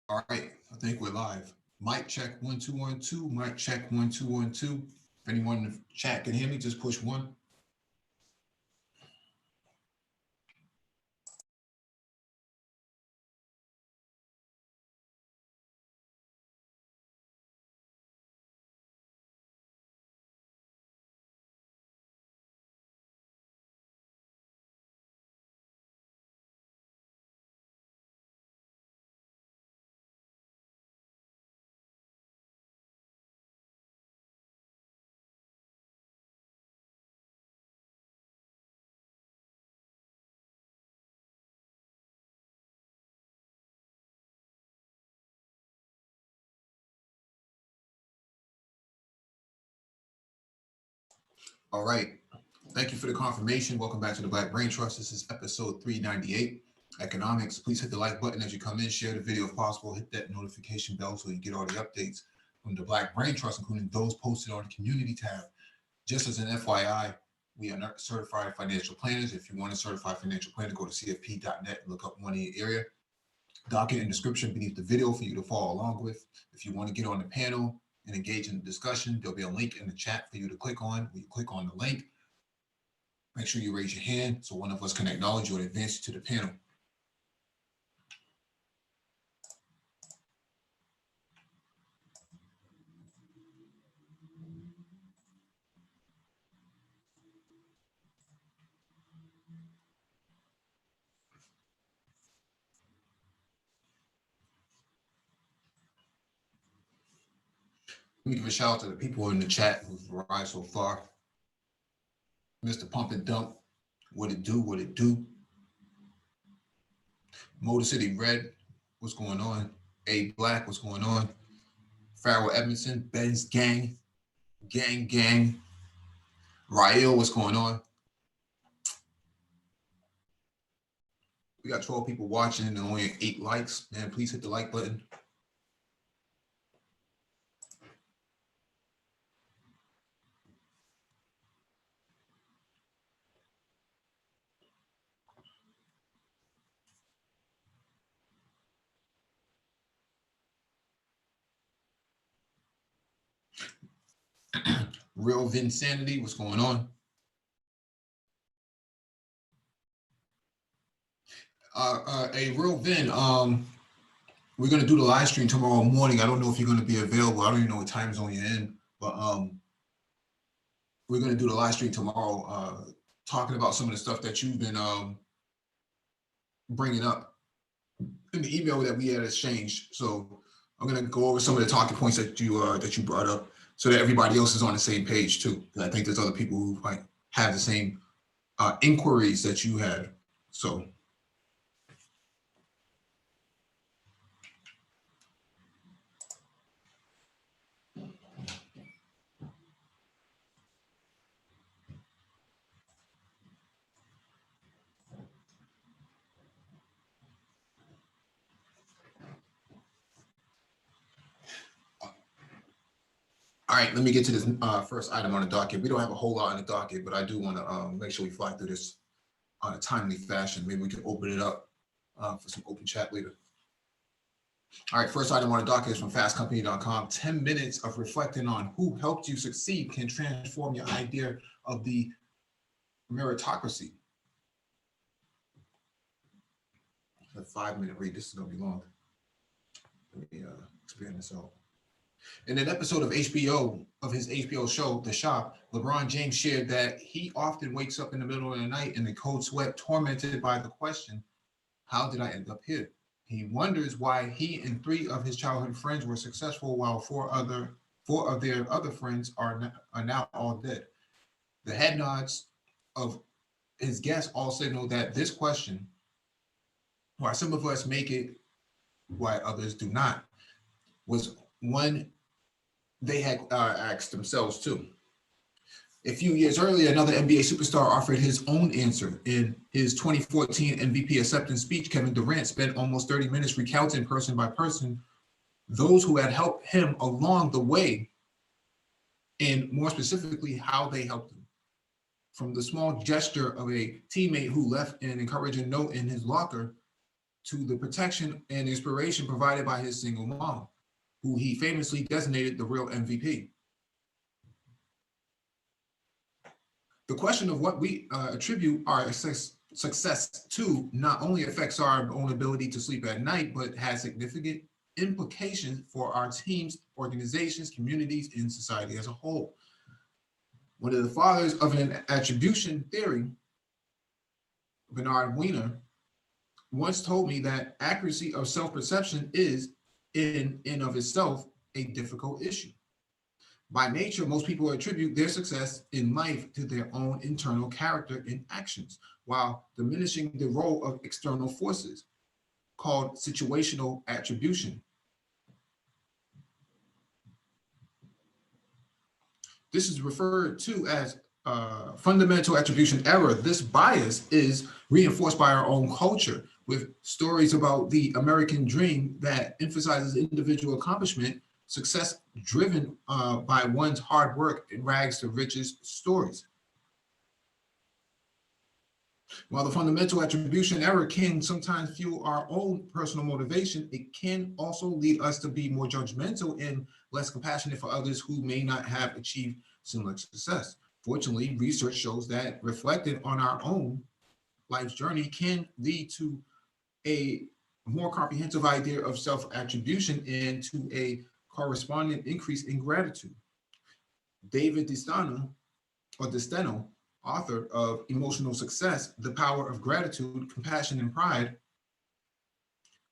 All right, I think we're live. Mic check 1 2 1 2. Mic check 1 2 1 2. If anyone in the chat can hear me, just push one. All right. Thank you for the confirmation. Welcome back to the Black Brain Trust. This is episode 398, Economics. Please hit the like button as you come in. Share the video if possible. Hit that notification bell so you get all the updates from the Black Brain Trust, including those posted on the community tab. Just as an FYI, we are not certified financial planners. If you want a certified financial planner, go to cfp.net and look up one in your area. Document and description beneath the video for you to follow along with. If you want to get on the panel and engage in the discussion, there'll be a link in the chat for you to click on. When you click on the link, make sure you raise your hand so one of us can acknowledge you and advance you to the panel. Let me give a shout out to the people in the chat who've arrived so far. Mr. Pump and Dump, what it do, what it do. Motor City Red, what's going on? A Black, what's going on? Farrell Edmondson, Ben's Gang, Gang. Rael, what's going on? We got 12 people watching and only 8 likes. Man, please hit the like button. Real Vinsanity, what's going on? A Real Vin, we're gonna do the live stream tomorrow morning. I don't know if you're gonna be available. I don't even know what time zone you're in, but we're gonna do the live stream tomorrow, talking about some of the stuff that you've been bringing up in the email that we had exchanged. So I'm gonna go over some of the talking points that you brought up, so that everybody else is on the same page too. And I think there's other people who might have the same inquiries that you had. So. All right, let me get to this first item on the docket. We don't have a whole lot on the docket, but I do want to make sure we fly through this on a timely fashion. Maybe we can open it up for some open chat later. All right, first item on the docket is from fastcompany.com. 10 minutes of reflecting on who helped you succeed can transform your idea of the meritocracy. A 5-minute read. This is going to be long. Let me expand this out. In an episode of his HBO show, The Shop, LeBron James shared that he often wakes up in the middle of the night in a cold sweat, tormented by the question, how did I end up here? He wonders why he and 3 of his childhood friends were successful while 4 of their other friends are now all dead. The head nods of his guests all signal that this question, why some of us make it, why others do not, was one they had asked themselves too. A few years earlier, another NBA superstar offered his own answer. In his 2014 MVP acceptance speech, Kevin Durant spent almost 30 minutes recounting person by person those who had helped him along the way, and more specifically, how they helped him. From the small gesture of a teammate who left an encouraging note in his locker to the protection and inspiration provided by his single mom, who he famously designated the real MVP. The question of what we attribute our success to not only affects our own ability to sleep at night, but has significant implications for our teams, organizations, communities, and society as a whole. One of the fathers of an attribution theory, Bernard Wiener, once told me that accuracy of self-perception is in and of itself a difficult issue. By nature, most people attribute their success in life to their own internal character and actions, while diminishing the role of external forces, called situational attribution. This is referred to as fundamental attribution error. This bias is reinforced by our own culture, with stories about the American dream that emphasizes individual accomplishment, success driven by one's hard work and rags to riches stories. While the fundamental attribution error can sometimes fuel our own personal motivation, it can also lead us to be more judgmental and less compassionate for others who may not have achieved similar success. Fortunately, research shows that reflecting on our own life's journey can lead to a more comprehensive idea of self-attribution and to a corresponding increase in gratitude. David DeSteno, author of Emotional Success, The Power of Gratitude, Compassion, and Pride,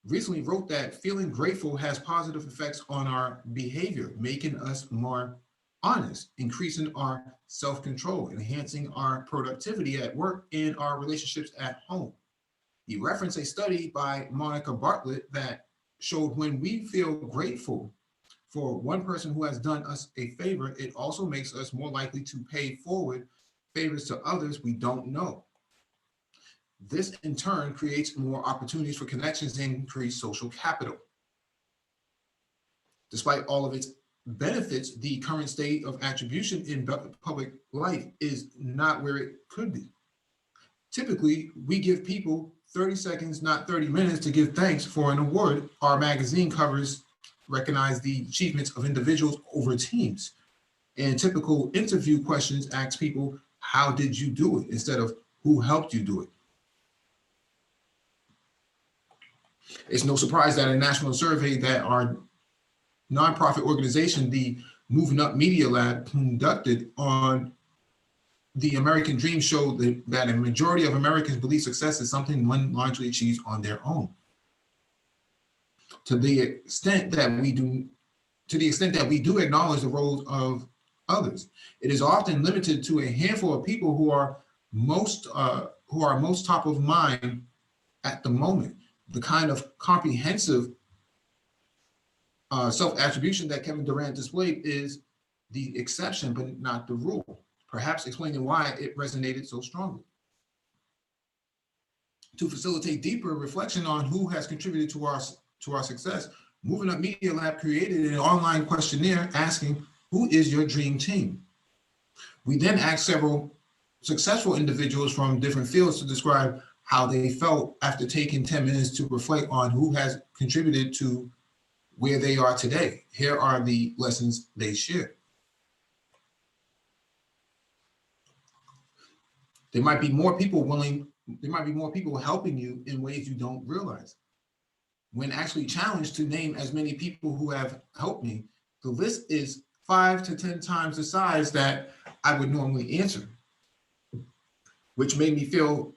recently wrote that feeling grateful has positive effects on our behavior, making us more honest, increasing our self-control, enhancing our productivity at work and our relationships at home. He referenced a study by Monica Bartlett that showed when we feel grateful for one person who has done us a favor, it also makes us more likely to pay forward favors to others we don't know. This in turn creates more opportunities for connections and increased social capital. Despite all of its benefits, the current state of attribution in public life is not where it could be. Typically, we give people 30 seconds, not 30 minutes, to give thanks for an award. Our magazine covers recognize the achievements of individuals over teams. And typical interview questions ask people, how did you do it? Instead of who helped you do it. It's no surprise that a national survey that our nonprofit organization, the Moving Up Media Lab, conducted on the American Dream showed that a majority of Americans believe success is something one largely achieves on their own. To the extent that we do acknowledge the roles of others, it is often limited to a handful of people who are most top of mind at the moment. The kind of comprehensive self-attribution that Kevin Durant displayed is the exception, but not the rule, perhaps explaining why it resonated so strongly. To facilitate deeper reflection on who has contributed to our success, Moving Up Media Lab created an online questionnaire asking, who is your dream team? We then asked several successful individuals from different fields to describe how they felt after taking 10 minutes to reflect on who has contributed to where they are today. Here are the lessons they shared. There might be more people helping you in ways you don't realize. When actually challenged to name as many people who have helped me, the list is 5 to 10 times the size that I would normally answer, which made me feel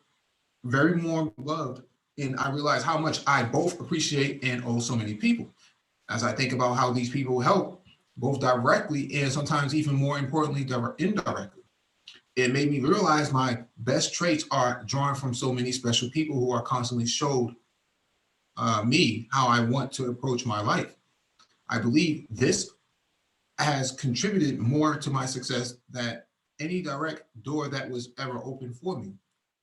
very more loved. And I realized how much I both appreciate and owe so many people. As I think about how these people help, both directly and sometimes even more importantly, indirectly, it made me realize my best traits are drawn from so many special people who are constantly showed me how I want to approach my life. I believe this has contributed more to my success than any direct door that was ever open for me.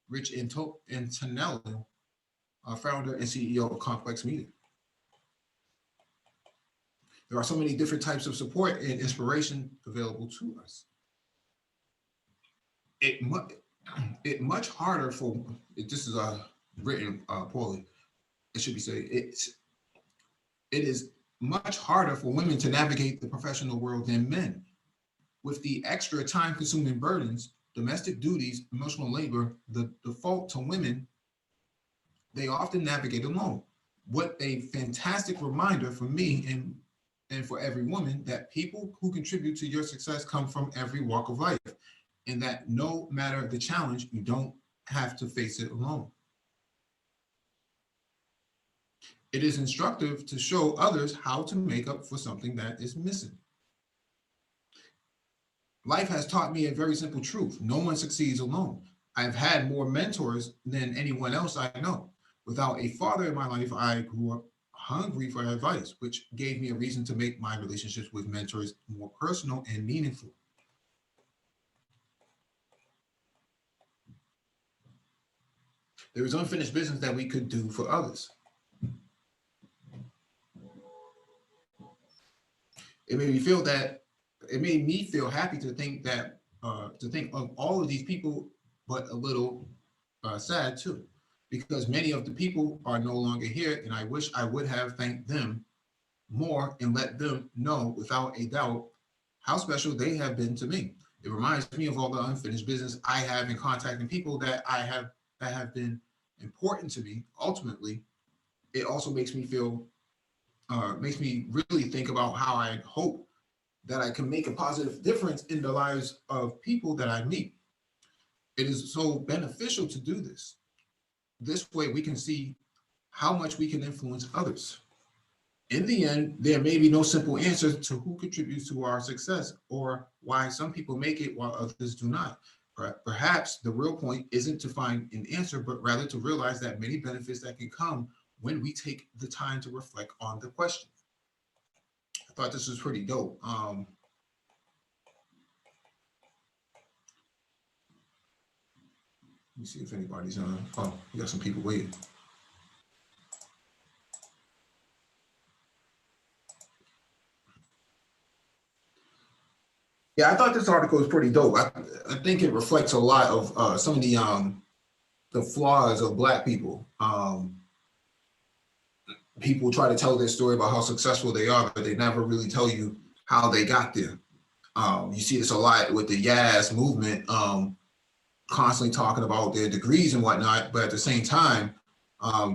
Rich Antonello, founder and CEO of Complex Media. There are so many different types of support and inspiration available to us. It much harder for, this is written poorly. it should be said, it is much harder for women to navigate the professional world than men. With the extra time-consuming burdens, domestic duties, emotional labor, the default to women, they often navigate alone. What a fantastic reminder for me and for every woman that people who contribute to your success come from every walk of life, and that no matter the challenge, you don't have to face it alone. It is instructive to show others how to make up for something that is missing. Life has taught me a very simple truth. No one succeeds alone. I've had more mentors than anyone else I know. Without a father in my life, I grew up hungry for advice, which gave me a reason to make my relationships with mentors more personal and meaningful. There is unfinished business that we could do for others. It made me feel happy to think of all of these people, but a little sad too, because many of the people are no longer here, and I wish I would have thanked them more and let them know without a doubt how special they have been to me. It reminds me of all the unfinished business I have in contacting people that have been important to me. Ultimately, it also makes me really think about how I hope that I can make a positive difference in the lives of people that I meet. It is so beneficial to do this. This way we can see how much we can influence others. In the end, there may be no simple answer to who contributes to our success or why some people make it while others do not. Perhaps the real point isn't to find an answer, but rather to realize that many benefits that can come when we take the time to reflect on the question. I thought this was pretty dope. Let me see if anybody's on. Oh, we got some people waiting. Yeah, I thought this article was pretty dope. I think it reflects a lot of some of the flaws of Black people. People try to tell their story about how successful they are, but they never really tell you how they got there. You see this a lot with the Yaz movement, constantly talking about their degrees and whatnot, but at the same time,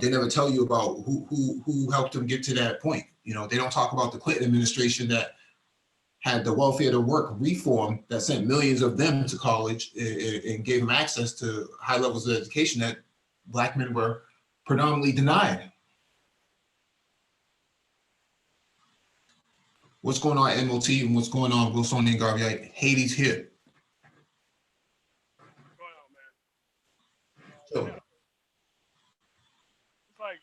they never tell you about who helped them get to that point. You know, they don't talk about the Clinton administration that had the welfare to work reform that sent millions of them to college and gave them access to high levels of education that Black men were predominantly denied. What's going on, MOT, and what's going on, Wilsonian Garvey? Haiti's here. What's going on, man? So, Yeah, it's like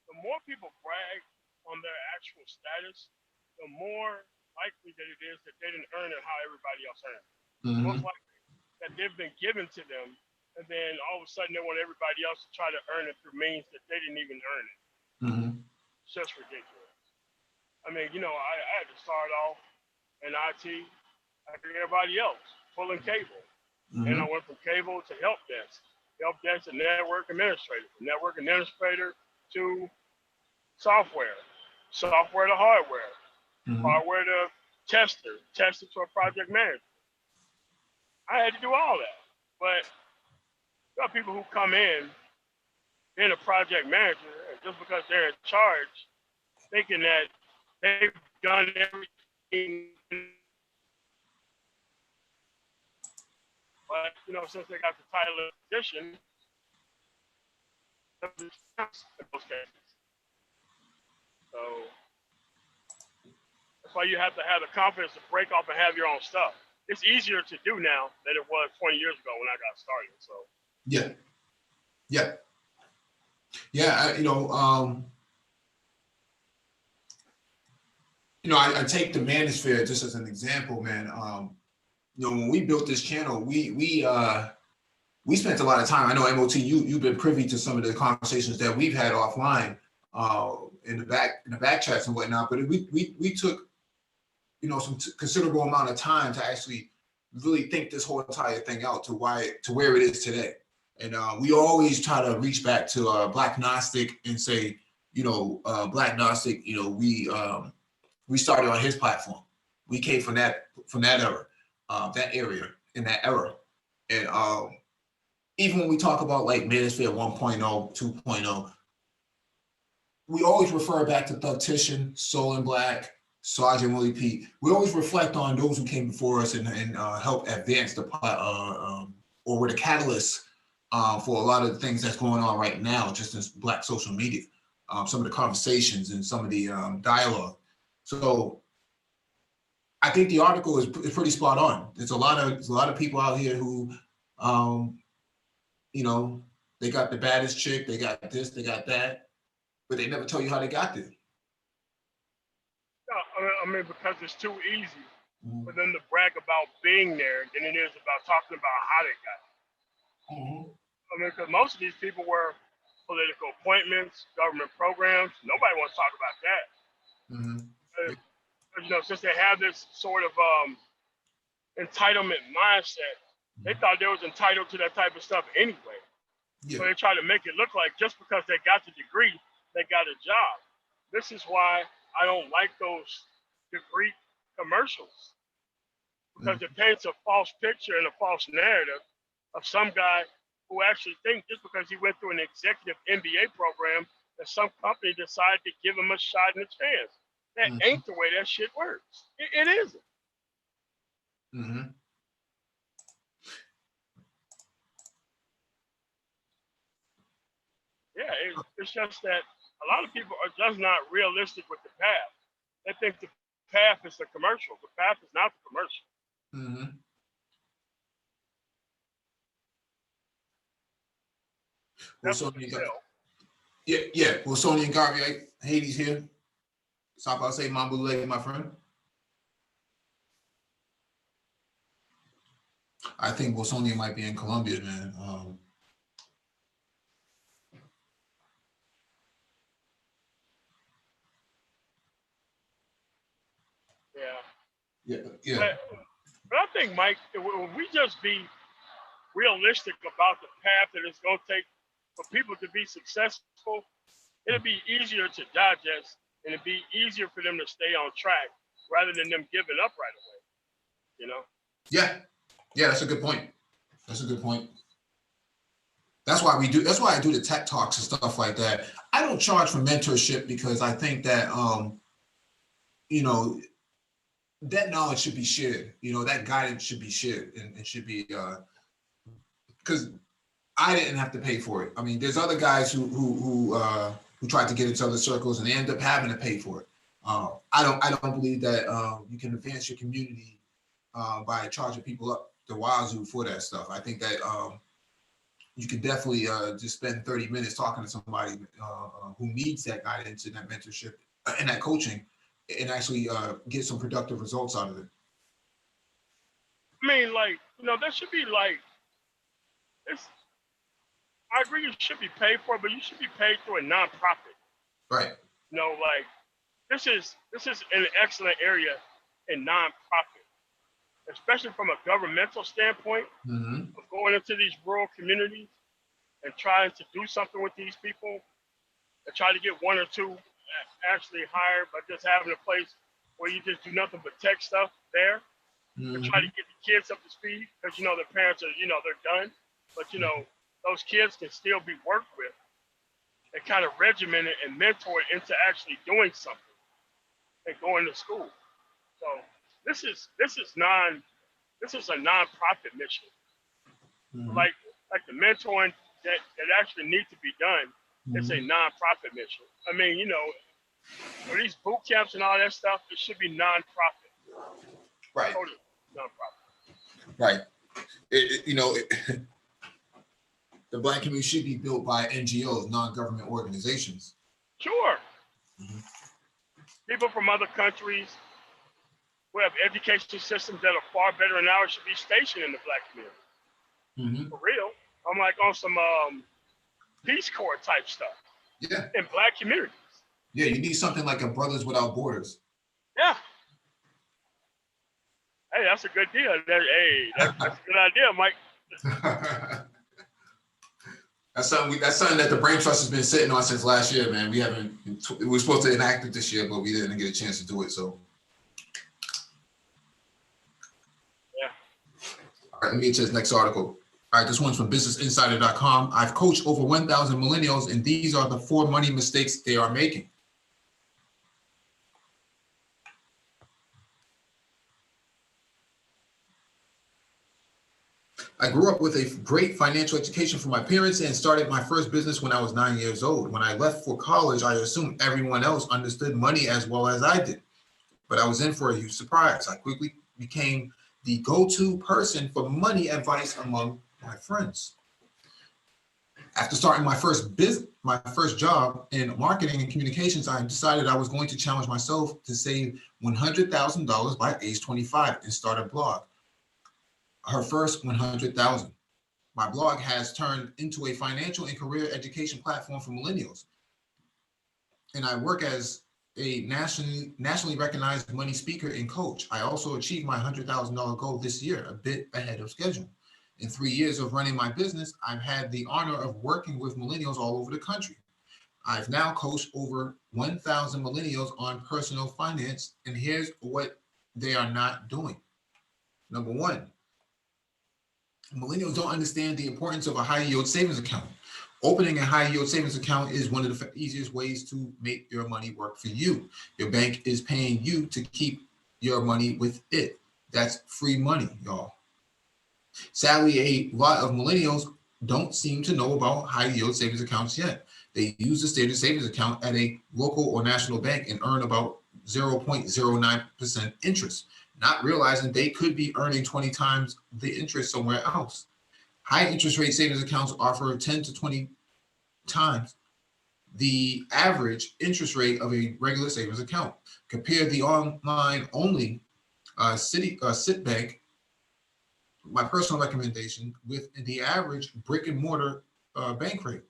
the more people brag on their actual status, the more likely that it is that they didn't earn it how everybody else earned. Most likely that they've been given to them, and then all of a sudden they want everybody else to try to earn it through means that they didn't even earn it. It's just ridiculous. I mean, you know, I had to start off in IT like everybody else, pulling cable. And I went from cable to help desk to network administrator, from network administrator to software to hardware, hardware to tester to a project manager. I had to do all that. But there are people who come in being a project manager, and just because they're in charge, thinking that they've done everything. But, you know, since they got the title of position, in those cases. So that's why you have to have the confidence to break off and have your own stuff. It's easier to do now than it was 20 years ago when I got started. So I take the manosphere just as an example, man. When we built this channel, we spent a lot of time. I know, MOT, you've been privy to some of the conversations that we've had offline in the back chats and whatnot. But we took some considerable amount of time to actually really think this whole entire thing out to where it is today. And we always try to reach back to Black Gnostic and say, Black Gnostic, we started on his platform. We came from that era, that area, in that era. And even when we talk about like Manosphere 1.0, 2.0, we always refer back to Thugtician, Soul and Black, Sergeant Willie Pete. We always reflect on those who came before us and help advance or were the catalyst for a lot of the things that's going on right now, just in Black social media. Some of the conversations and some of the dialogue. So I think the article is pretty spot on. There's a lot of people out here who, they got the baddest chick, they got this, they got that, but they never tell you how they got there. No, because it's too easy for them to brag about being there than it is about talking about how they got there. Because most of these people were political appointments, government programs. Nobody wants to talk about that. Since they have this sort of entitlement mindset, they thought they was entitled to that type of stuff anyway. Yeah. So they try to make it look like just because they got the degree, they got a job. This is why I don't like those degree commercials, because it paints a false picture and a false narrative of some guy who actually thinks just because he went through an executive MBA program that some company decided to give him a shot in his hands. That ain't the way that shit works. It isn't. Yeah, it's just that a lot of people are just not realistic with the path. They think the path is the commercial. The path is not the commercial. Well, Well, Sony and Garvey, Hades here. Stop out, say Mambo Leg, my friend. I think Wilsonia might be in Colombia, man. Yeah. But I think, Mike, if we just be realistic about the path that it's going to take for people to be successful, it'll be easier to digest and it'd be easier for them to stay on track rather than them giving up right away. Yeah, that's a good point. That's why I do the tech talks and stuff like that. I don't charge for mentorship because I think that that knowledge should be shared. That guidance should be shared and should be because I didn't have to pay for it. I mean, there's other guys who tried to get into other circles and they end up having to pay for it. I don't believe that you can advance your community by charging people up the wazoo for that stuff. I think that you can definitely just spend 30 minutes talking to somebody who needs that guidance and that mentorship and that coaching and actually get some productive results out of it. I mean, there should be I agree you should be paid for it, but you should be paid through a nonprofit. Right. This is an excellent area in nonprofit, especially from a governmental standpoint of going into these rural communities and trying to do something with these people and try to get one or two actually hired by just having a place where you just do nothing but tech stuff there and try to get the kids up to speed because, their parents are, they're done. But, those kids can still be worked with and kind of regimented and mentored into actually doing something and going to school. So this is a nonprofit mission. Like the mentoring that actually needs to be done. It's a nonprofit mission. I mean, for these boot camps and all that stuff, it should be nonprofit. Right. Totally nonprofit. Right. The Black community should be built by NGOs, non-government organizations. Sure. People from other countries who have education systems that are far better than ours should be stationed in the Black community. For real. I'm like on some Peace Corps type stuff. Yeah. In Black communities. Yeah, you need something like a Brothers Without Borders. Yeah. Hey, that's a good deal. That's a good idea, Mike. That's something that the brain trust has been sitting on since last year, man. We were supposed to enact it this year, but we didn't get a chance to do it. So, Yeah. all right, let me get to this next article. All right, this one's from BusinessInsider.com. I've coached over 1,000 millennials, and these are the 4 money mistakes they are making. I grew up with a great financial education from my parents and started my first business when I was 9 years old. When I left for college, I assumed everyone else understood money as well as I did, but I was in for a huge surprise. I quickly became the go-to person for money advice among my friends. After starting my first job in marketing and communications, I decided I was going to challenge myself to save $100,000 by age 25 and start a blog. Her first 100,000. My blog has turned into a financial and career education platform for millennials. And I work as a nationally recognized money speaker and coach. I also achieved my $100,000 goal this year, a bit ahead of schedule. In 3 years of running my business, I've had the honor of working with millennials all over the country. I've now coached over 1,000 millennials on personal finance, and here's what they are not doing. Number one, millennials don't understand the importance of a high yield savings account. Opening a high yield savings account is one of the easiest ways to make your money work for you. Your bank is paying you to keep your money with it. That's free money, y'all. Sadly, a lot of millennials don't seem to know about high yield savings accounts yet. They use the standard savings account at a local or national bank and earn about 0.09% interest, not realizing they could be earning 20 times the interest somewhere else. High interest rate savings accounts offer 10 to 20 times the average interest rate of a regular savings account. Compare the online only Citibank, my personal recommendation, with the average brick and mortar bank rate.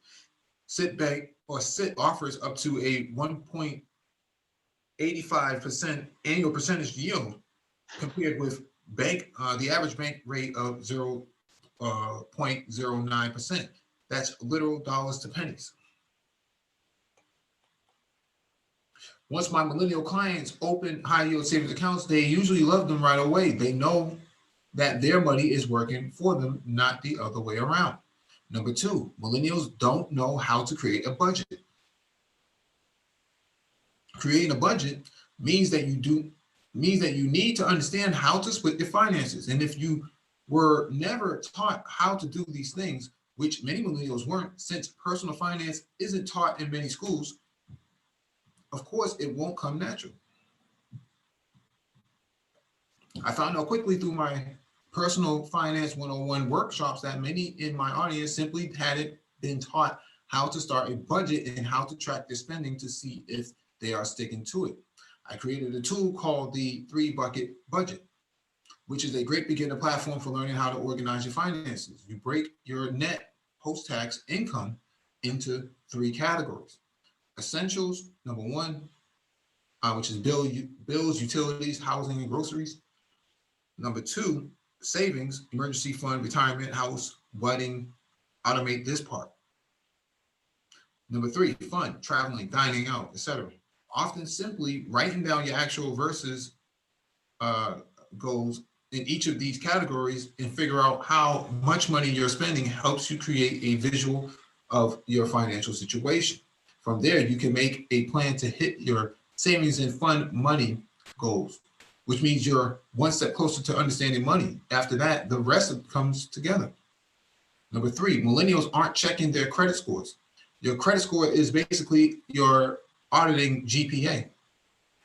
Citibank or Cit offers up to a 1.85% annual percentage yield compared with the average bank rate of 0.09%. That's literal dollars to pennies. Once my millennial clients open high yield savings accounts, they usually love them right away. They know that their money is working for them, not the other way around. Number two, millennials don't know how to create a budget. Creating a budget means that you need to understand how to split your finances. And if you were never taught how to do these things, which many millennials weren't, since personal finance isn't taught in many schools, of course, it won't come natural. I found out quickly through my personal finance 101 workshops that many in my audience simply hadn't been taught how to start a budget and how to track their spending to see if they are sticking to it. I created a tool called the 3-bucket budget, which is a great beginner platform for learning how to organize your finances. You break your net post-tax income into 3 categories. Essentials, number 1, which is bills, utilities, housing, and groceries. Number 2, savings, emergency fund, retirement, house, wedding, automate this part. Number 3, fun, traveling, dining out, etc. Often simply writing down your actual versus goals in each of these categories and figure out how much money you're spending helps you create a visual of your financial situation. From there, you can make a plan to hit your savings and fund money goals, which means you're one step closer to understanding money. After that, the rest comes together. Number 3, millennials aren't checking their credit scores. Your credit score is basically your auditing GPA,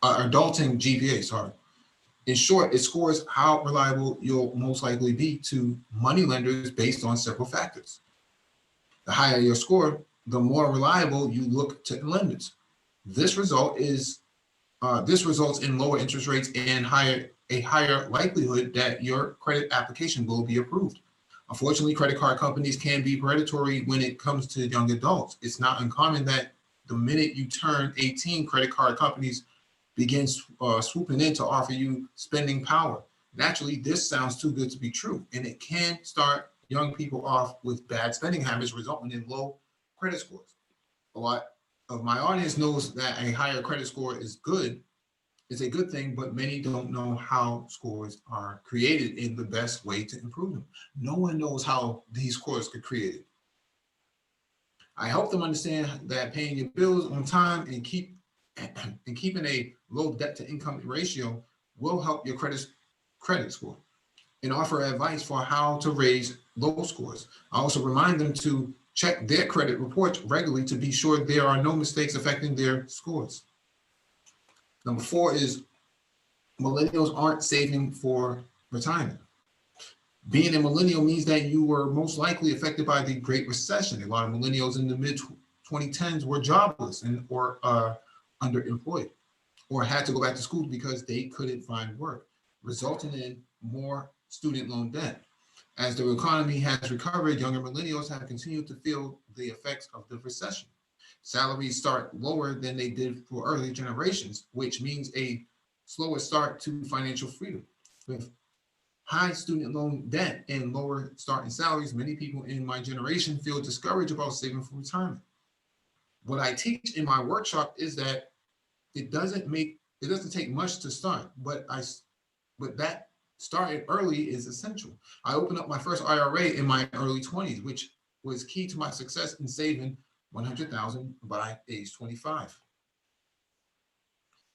adulting GPA, sorry. In short, it scores how reliable you'll most likely be to money lenders based on several factors. The higher your score, the more reliable you look to lenders. This results in lower interest rates and a higher likelihood that your credit application will be approved. Unfortunately, credit card companies can be predatory when it comes to young adults. It's not uncommon that the minute you turn 18, credit card companies begin swooping in to offer you spending power. Naturally, this sounds too good to be true, and it can start young people off with bad spending habits, resulting in low credit scores. A lot of my audience knows that a higher credit score is good, it's a good thing, but many don't know how scores are created in the best way to improve them. No one knows how these scores get created. I help them understand that paying your bills on time and keeping a low debt to income ratio will help your credit score, and offer advice for how to raise low scores. I also remind them to check their credit reports regularly to be sure there are no mistakes affecting their scores. Number 4 is millennials aren't saving for retirement. Being a millennial means that you were most likely affected by the Great Recession. A lot of millennials in the mid 2010s were jobless or underemployed, or had to go back to school because they couldn't find work, resulting in more student loan debt. As the economy has recovered, younger millennials have continued to feel the effects of the recession. Salaries start lower than they did for early generations, which means a slower start to financial freedom. With high student loan debt and lower starting salaries, many people in my generation feel discouraged about saving for retirement. What I teach in my workshop is that it doesn't take much to start, but that starting early is essential. I opened up my first IRA in my early 20s, which was key to my success in saving 100,000 by age 25.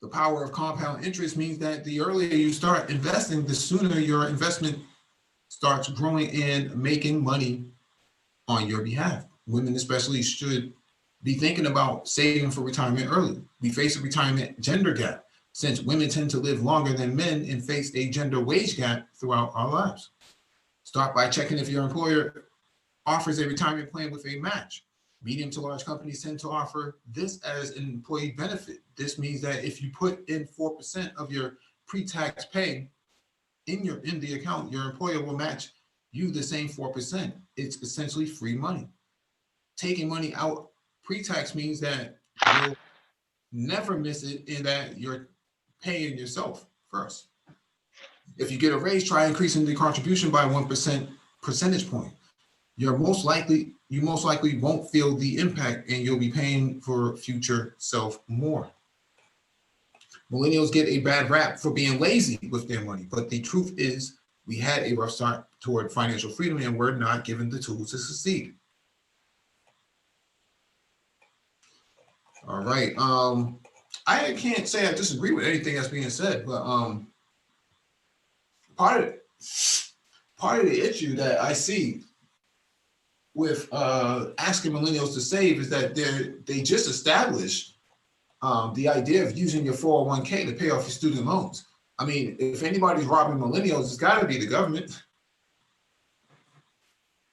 The power of compound interest means that the earlier you start investing, the sooner your investment starts growing and making money on your behalf. Women especially should be thinking about saving for retirement early. We face a retirement gender gap since women tend to live longer than men and face a gender wage gap throughout our lives. Start by checking if your employer offers a retirement plan with a match. Medium to large companies tend to offer this as an employee benefit. This means that if you put in 4% of your pre-tax pay in the account, your employer will match you the same 4%. It's essentially free money. Taking money out pre-tax means that you'll never miss it in that you're paying yourself first. If you get a raise, try increasing the contribution by 1% percentage point. You most likely won't feel the impact and you'll be paying for future self more. Millennials get a bad rap for being lazy with their money, but the truth is we had a rough start toward financial freedom and we're not given the tools to succeed. All right. I can't say I disagree with anything that's being said, but part of the issue that I see with asking millennials to save is that they just established the idea of using your 401k to pay off your student loans. I mean, if anybody's robbing millennials, it's got to be the government.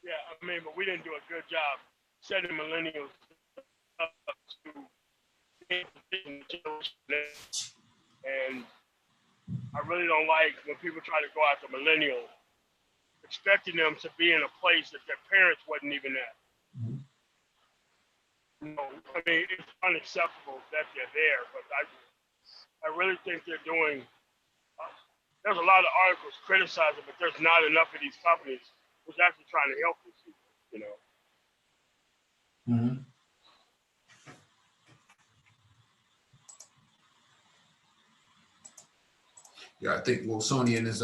Yeah, I mean, but we didn't do a good job setting millennials up to be in position to generation. And I really don't like when people try to go after millennials, expecting them to be in a place that their parents wasn't even at. Mm-hmm. You know, I mean, it's unacceptable that they're there, but I really think they're doing. There's a lot of articles criticizing, but there's not enough of these companies who's actually trying to help these people. You know. Mm-hmm. Yeah, I think Wilsonian is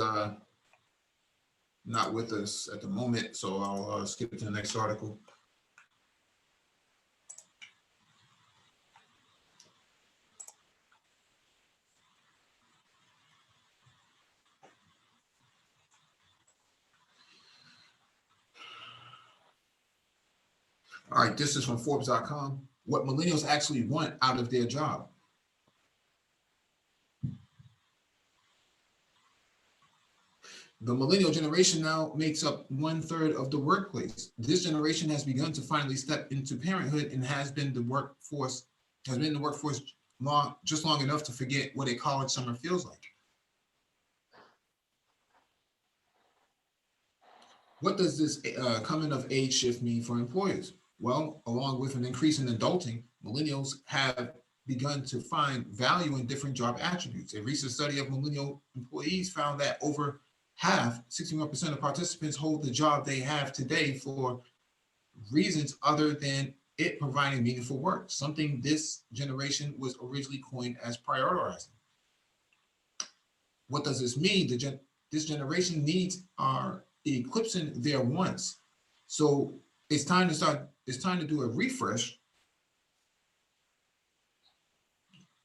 not with us at the moment, so I'll skip to the next article. All right, this is from Forbes.com. What millennials actually want out of their job. The millennial generation now makes up 1/3 of the workplace. This generation has begun to finally step into parenthood and has been in the workforce long enough to forget what a college summer feels like. What does this coming of age shift mean for employers? Well, along with an increase in adulting, millennials have begun to find value in different job attributes. A recent study of millennial employees found that over 61% of participants hold the job they have today for reasons other than it providing meaningful work, something this generation was originally coined as prioritizing. What does this mean? This generation needs are eclipsing their wants. So it's time to do a refresh.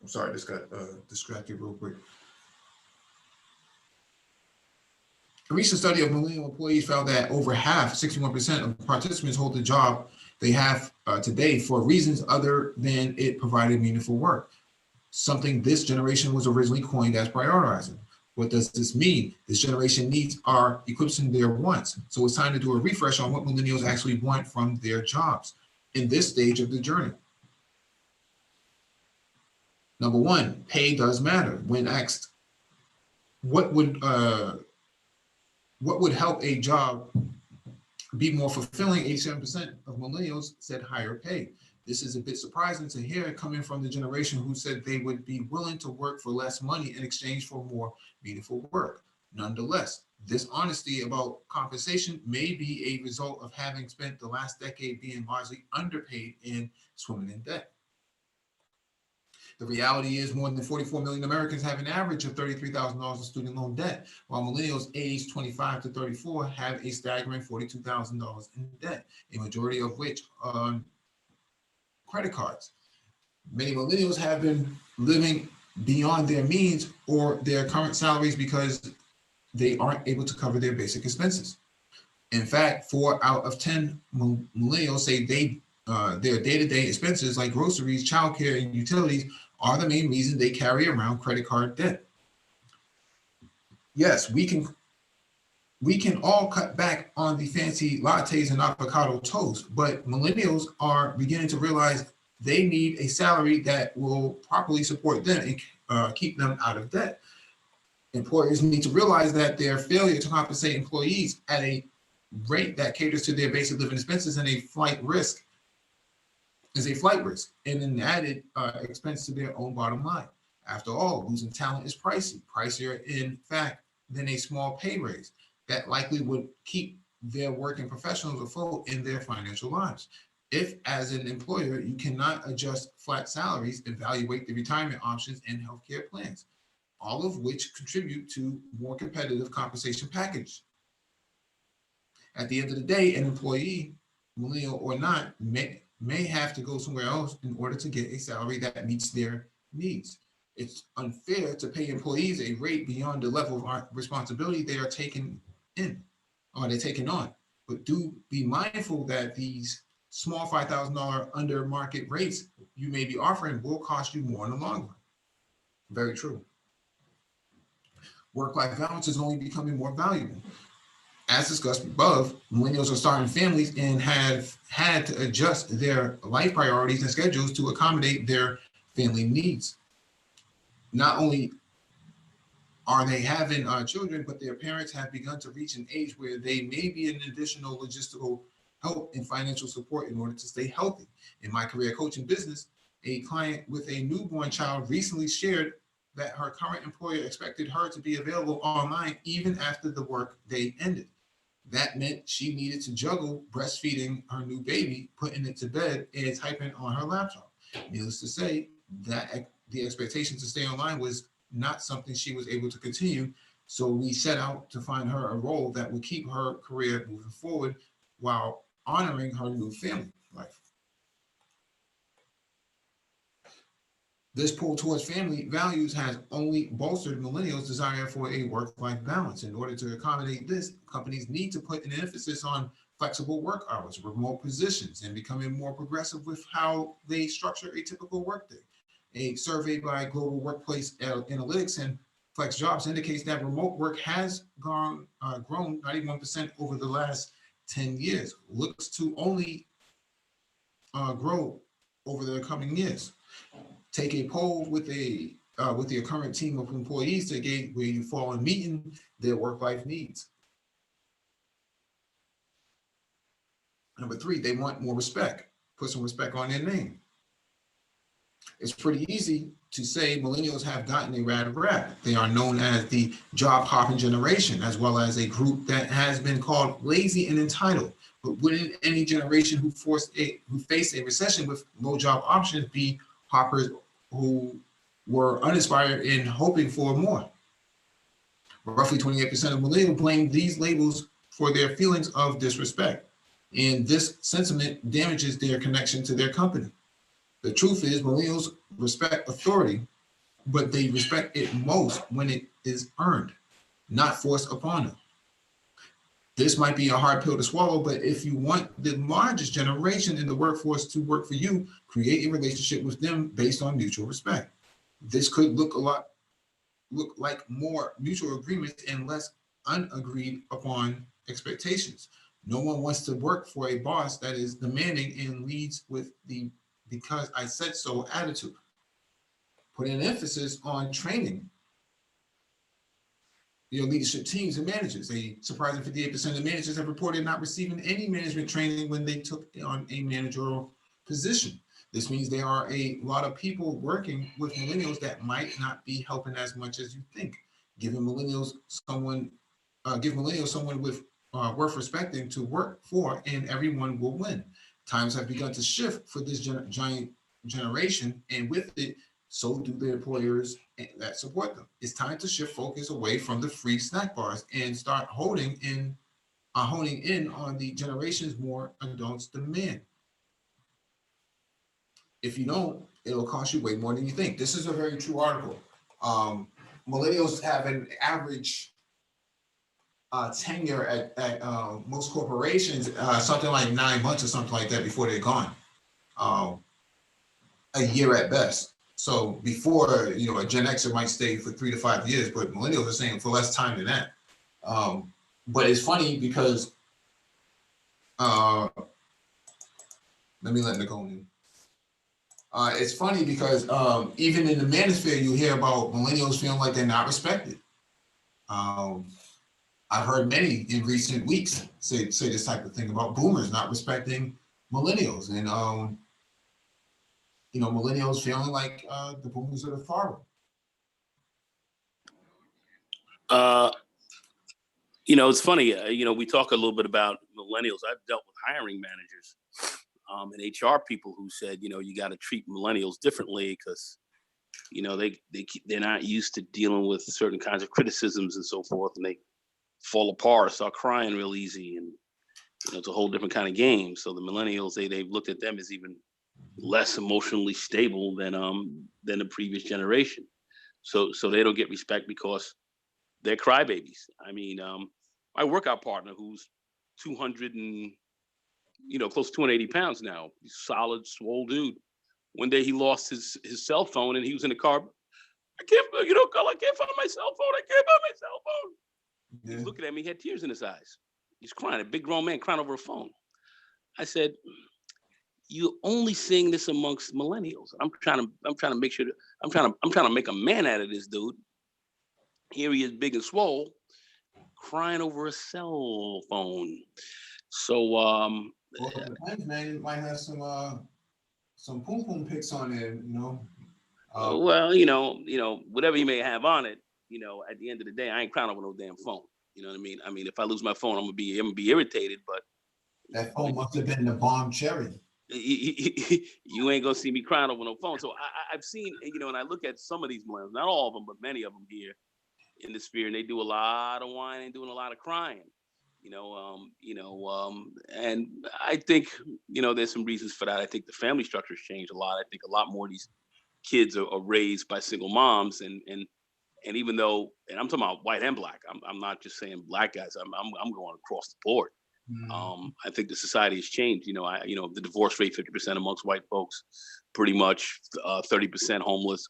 I'm sorry, this got distracted real quick. A recent study of millennial employees found that over half, 61% of participants hold the job they have today for reasons other than it provided meaningful work, something this generation was originally coined as prioritizing. What does this mean? This generation needs are eclipsing their wants. So it's time to do a refresh on what millennials actually want from their jobs in this stage of the journey. Number one, pay does matter. When asked what would help a job be more fulfilling, 87% of millennials said higher pay. This is a bit surprising to hear coming from the generation who said they would be willing to work for less money in exchange for more meaningful work. Nonetheless, this honesty about compensation may be a result of having spent the last decade being largely underpaid and swimming in debt. The reality is more than 44 million Americans have an average of $33,000 in student loan debt, while millennials aged 25 to 34 have a staggering $42,000 in debt, a majority of which on credit cards. Many millennials have been living beyond their means or their current salaries because they aren't able to cover their basic expenses. In fact, 4 out of 10 millennials say their day-to-day expenses like groceries, childcare, and utilities are the main reason they carry around credit card debt. Yes, we can all cut back on the fancy lattes and avocado toast, but millennials are beginning to realize they need a salary that will properly support them and keep them out of debt. Employers need to realize that their failure to compensate employees at a rate that caters to their basic living expenses and a flight risk and an added expense to their own bottom line. After all, losing talent is pricier in fact than a small pay raise that likely would keep their working professionals afloat in their financial lives. If, as an employer, you cannot adjust flat salaries, evaluate the retirement options and healthcare plans, all of which contribute to more competitive compensation package. At the end of the day, an employee, millennial or not, may have to go somewhere else in order to get a salary that meets their needs. It's unfair to pay employees a rate beyond the level of responsibility they are taking on. But do be mindful that these small $5,000 under market rates you may be offering will cost you more in the long run. Very true. Work-life balance is only becoming more valuable. As discussed above, millennials are starting families and have had to adjust their life priorities and schedules to accommodate their family needs. Not only are they having children, but their parents have begun to reach an age where they may be an additional logistical help and financial support in order to stay healthy. In my career coaching business, a client with a newborn child recently shared that her current employer expected her to be available online even after the work day ended. That meant she needed to juggle breastfeeding her new baby, putting it to bed, and typing on her laptop. Needless to say, that the expectation to stay online was not something she was able to continue. So we set out to find her a role that would keep her career moving forward while honoring her new family life. This pull towards family values has only bolstered millennials' desire for a work-life balance. In order to accommodate this, companies need to put an emphasis on flexible work hours, remote positions, and becoming more progressive with how they structure a typical workday. A survey by Global Workplace Analytics and Flex Jobs indicates that remote work has grown 91% over the last 10 years, looks to only grow over the coming years. Take a poll with your current team of employees to gauge where you fall in meeting their work-life needs. Number 3, they want more respect. Put some respect on their name. It's pretty easy to say millennials have gotten a bad rap. They are known as the job hopping generation, as well as a group that has been called lazy and entitled. But wouldn't any generation who faced a recession with low job options be hoppers who were uninspired and hoping for more? Roughly 28% of millennials blame these labels for their feelings of disrespect. And this sentiment damages their connection to their company. The truth is, millennials respect authority, but they respect it most when it is earned, not forced upon them. This might be a hard pill to swallow, but if you want the largest generation in the workforce to work for you, create a relationship with them based on mutual respect. This could look like more mutual agreements and less unagreed upon expectations. No one wants to work for a boss that is demanding and leads with the "because I said so" attitude. Put an emphasis on training your leadership teams and managers. A surprising 58% of managers have reported not receiving any management training when they took on a managerial position. This means there are a lot of people working with millennials that might not be helping as much as you think. Give millennials someone with worth respecting to work for, and everyone will win. Times have begun to shift for this giant generation, and with it, so do the employers that support them. It's time to shift focus away from the free snack bars and start honing in on the generations more adults demand. If you don't, it'll cost you way more than you think. This is a very true article. Millennials have an average tenure at most corporations, something like 9 months or something like that before they're gone. A year at best. So before, a Gen Xer might stay for 3 to 5 years, but millennials are saying for less time than that. But it's funny because, let me let Nicole in. It's funny because even in the manosphere, you hear about millennials feeling like they're not respected. I've heard many in recent weeks say this type of thing about boomers not respecting millennials, and millennials feeling like the boomers are the father. It's funny. We talk a little bit about millennials. I've dealt with hiring managers and HR people who said, you got to treat millennials differently because, they're not used to dealing with certain kinds of criticisms and so forth, and they fall apart, start crying real easy, and it's a whole different kind of game. So the millennials, they've looked at them as even less emotionally stable than the previous generation. So they don't get respect because they're crybabies. I mean, my workout partner, who's 200 and close to 280 pounds now, he's a solid, swole dude. One day he lost his cell phone and he was in the car. I can't find my cell phone. I can't find my cell phone. Yeah. He's looking at me, he had tears in his eyes. He's crying, a big grown man crying over a phone. I said, "You only seeing this amongst millennials. I'm trying to make sure I'm trying to make a man out of this dude. Here he is, big and swole, crying over a cell phone." So well, it depends, man. It might have some poom poom pics on it, well, whatever you may have on it, at the end of the day, I ain't crying over no damn phone. You know what I mean? I mean, if I lose my phone, I'm gonna be irritated. But that phone must have been the bomb cherry. You ain't gonna see me crying over no phone. So I've seen, and I look at some of these millennials, not all of them, but many of them here in the sphere, and they do a lot of whining, doing a lot of crying. And I think, there's some reasons for that. I think the family structure's changed a lot. I think a lot more of these kids are raised by single moms, and even though, and I'm talking about white and black, I'm not just saying black guys. I'm going across the board. I think the society has changed. The divorce rate 50% amongst white folks, pretty much 30% homeless.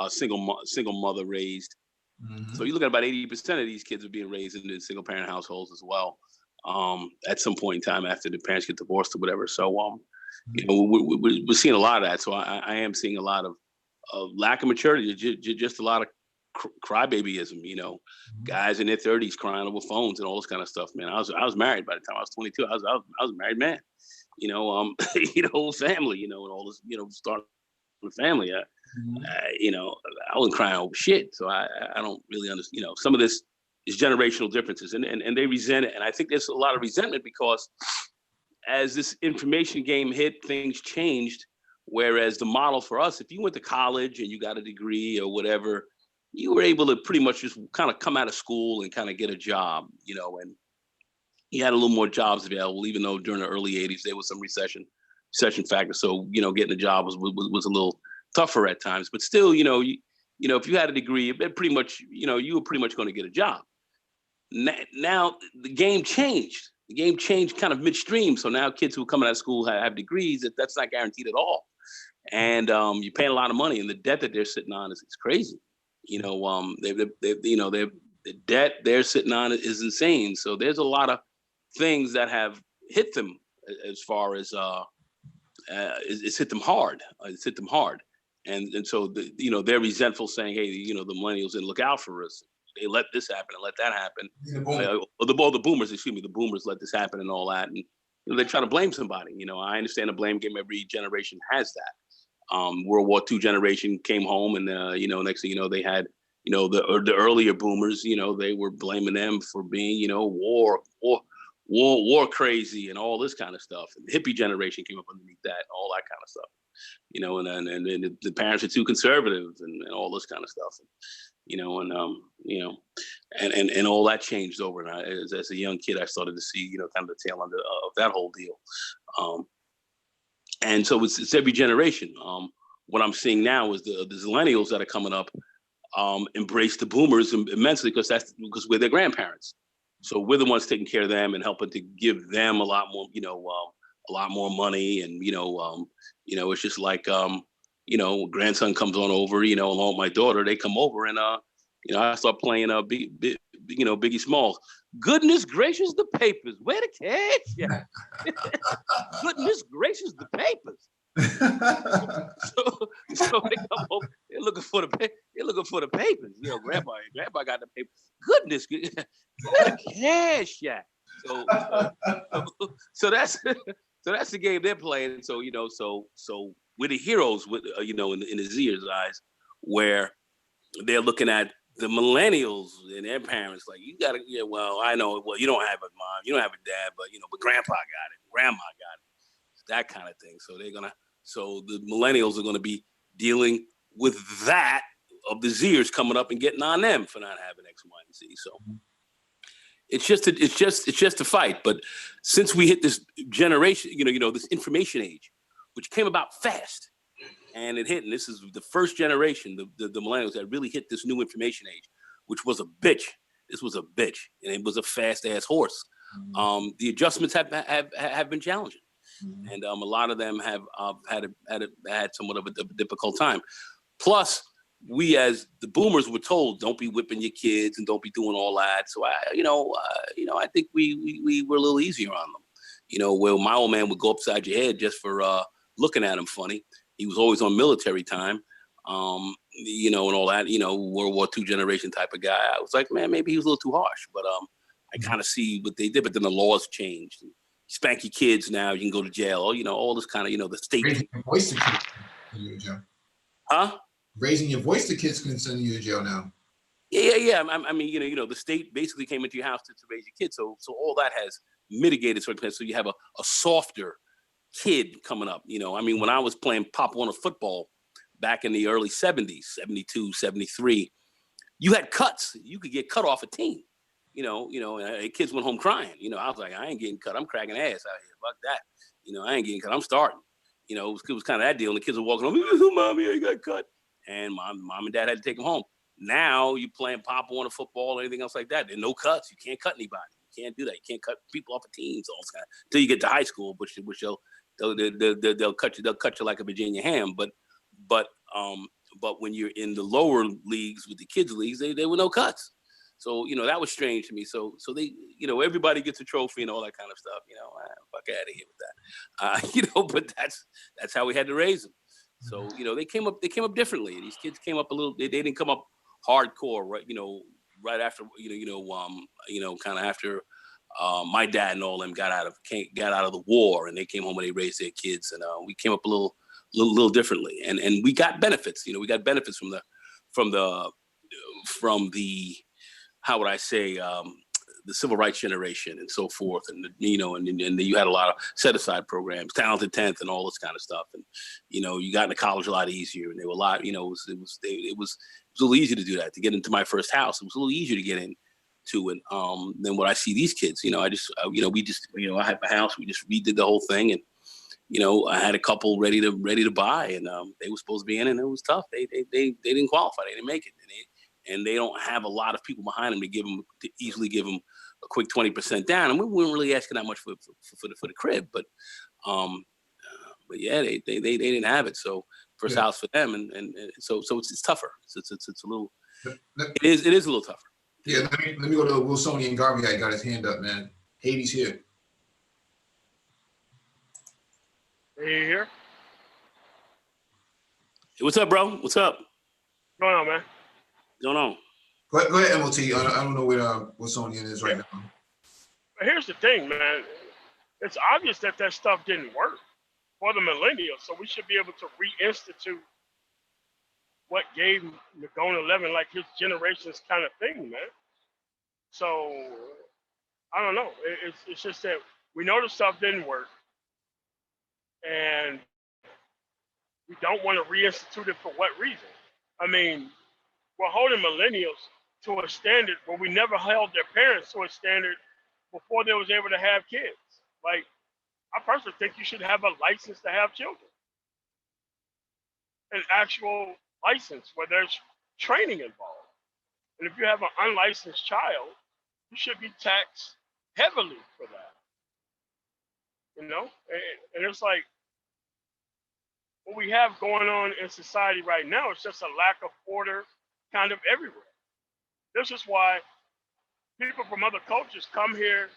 Single mother raised. Mm-hmm. So you look at about 80% of these kids are being raised in single parent households as well. At some point in time after the parents get divorced or whatever. So we're seeing a lot of that. So I am seeing a lot of lack of maturity, just a lot of crybabyism. Guys in their 30s crying over phones and all this kind of stuff. Man, I was married by the time I was 22. I was a married man. Family. And all this. Starting a family. You know, I wasn't crying over shit. So I don't really understand. You know, some of this is generational differences, and they resent it. And I think there's a lot of resentment because as this information game hit, things changed. Whereas the model for us, if you went to college and you got a degree or whatever, you were able to pretty much just kind of come out of school and kind of get a job, you know, and you had a little more jobs available, even though during the early 80s, there was some recession factor. So, you know, getting a job was a little tougher at times, but still, you know, if you had a degree, it pretty much, you know, you were pretty much going to get a job. Now the game changed. The game changed kind of midstream. So now kids who are coming out of school have degrees. That's not guaranteed at all. And you're paying a lot of money, and the debt that they're sitting on is crazy. You know, the debt they're sitting on is insane. So there's a lot of things that have hit them as far as it's hit them hard. It's hit them hard, and so they're resentful, saying, hey, you know, the millennials didn't look out for us. They let this happen and let that happen. The boomers, excuse me, the boomers let this happen and all that, and you know, they try to blame somebody. You know, I understand the blame game. Every generation has that. World War II generation came home, and you know, next thing you know, they had, you know, the earlier boomers. You know, they were blaming them for being, you know, war crazy and all this kind of stuff. And the hippie generation came up underneath that, all that kind of stuff. You know, and the parents are too conservative and all this kind of stuff. You know, and you know, and all that changed over. And as a young kid, I started to see, you know, kind of the tail end of that whole deal. And so it's every generation. What I'm seeing now is the millennials that are coming up embrace the boomers immensely because we're their grandparents. So we're the ones taking care of them and helping to give them a lot more, you know, a lot more money. And, you know, it's just like, you know, grandson comes on over, you know, along with my daughter, they come over and, you know, I start playing you know, Biggie Smalls. Goodness gracious, the papers. Where the cash? Yeah. Goodness gracious, the papers. so they come over. They're looking for the papers. You know, grandpa got the papers. Goodness, where the cash? Yeah. So that's the game they're playing. So you know, so we're the heroes with you know, in the Z's eyes, where they're looking at the millennials and their parents like, you gotta, yeah, well, I know, well, you don't have a mom, you don't have a dad, but you know, but grandpa got it, grandma got it, that kind of thing. So the millennials are gonna be dealing with that of the Zers coming up and getting on them for not having X, Y, and Z. So it's just a fight. But since we hit this generation, you know, this information age, which came about fast, and it hit, and this is the first generation, the millennials that really hit this new information age, which was a bitch. This was a bitch, and it was a fast ass horse. The adjustments have been challenging, and a lot of them have had somewhat of a difficult time. Plus, we as the boomers were told, don't be whipping your kids and don't be doing all that. So I think we were a little easier on them. You know, where my old man would go upside your head just for looking at him funny. He was always on military time, you know, and all that, you know, World War II generation type of guy. I was like, man, maybe he was a little too harsh, but I kind of see what they did, but then the laws changed. You spank your kids now, you can go to jail, you know, all this kind of, you know, the state. Raising your voice to kids can send you to jail. Huh? Raising your voice to kids can send you to jail now. Yeah. I mean, you know, the state basically came into your house to raise your kids. So all that has mitigated certain things. So you have a softer kid coming up. You know, I mean, when I was playing Pop Warner football back in the early 70s, 72, 73, you had cuts. You could get cut off a team. You know, kids went home crying. You know, I was like, I ain't getting cut. I'm cracking ass out here. Fuck that. You know, I ain't getting cut. I'm starting. You know, it was kind of that deal. And the kids were walking home, mommy, I got cut. And mom and dad had to take them home. Now you playing Pop Warner football or anything else like that. There's no cuts. You can't cut anybody. You can't do that. You can't cut people off of teams all the time until you get to high school, which they'll cut you. They'll cut you like a Virginia ham. But when you're in the lower leagues with the kids leagues, there were no cuts. So you know that was strange to me. So they, you know, everybody gets a trophy and all that kind of stuff. You know, fuck out of here with that. You know, but that's how we had to raise them. So you know they came up differently. These kids came up a little. They didn't come up hardcore, right? You know, right after kind of after my dad and all them got out of the war, and they came home and they raised their kids, and we came up a little little differently, and we got benefits. We got benefits from the how would I say, the civil rights generation and so forth, and and you had a lot of set aside programs, Talented 10th, and all this kind of stuff, and you got into college a lot easier, and they were a lot, it was a little easier to do that, to get into my first house. It was a little easier to get into it than what I see these kids. I had my house, we just redid the whole thing, and I had a couple ready to buy, and they were supposed to be in, and it was tough. They didn't qualify, they didn't make it, and they don't have a lot of people behind them to easily give them a quick 20% down. And we weren't really asking that much for the crib, but yeah, they didn't have it. So first house for them, and so it's tougher. It's a little. It is a little tougher. Yeah, let me go to Wilsonian Garvey. I got his hand up, man. Hades here. Hey, here. Hey, what's up, bro? What's up? What's going on, man? Going on. Go ahead, MOT. I don't know where Wilsonian is right now. But here's the thing, man. It's obvious that stuff didn't work for the millennials, so we should be able to reinstitute what gave Nagona 11 like his generation's kind of thing, man. So I don't know. It's just that we know the stuff didn't work, and we don't want to reinstitute it for what reason? I mean, we're holding millennials to a standard where we never held their parents to a standard before they was able to have kids. Like, I personally think you should have a license to have children. An actual license where there's training involved. And if you have an unlicensed child, you should be taxed heavily for that. And it's like, what we have going on in society right now is just a lack of order kind of everywhere. This is why people from other cultures come here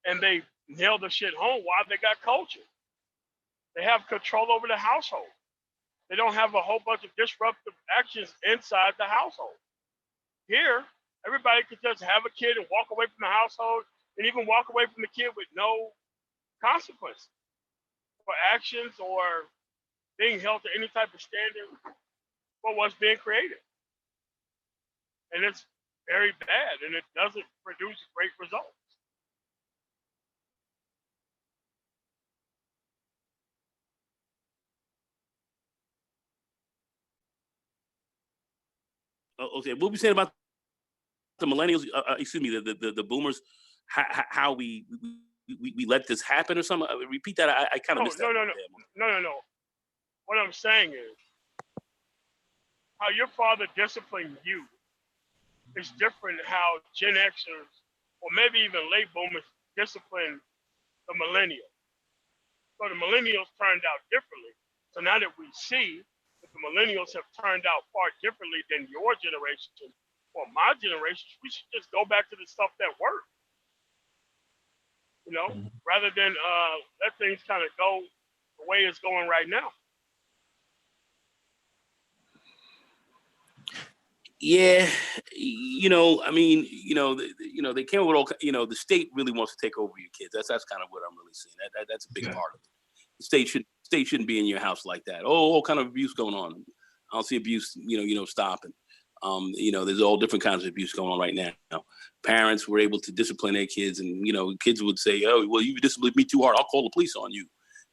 and they nail the shit home. Why? They got culture. They have control over the household. They don't have a whole bunch of disruptive actions inside the household. Here, everybody could just have a kid and walk away from the household, and even walk away from the kid with no consequences for actions or being held to any type of standard for what's being created. And it's very bad, and it doesn't produce great results. Okay, what were we saying about the millennials? Excuse me, the boomers. How we let this happen or something? Repeat that. I kind of missed that. No. What I'm saying is, how your father disciplined you is different how Gen Xers, or maybe even late boomers, discipline the millennials. So the millennials turned out differently. So now that we see that the millennials have turned out far differently than your generation or my generation, we should just go back to the stuff that worked. Rather than let things kind of go the way it's going right now. Yeah, I mean, they came up with all, the state really wants to take over your kids. That's kind of what I'm really seeing. That's a big part of it. The state shouldn't be in your house like that. Oh, all kind of abuse going on. I don't see abuse, stopping. There's all different kinds of abuse going on right now. Parents were able to discipline their kids, and kids would say, "Oh, well, you disciplined me too hard. I'll call the police on you."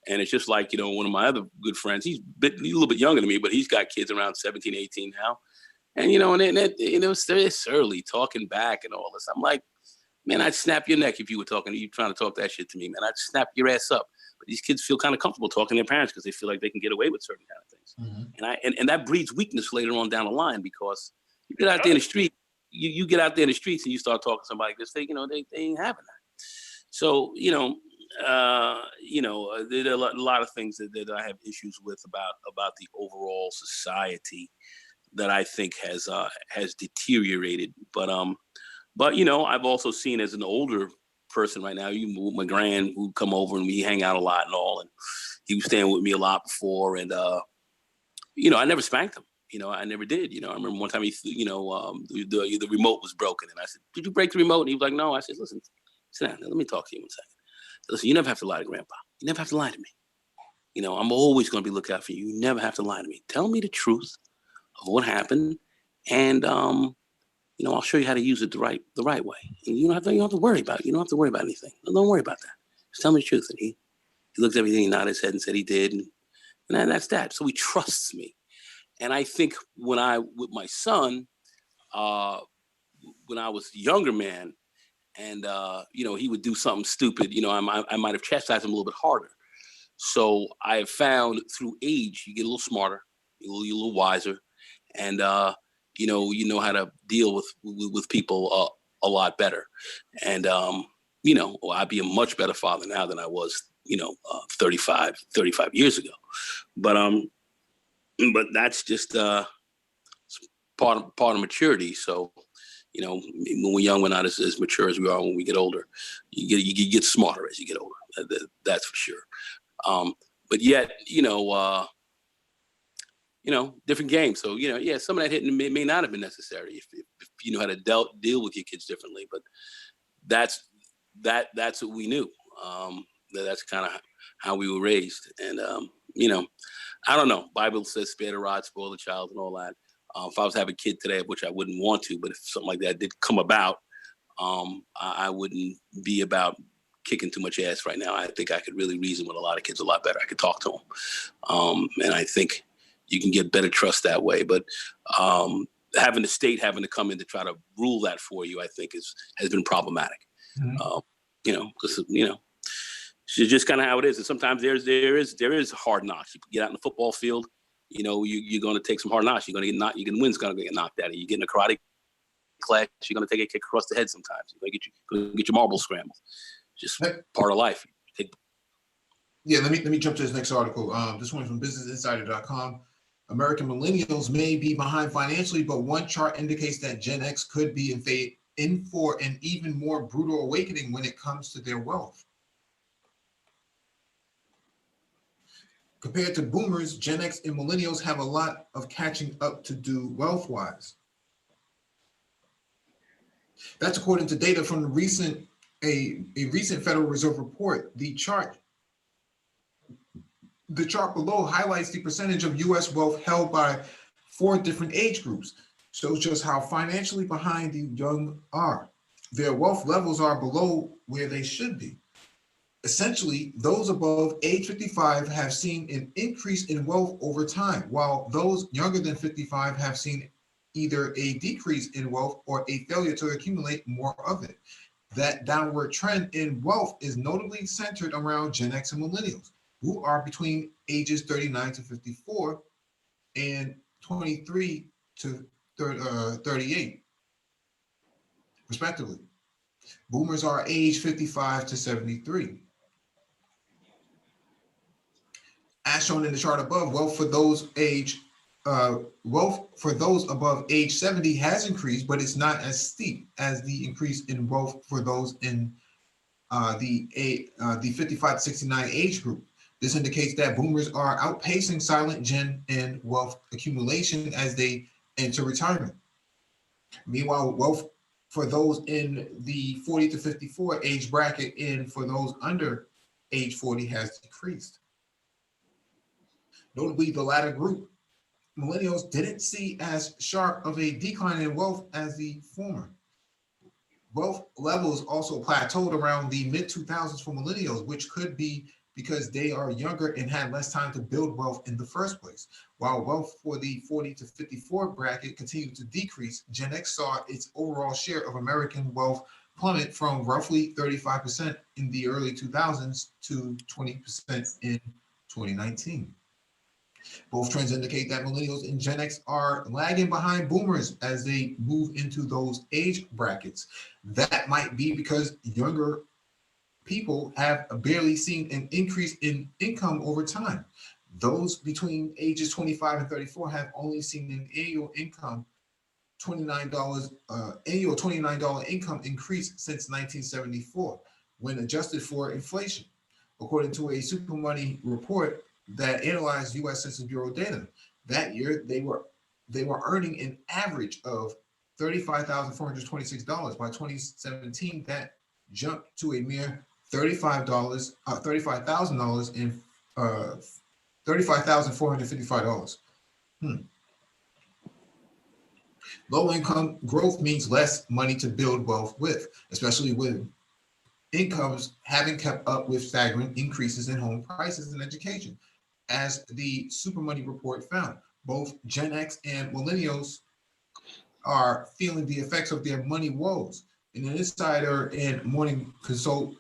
And it's just like, one of my other good friends. He's a little bit younger than me, but he's got kids around 17, 18 now. And they're surly, talking back and all this. I'm like, man, I'd snap your neck if you were trying to talk that shit to me, man. I'd snap your ass up. But these kids feel kind of comfortable talking to their parents because they feel like they can get away with certain kind of things. Mm-hmm. And that breeds weakness later on down the line, because you get out there in the street, you get out there in the streets and you start talking to somebody like this, they ain't having that. So, there are a lot of things that I have issues with about the overall society that I think has deteriorated. But I've also seen, as an older person right now, my grand who come over and we hang out a lot and all, and he was staying with me a lot before, and I never spanked him. I never did. I remember one time the remote was broken, and I said, "Did you break the remote?" And he was like, "No." I said, "Listen, sit down. Let me talk to you 1 second. Listen, you never have to lie to Grandpa. You never have to lie to me. You know, I'm always going to be looking out for you. You never have to lie to me. Tell me the truth of what happened, and you know, I'll show you how to use it the right way. And you don't have to worry about it. You don't have to worry about anything. Don't worry about that. Just tell me the truth. And he looked at me, he nodded his head and said he did, and that's that. So he trusts me. And I think with my son, when I was a younger man, and you know, he would do something stupid, you know, I might have chastised him a little bit harder. So I have found through age, you get a little smarter, you're a little wiser, and you know how to deal with people a lot better. And you know, I'd be a much better father now than I was, you know, 35 years ago. But that's just part of maturity. So, you know, when we're young, we're not as mature as we are when we get older. You get smarter as you get older. That's for sure. But yet, you know, different games. So, you know, yeah, some of that hitting may not have been necessary if you know how to deal with your kids differently. But that's what we knew. That's kind of how we were raised. And you know, I don't know. Bible says spare the rod, spoil the child, and all that. If I was having a kid today, which I wouldn't want to, but if something like that did come about, I wouldn't be about kicking too much ass right now. I think I could really reason with a lot of kids a lot better. I could talk to them. And I think you can get better trust that way. But having the state having to come in to try to rule that for you, I think has been problematic. Mm-hmm. You know, because, you know, it's just kind of how it is. And sometimes there is hard knocks. You get out in the football field, you know, you're going to take some hard knocks. You're going to get knocked. Your wind's going to get knocked out of you. You get in a karate class, you're going to take a kick across the head sometimes. You're going to get your marbles scrambled. Just part of life. Yeah, let me jump to this next article. This one from BusinessInsider.com. American millennials may be behind financially, but one chart indicates that Gen X could be in for an even more brutal awakening when it comes to their wealth. Compared to boomers, Gen X and millennials have a lot of catching up to do wealth-wise. That's according to data from a recent Federal Reserve report. The chart below highlights the percentage of U.S. wealth held by 4 different age groups. Shows just how financially behind the young are. Their wealth levels are below where they should be. Essentially, those above age 55 have seen an increase in wealth over time, while those younger than 55 have seen either a decrease in wealth or a failure to accumulate more of it. That downward trend in wealth is notably centered around Gen X and millennials, who are between ages 39 to 54 and 23 to 38, respectively. Boomers are age 55 to 73. As shown in the chart above, wealth for those above age 70 has increased, but it's not as steep as the increase in wealth for those in the 55 to 69 age group. This indicates that boomers are outpacing silent Gen in wealth accumulation as they enter retirement. Meanwhile, wealth for those in the 40 to 54 age bracket and for those under age 40 has decreased. Notably, the latter group, millennials, didn't see as sharp of a decline in wealth as the former. Wealth levels also plateaued around the mid-2000s for millennials, which could be because they are younger and had less time to build wealth in the first place. While wealth for the 40 to 54 bracket continued to decrease, Gen X saw its overall share of American wealth plummet from roughly 35% in the early 2000s to 20% in 2019. Both trends indicate that millennials and Gen X are lagging behind boomers as they move into those age brackets. That might be because younger people have barely seen an increase in income over time. Those between ages 25 and 34 have only seen an annual income annual $29 income increase since 1974 when adjusted for inflation, according to a Supermoney report that analyzed U.S. Census Bureau data. That year, they were earning an average of $35,426. By 2017, that jumped to a mere $35,000 in $35,455. Low income growth means less money to build wealth with, especially with incomes having kept up with staggering increases in home prices and education. As the Super Money report found, both Gen X and millennials are feeling the effects of their money woes. In an Insider and Morning Consult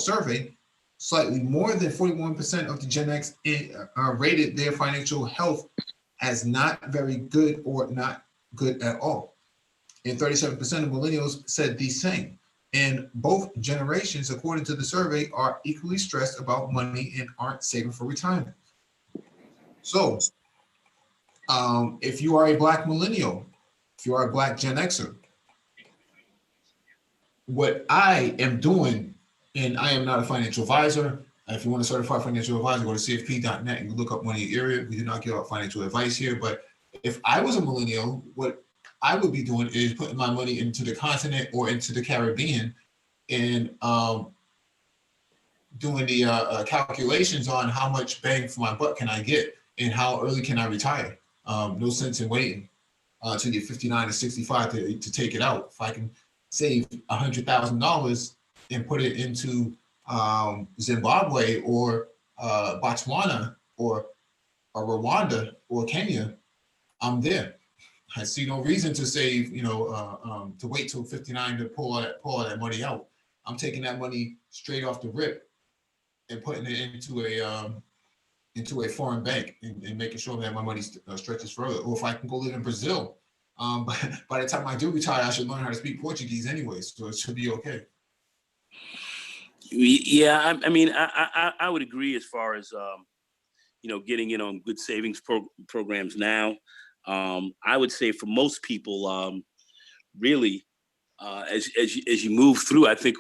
survey, slightly more than 41% of the Gen X rated their financial health as not very good or not good at all. And 37% of millennials said the same. And both generations, according to the survey, are equally stressed about money and aren't saving for retirement. So, if you are a Black millennial, if you are a Black Gen Xer, what I am doing, and I am not a financial advisor. If you want a certified financial advisor, go to cfp.net and look up one in your area. We do not give out financial advice here, but if I was a millennial, what I would be doing is putting my money into the continent or into the Caribbean and doing the calculations on how much bang for my buck can I get and how early can I retire. No sense in waiting to get 59 or 65 to take it out. If I can save $100,000 and put it into Zimbabwe or Botswana or Rwanda or Kenya, I'm there. I see no reason to save, to wait till 59 to pull all that money out. I'm taking that money straight off the rip and putting it into a foreign bank and making sure that my money stretches further. Or if I can go live in Brazil, but by the time I do retire, I should learn how to speak Portuguese anyway, so it should be okay. Yeah, I mean, I would agree as far as getting in on good savings programs now. I would say for most people, really, as you move through, I think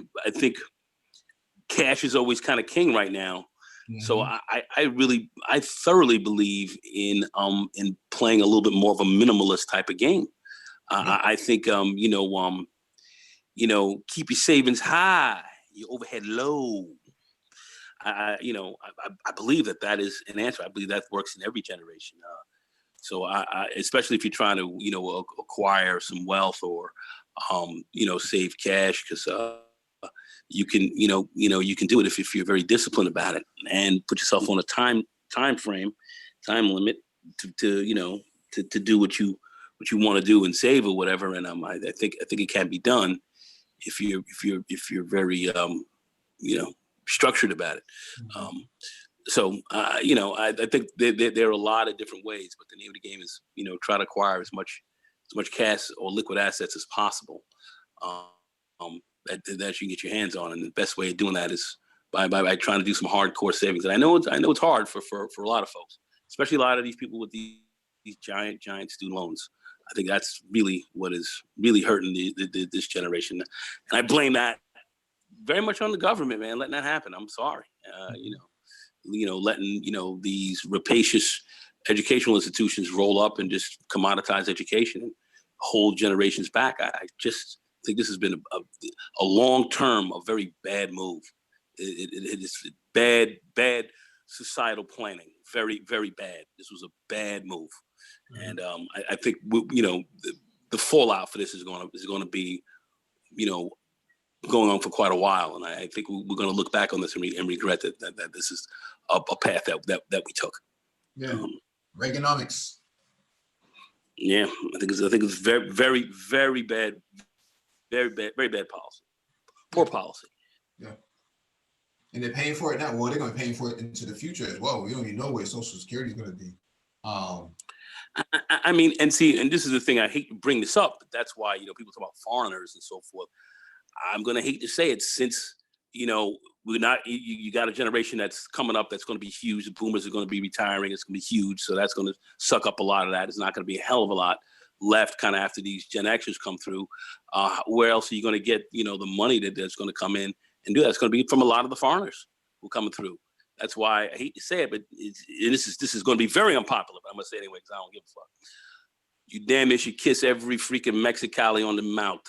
cash is always kind of king right now. Mm-hmm. So I thoroughly believe in playing a little bit more of a minimalist type of game. Mm-hmm. I think keep your savings high, your overhead low. I believe that is an answer. I believe that works in every generation. So I especially if you're trying to acquire some wealth or save cash, because you can do it if you're very disciplined about it and put yourself on a time limit to do what you want to do and save or whatever. And I think it can be done if you're very structured about it. Mm-hmm. I think there are a lot of different ways, but the name of the game is try to acquire as much cash or liquid assets as possible that you can get your hands on. And the best way of doing that is by trying to do some hardcore savings. And I know it's hard for a lot of folks, especially a lot of these people with these giant student loans. I think that's really what is really hurting this generation. And I blame that very much on the government, man, letting that happen. I'm sorry. Letting these rapacious educational institutions roll up and just commoditize education and hold generations back. I just think this has been a long term, a very bad move. It is bad societal planning. Very, very bad. This was a bad move, mm-hmm. And I think the fallout for this is going to be going on for quite a while, and I think we're going to look back on this and regret that this is a path that we took. Yeah, Reaganomics. Yeah, I think it's very, very, very bad, very bad policy. Poor policy. Yeah, and they're paying for it now. Well, they're going to be paying for it into the future as well. We don't even know where Social Security is going to be. I mean, and this is the thing. I hate to bring this up, but that's why people talk about foreigners and so forth. I'm going to hate to say it, since, we're not, you got a generation that's coming up that's going to be huge. The boomers are going to be retiring. It's going to be huge. So that's going to suck up a lot of that. It's not going to be a hell of a lot left kind of after these Gen Xers come through. Where else are you going to get, the money that's going to come in and do that? It's going to be from a lot of the foreigners who are coming through. That's why I hate to say it, but this is going to be very unpopular, but I'm going to say it anyway because I don't give a fuck. You damn near should kiss every freaking Mexicali on the mouth.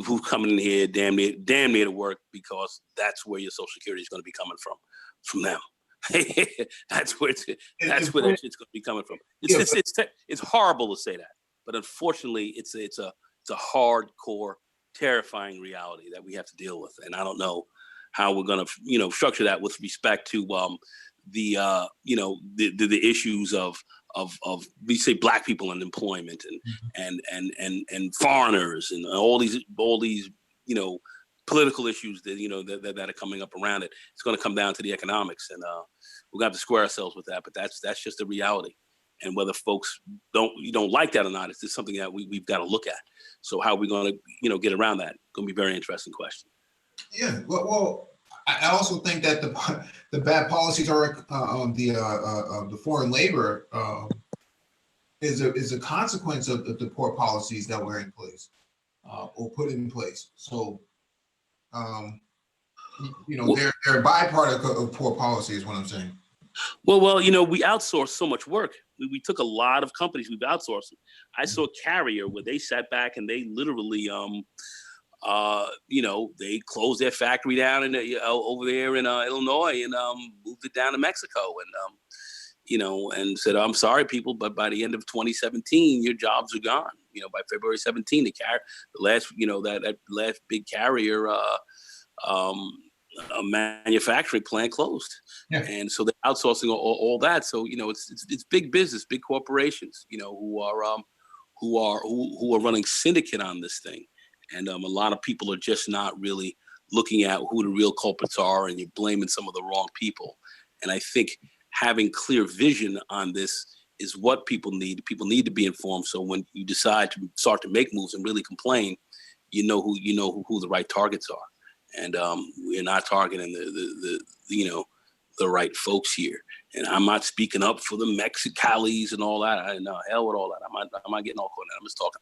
Who's coming in here damn near to work, because that's where your Social Security is going to be coming from them. That's where that shit's going to be coming from. It's horrible to say that, but unfortunately, it's a hardcore, terrifying reality that we have to deal with, and I don't know how we're going to structure that with respect to the issues of we say black people in employment and foreigners and all these political issues that that are coming up around it. It's going to come down to the economics, and we're going to have to square ourselves with that. But that's just the reality. And whether folks don't like that or not, it's just something that we've got to look at. So how are we going to get around that? Going to be a very interesting question. Yeah, well, I also think that the bad policies are the foreign labor is a consequence of the poor policies that were in place or put in place. So they're a byproduct of poor policy is what I'm saying. Well, we outsource so much work. We took a lot of companies, we've outsourced them. I saw Carrier where they sat back and they literally, they closed their factory down over there in Illinois and moved it down to Mexico and said, I'm sorry, people, but by the end of 2017, your jobs are gone. By February 17, that last big Carrier a manufacturing plant closed. Yeah. And so they're outsourcing all that. So, it's big business, big corporations, who are running syndicate on this thing. And a lot of people are just not really looking at who the real culprits are, and you're blaming some of the wrong people. And I think having clear vision on this is what people need. People need to be informed. So when you decide to start to make moves and really complain, who the right targets are. And we're not targeting the right folks here. And I'm not speaking up for the Mexicalis and all that. I know, hell with all that. I'm not getting all caught in that. I'm just talking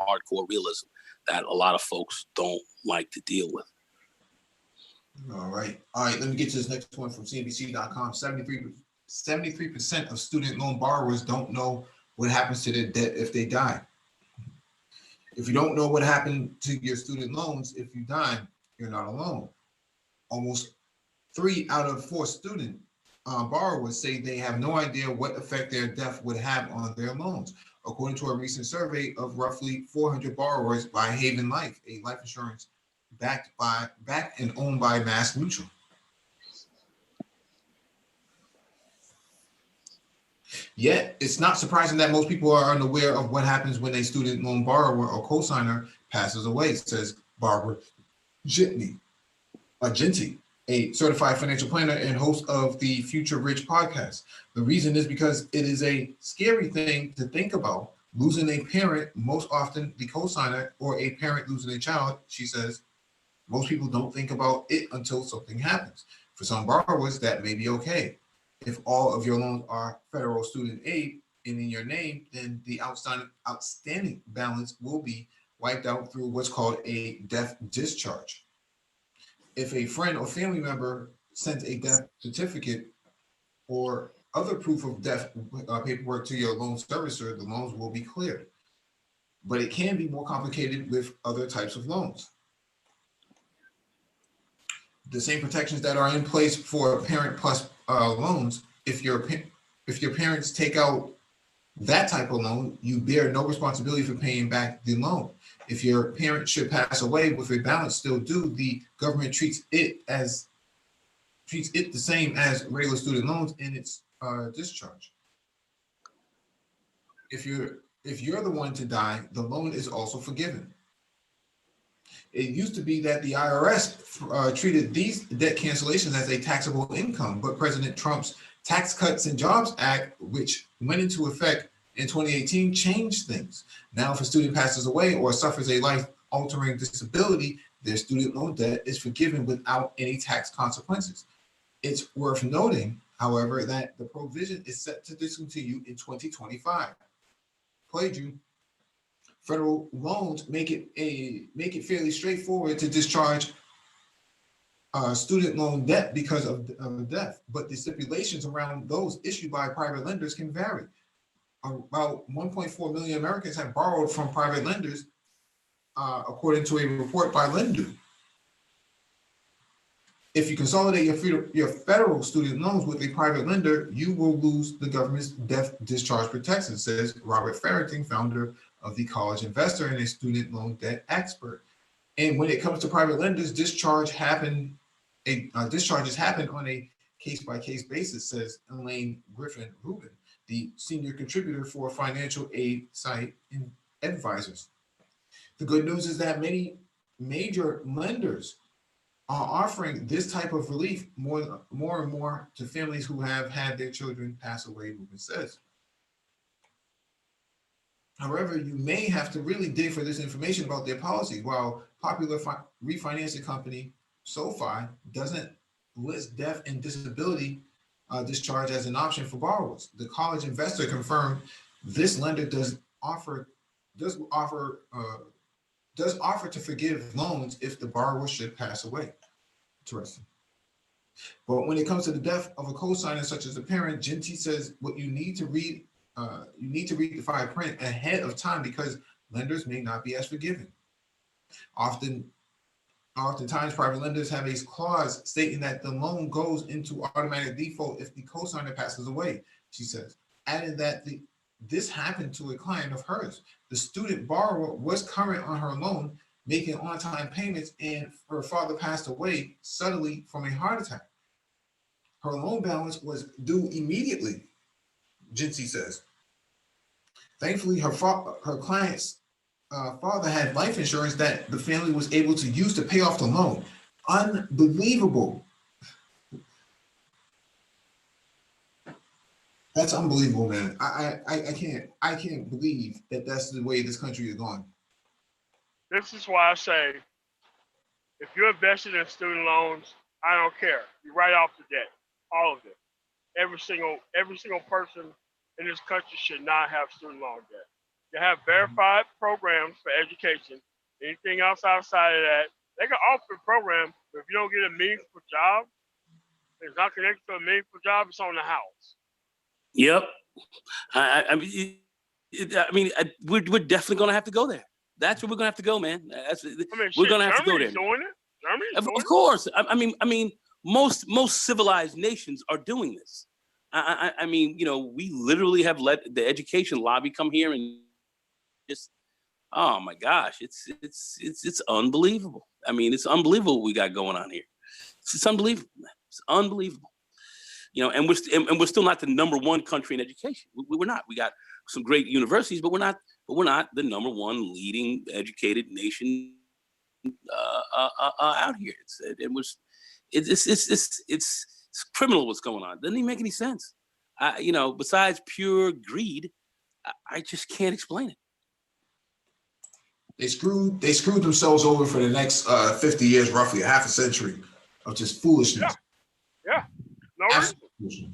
hardcore realism that a lot of folks don't like to deal with. All right. Let me get to this next one from CNBC.com. 73% of student loan borrowers don't know what happens to their debt if they die. If you don't know what happened to your student loans if you die, you're not alone. Almost 3 out of 4 student borrowers say they have no idea what effect their death would have on their loans, according to a recent survey of roughly 400 borrowers by Haven Life, a life insurance backed and owned by Mass Mutual. Yet, it's not surprising that most people are unaware of what happens when a student loan borrower or cosigner passes away, says Barbara Genty, a certified financial planner and host of the Future Rich podcast. The reason is because it is a scary thing to think about. Losing a parent, most often the cosigner, or a parent losing a child, she says, most people don't think about it until something happens. For some borrowers, that may be okay. If all of your loans are federal student aid and in your name, then the outstanding balance will be wiped out through what's called a death discharge. If a friend or family member sends a death certificate or other proof of death paperwork to your loan servicer, the loans will be cleared. But it can be more complicated with other types of loans. The same protections that are in place for parent plus loans, if your parents take out that type of loan, you bear no responsibility for paying back the loan. If your parent should pass away with a balance still due, the government treats it the same as regular student loans in its discharge. If you're the one to die, the loan is also forgiven. It used to be that the IRS treated these debt cancellations as a taxable income, but President Trump's Tax Cuts and Jobs Act, which went into effect in 2018, changed things. Now, if a student passes away or suffers a life-altering disability, their student loan debt is forgiven without any tax consequences. It's worth noting, however, that the provision is set to discontinue in 2025. Played you. Federal loans make it fairly straightforward to discharge student loan debt because of death, but the stipulations around those issued by private lenders can vary. About 1.4 million Americans have borrowed from private lenders, according to a report by Lender. If you consolidate your federal student loans with a private lender, you will lose the government's debt discharge protection, says Robert Farrington, founder of the College Investor and a student loan debt expert. And when it comes to private lenders, discharges happen on a case-by-case basis, says Elaine Griffin Rubin, the senior contributor for financial aid site in Advisors. The good news is that many major lenders are offering this type of relief more and more to families who have had their children pass away, Rubin says. However, you may have to really dig for this information about their policy. While popular refinancing company SoFi doesn't list death and disability discharge as an option for borrowers, the College Investor confirmed this lender does offer to forgive loans if the borrower should pass away. Interesting. But when it comes to the death of a co-signer such as a parent, Ginty says what you need to read the fine print ahead of time because lenders may not be as forgiving. Oftentimes, private lenders have a clause stating that the loan goes into automatic default if the co-signer passes away, she says, adding that this happened to a client of hers. The student borrower was current on her loan, making on-time payments, and her father passed away suddenly from a heart attack. Her loan balance was due immediately, Ginty says. Thankfully, her client's father had life insurance that the family was able to use to pay off the loan. Unbelievable. That's unbelievable, man. I can't believe that that's the way this country is going. This is why I say, if you're invested in student loans, I don't care. You write off the debt, all of it. Every single person in this country should not have student loan debt. You have verified programs for education. Anything else outside of that, they can offer a program, but if you don't get a meaningful job, it's not connected to a meaningful job, it's on the house. Yep. We're definitely going to have to go there. That's where we're going to have to go, man. We're going to have to go there. Doing it. Germany's doing of course. Most civilized nations are doing this. We literally have let the education lobby come here and just, oh my gosh, it's unbelievable. It's unbelievable what we got going on here. It's unbelievable, man. It's unbelievable. And we're still not the number one country in education. We're not. We got some great universities, but we're not the number one leading educated nation out here. It's criminal what's going on. Doesn't even make any sense. Besides pure greed, I just can't explain it. They screwed themselves over for the next 50 years, roughly a half a century of just foolishness. Yeah. No reason.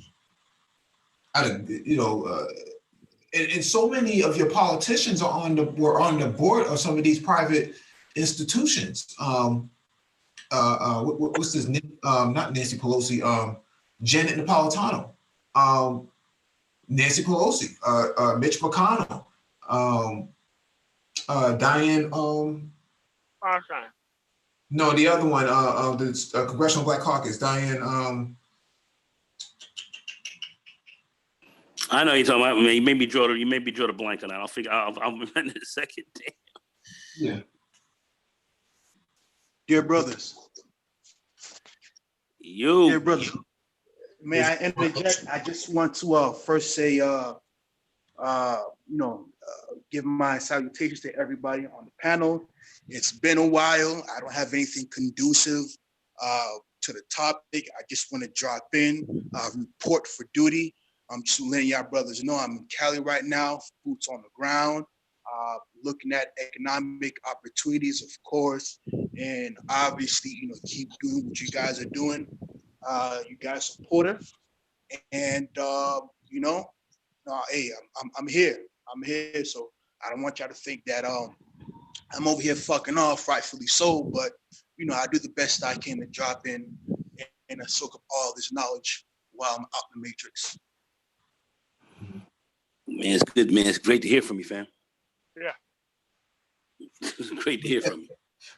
And so many of your politicians were on the board of some of these private institutions. What's this? Not Nancy Pelosi. Janet Napolitano. Nancy Pelosi. Mitch McConnell. Diane. Feinstein. No, the other one. The Congressional Black Caucus. Diane. I know you're talking about. You made me draw the blank on that. I'll remember in a second. Yeah. Dear brothers. Dear brothers. May I interject? I just want to first say, give my salutations to everybody on the panel. It's been a while. I don't have anything conducive to the topic. I just want to drop in, report for duty. I'm just letting y'all brothers know I'm in Cali right now, boots on the ground, looking at economic opportunities, of course, and obviously, keep doing what you guys are doing. You guys support her, and hey, I'm here. I'm here, so I don't want y'all to think that I'm over here fucking off, rightfully so. But I do the best I can to drop in and soak up all this knowledge while I'm out in the matrix. Man, it's good, man. It's great to hear from you, fam. Yeah. It's great to hear from you.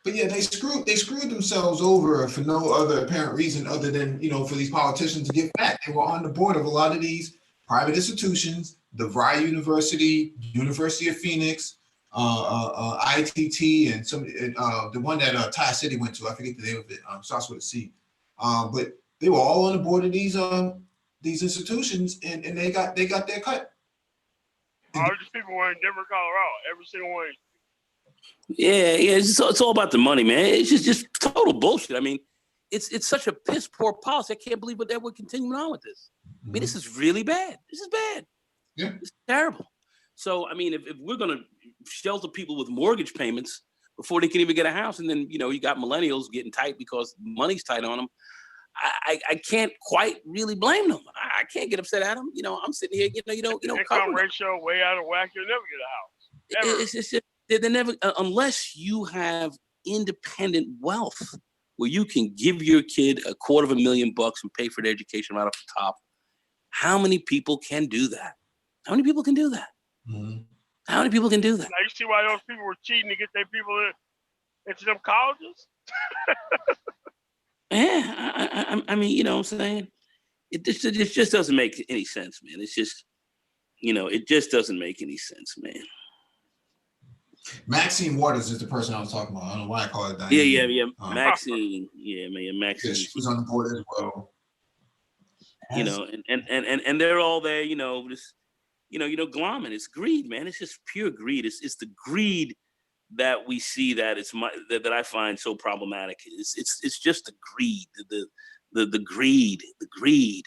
But yeah, they screwed themselves over for no other apparent reason other than, for these politicians to get fat. They were on the board of a lot of these private institutions, the DeVry University, University of Phoenix, ITT, and the one that Ty City went to. I forget the name of it. Starts with a C. But they were all on the board of these institutions, and they got their cut. All these people were in Denver, Colorado. Every single one. Yeah. It's all about the money, man. It's just total bullshit. I mean, it's such a piss poor policy. I can't believe that we're continuing on with this. I mean, this is really bad. This is bad. Yeah, it's terrible. So, I mean, if we're gonna shelter people with mortgage payments before they can even get a house, and then you got millennials getting tight because money's tight on them, I can't quite really blame them. I can't get upset at them. I'm sitting here, income ratio way out of whack. You'll never get a house. Never. It's just they're never unless you have independent wealth where you can give your kid $250,000 and pay for their education right off the top. How many people can do that? How many people can do that? Mm-hmm. How many people can do that? Now you see why those people were cheating to get their people into them colleges? Yeah, I mean, what I'm saying? It just doesn't make any sense, man. It's just, it just doesn't make any sense, man. Maxine Waters is the person I was talking about. I don't know why I call it that. Yeah. Maxine. Yeah, man. Maxine. Yeah, she was on the board as well. And they're all there, just, glomming. It's greed, man. It's just pure greed. It's the greed that we see that that I find so problematic. It's just the greed, the greed.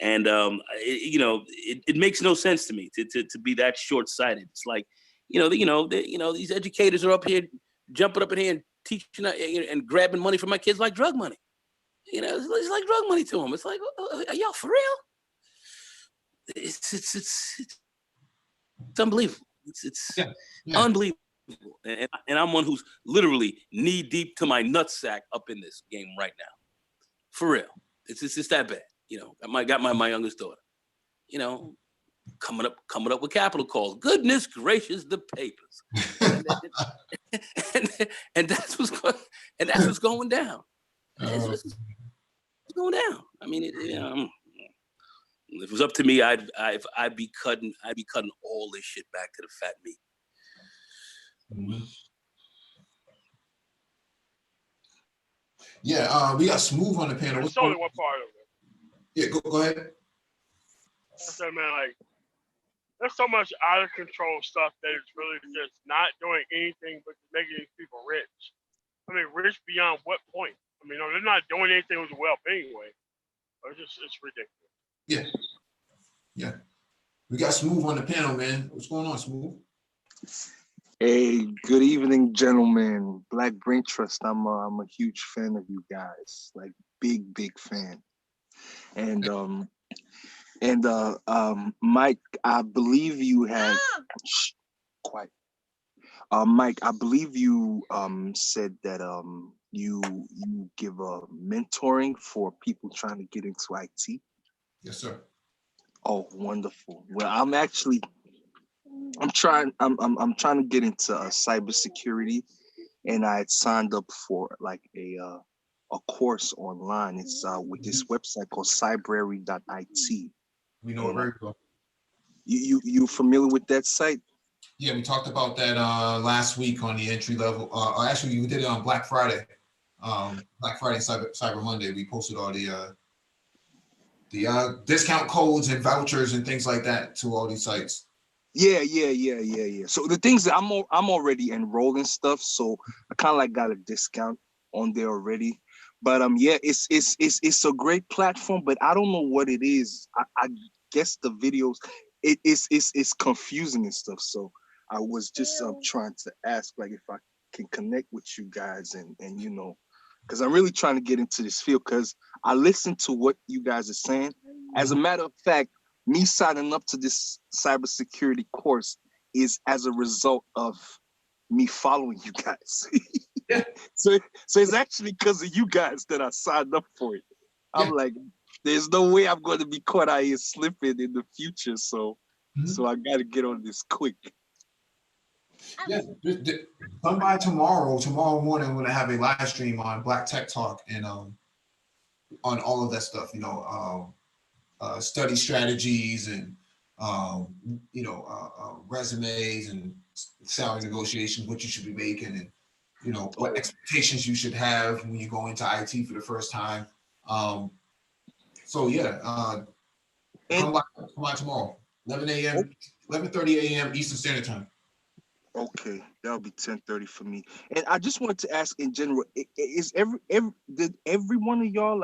And it makes no sense to me to be that short-sighted. It's like, these educators are up here jumping up in here and teaching and grabbing money from my kids like drug money. It's like drug money to them. It's like, are y'all for real? It's unbelievable. It's unbelievable. And I'm one who's literally knee deep to my nutsack up in this game right now. For real. It's that bad. Got my youngest daughter, coming up with capital calls. Goodness gracious, the papers. and that's what's going down. It's going down. I mean, if it was up to me, I'd be cutting all this shit back to the fat meat. Mm-hmm. Yeah, we got Smooth on the panel. There's only one part of it. Yeah, go ahead. I said, man, like, there's so much out of control stuff that is really just not doing anything but making these people rich. I mean, rich beyond what point? I mean, no, they're not doing anything with wealth anyway. It's ridiculous. Yeah. We got Smooth on the panel, man. What's going on, Smooth? Hey, good evening, gentlemen. Black Brain Trust. I'm a huge fan of you guys. Like big fan. And Mike, I believe you had quiet. Mike, I believe you said that you give mentoring for people trying to get into IT. Yes, sir. Oh, wonderful. Well, I'm trying to get into cybersecurity, and I had signed up for like a course online. It's with this website called cybrary.it. We know it very well. You familiar with that site? Yeah, we talked about that last week on the entry level. Actually, we did it on Black Friday. Black Friday, Cyber Monday. We posted all the discount codes and vouchers and things like that to all these sites. Yeah. So the things that I'm already enrolled in stuff, so I kind of like got a discount on there already. But yeah, it's a great platform, but I don't know what it is. I guess the videos it's confusing and stuff. So I was just trying to ask like if I can connect with you guys and because I'm really trying to get into this field because I listen to what you guys are saying. As a matter of fact, me signing up to this cybersecurity course is as a result of me following you guys. Yeah. So it's actually because of you guys that I signed up for it. I'm like, there's no way I'm going to be caught out here slipping in the future. So I got to get on this quick. Yeah, come by tomorrow. Tomorrow morning, I'm gonna have a live stream on Black Tech Talk and on all of that stuff. Study strategies and resumes and salary negotiations, what you should be making, and what expectations you should have when you go into IT for the first time. So yeah, come by tomorrow, 11 a.m., 11:30 a.m. Eastern Standard Time. Okay, that'll be 10:30 for me. And I just wanted to ask in general, did every one of y'all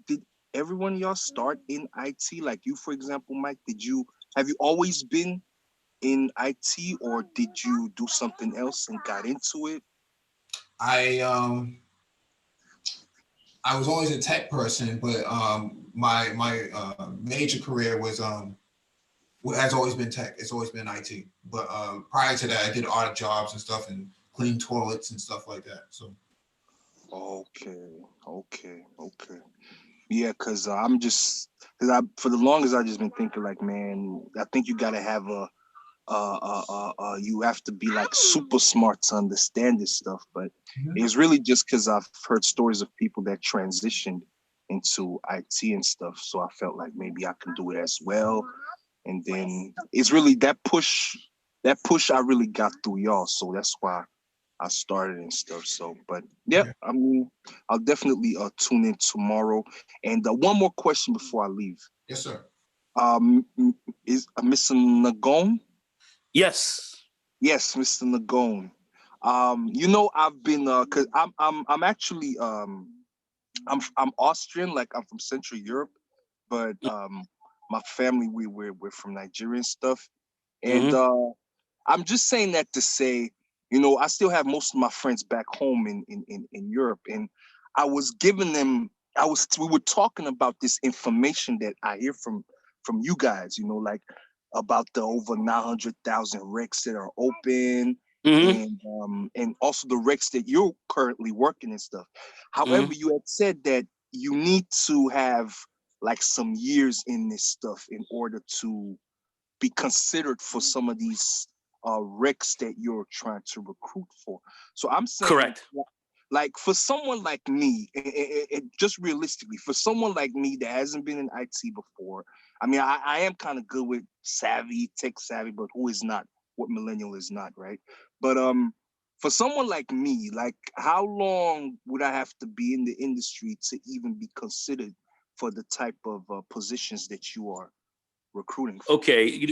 did every one of y'all start in IT? Like you, for example, Mike, have you always been in IT or did you do something else and got into it? I was always a tech person, but my major career has always been tech. It's always been IT. But prior to that, I did odd jobs and stuff and clean toilets and stuff like that. So. Okay. Yeah, because for the longest I just been thinking like, man, I think you gotta have you have to be like super smart to understand this stuff. But it's really just because I've heard stories of people that transitioned into IT and stuff. So I felt like maybe I can do it as well. And then it's really that push I really got through y'all. So that's why I started and stuff. So, but yeah, I mean, I'll definitely tune in tomorrow. And one more question before I leave. Yes, sir. Is Mr. Nagone? Yes. Yes, Mr. Nagone. I've been cause I'm actually I'm Austrian, like I'm from Central Europe, but my family we're from Nigeria and stuff. And I'm just saying that to say, I still have most of my friends back home in Europe, and I was giving them we were talking about this information that I hear from you guys, like about the over 900,000 recs that are open, and also the recs that you're currently working and stuff. However, you had said that you need to have like some years in this stuff in order to be considered for some of these recs that you're trying to recruit for. So I'm saying, correct. Like for someone like me, just realistically, for someone like me that hasn't been in IT before, I mean, I am kind of good with tech savvy, but who is not? What millennial is not, right? But for someone like me, like how long would I have to be in the industry to even be considered for the type of positions that you are recruiting for? Okay,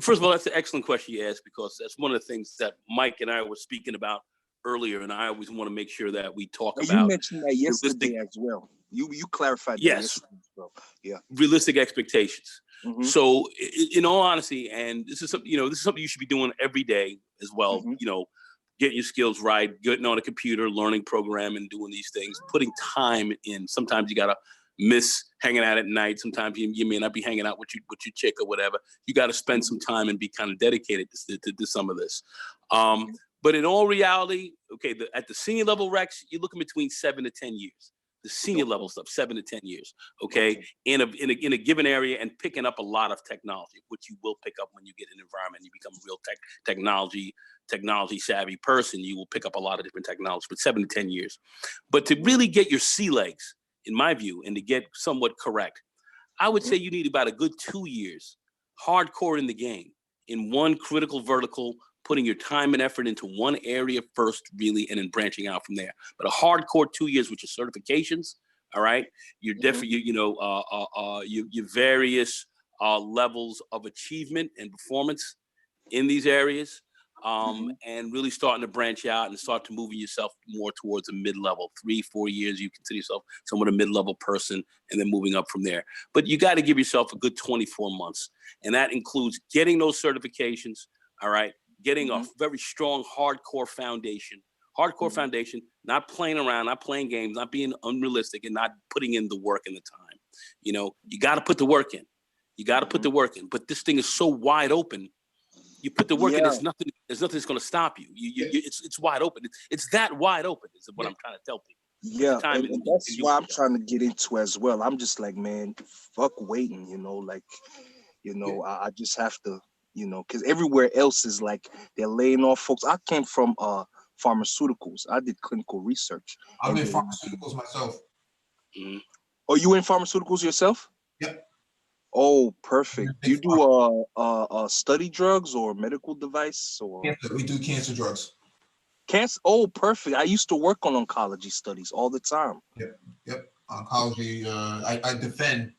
first of all, that's an excellent question you asked, because that's one of the things that Mike and I were speaking about earlier, and I always want to make sure that we talk about. You mentioned that yesterday as well. You clarified that yesterday as well. Yeah. Realistic expectations. So, in all honesty, and this is something you should be doing every day as well. Getting your skills right, getting on a computer, learning programming, doing these things, putting time in. Sometimes you gotta miss hanging out at night. Sometimes you may not be hanging out with your chick or whatever. You got to spend some time and be kind of dedicated to some of this. But in all reality, okay, at the senior level recs, you're looking between 7 to 10 years. The senior level stuff, 7 to 10 years. Okay, in a given area, and picking up a lot of technology, which you will pick up when you get in an environment. You become a real technology savvy person. You will pick up a lot of different technology, but 7 to 10 years. But to really get your sea legs, in my view, and to get somewhat correct, I would say you need about a good 2 years hardcore in the game, in one critical vertical, putting your time and effort into one area first, really, and then branching out from there. But a hardcore 2 years with your certifications, all right? You're definitely, your various levels of achievement and performance in these areas. And really starting to branch out and start to moving yourself more towards a mid-level. 3-4 years, you consider yourself somewhat a mid-level person, and then moving up from there. But you got to give yourself a good 24 months. And that includes getting those certifications, all right? Getting a very strong, hardcore foundation. Foundation, not playing around, not playing games, not being unrealistic, and not putting in the work and the time. You got to put the work in. But this thing is so wide open. You put the work in. There's nothing that's going to stop you. It's wide open. It's that wide open is what I'm trying to tell people. Yeah, and that's why I'm trying to get into as well. I'm just like, man, fuck waiting. I just have to, you know, because everywhere else is like they're laying off folks. I came from pharmaceuticals. I did clinical research. I'm in then, pharmaceuticals myself. Mhm. are you in pharmaceuticals yourself? Yep. Oh, perfect. Do you do study drugs or medical device or Cancer. We do cancer drugs. cancer? Oh, perfect. I used to work on oncology studies all the time. Yep. Oncology. I defend.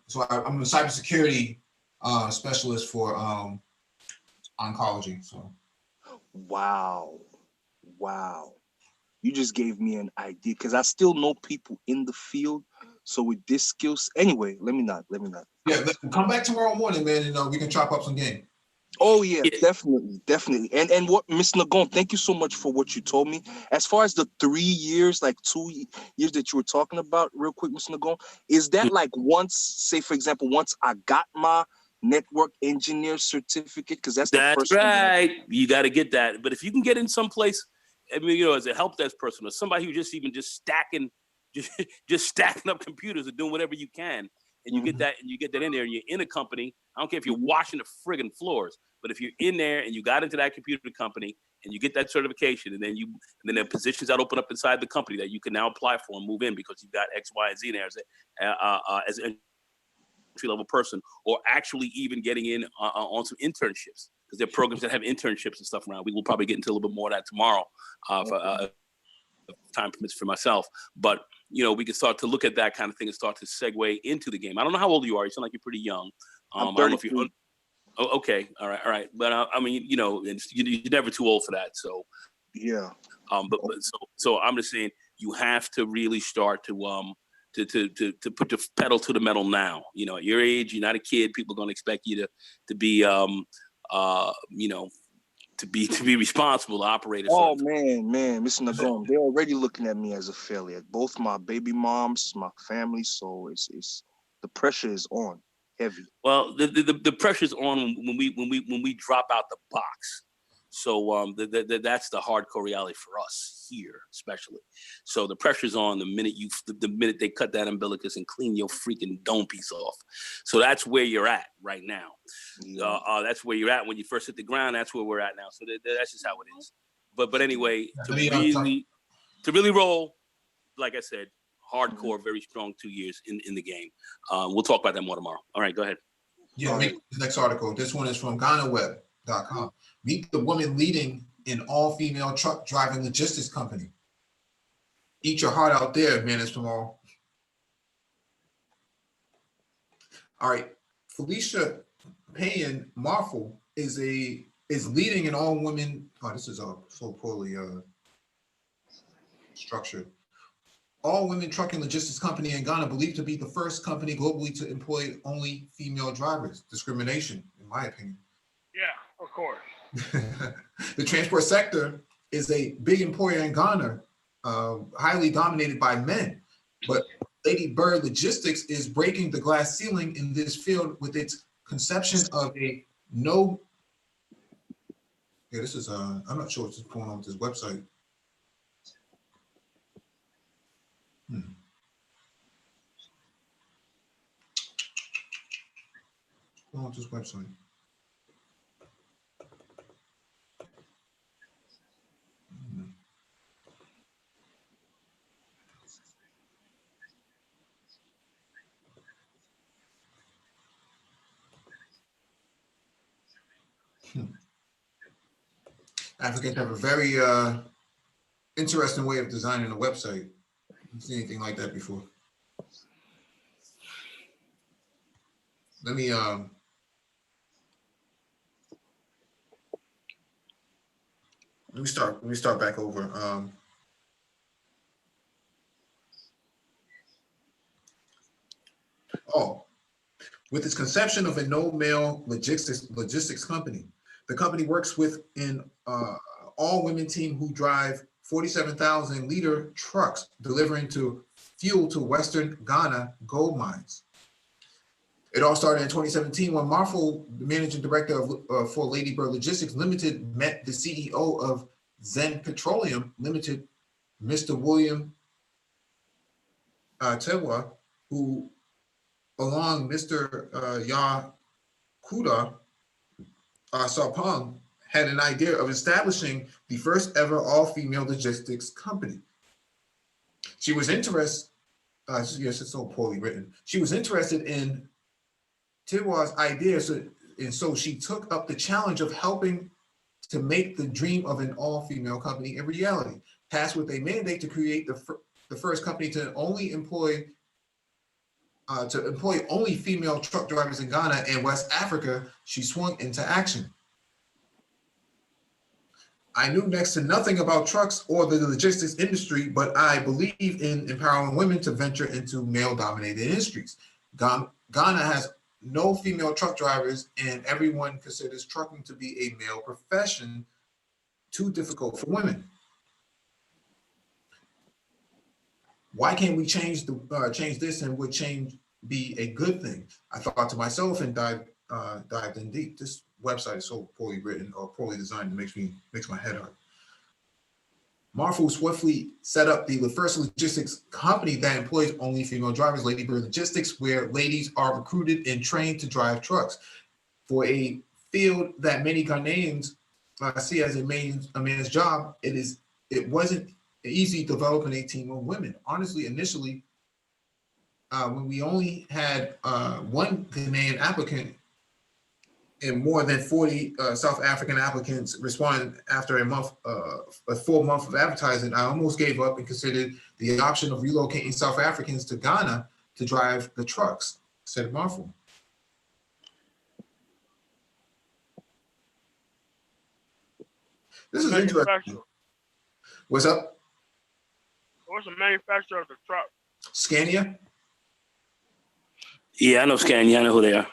So I'm a cybersecurity specialist for oncology. So Wow. Wow. You just gave me an idea because I still know people in the field. So with this skills, anyway, let me not. yeah, come back tomorrow morning, man, and we can chop up some game. Oh yeah, Yeah. definitely. And what, Miss Nagon, thank you so much for what you told me. As far as the 3 years, like 2 years that you were talking about, real quick, Miss Nagon, is that like once, say for example, once I got my network engineer certificate, because that's the That's first one that right. You got to get that. But if you can get in someplace, I mean, you know, as a help desk person or somebody who just stacking, just stacking up computers and doing whatever you can, and you get that, and you get that in there, and you're in a company. I don't care if you're washing the friggin' floors, but if you're in there and you got into that computer company and you get that certification, and then there are positions that open up inside the company that you can now apply for and move in because you've got X, Y, and Z there as an entry-level person, or actually even getting in on some internships, because there are programs that have internships and stuff around. We will probably get into a little bit more of that tomorrow if time permits for myself. But, you know, we can start to look at that kind of thing and start to segue into the game. I don't know how old you are. You sound like you're pretty young. I'm I don't know if 33. you're oh, okay. All right. But I mean, you know, you're never too old for that. So, Yeah. but so I'm just saying you have to really start to put the pedal to the metal now. You know, at your age, you're not a kid. People are going to expect you to be you know, to be responsible, to operate. Oh man, Mr. Nagom, they're already looking at me as a failure. Both my baby moms, my family, so it's the pressure is on heavy. Well, the pressure's on when we drop out the box. So that's the hardcore reality for us here, especially. So the pressure's on the minute they cut that umbilicus and clean your freaking dome piece off. So that's where you're at right now. Yeah. That's where you're at when you first hit the ground. That's where we're at now. So that's just how it is. But anyway, to really roll, like I said, hardcore, very strong 2 years in the game. We'll talk about that more tomorrow. All right, go ahead. Yeah, read the next article. This one is from GhanaWeb.com. Meet the woman leading an all-female truck driving logistics company. Eat your heart out there, man. It's tomorrow. All right, Felicia Payan Marfel is leading an all-women. Oh, this is so poorly structured. All-women trucking logistics company in Ghana, believed to be the first company globally to employ only female drivers. Discrimination, in my opinion. Yeah, of course. The transport sector is a big employer in Ghana, highly dominated by men. But Lady Bird Logistics is breaking the glass ceiling in this field with its conception of a no. Yeah, this is I'm not sure what's going on with this website. What's going on with this website? Africans have a very interesting way of designing a website. I've seen anything like that before. Let me start back over. With its conception of a no-male logistics company, the company works with an all-women team who drive 47,000-liter trucks delivering fuel to Western Ghana gold mines. It all started in 2017 when Marfel, the managing director for Lady Bird Logistics Limited, met the CEO of Zen Petroleum Limited, Mr. William Tewa, who, along Mr. Yakuda, Sarpong had an idea of establishing the first ever all-female logistics company. She was interested, yes, it's so poorly written. She was interested in Tiwa's idea, so she took up the challenge of helping to make the dream of an all-female company a reality. Tasked with a mandate to create the first company to employ only female truck drivers in Ghana and West Africa, she swung into action. I knew next to nothing about trucks or the logistics industry, but I believe in empowering women to venture into male-dominated industries. Ghana has no female truck drivers, and everyone considers trucking to be a male profession, too difficult for women. Why can't we change this, and would change be a good thing? I thought to myself and dived in deep. This website is so poorly written or poorly designed, it makes my head hurt. Marfu swiftly set up the first logistics company that employs only female drivers, Ladybird Logistics, where ladies are recruited and trained to drive trucks. For a field that many Ghanaians see as a man's job, it wasn't easy developing a team of women. Honestly, initially, when we only had one Ghanaian applicant and more than 40 South African applicants responded after a full month of advertising, I almost gave up and considered the option of relocating South Africans to Ghana to drive the trucks, said Marfu. This is interesting. What's up? What's the manufacturer of the truck? Scania? Yeah, I know Scania. I know who they are.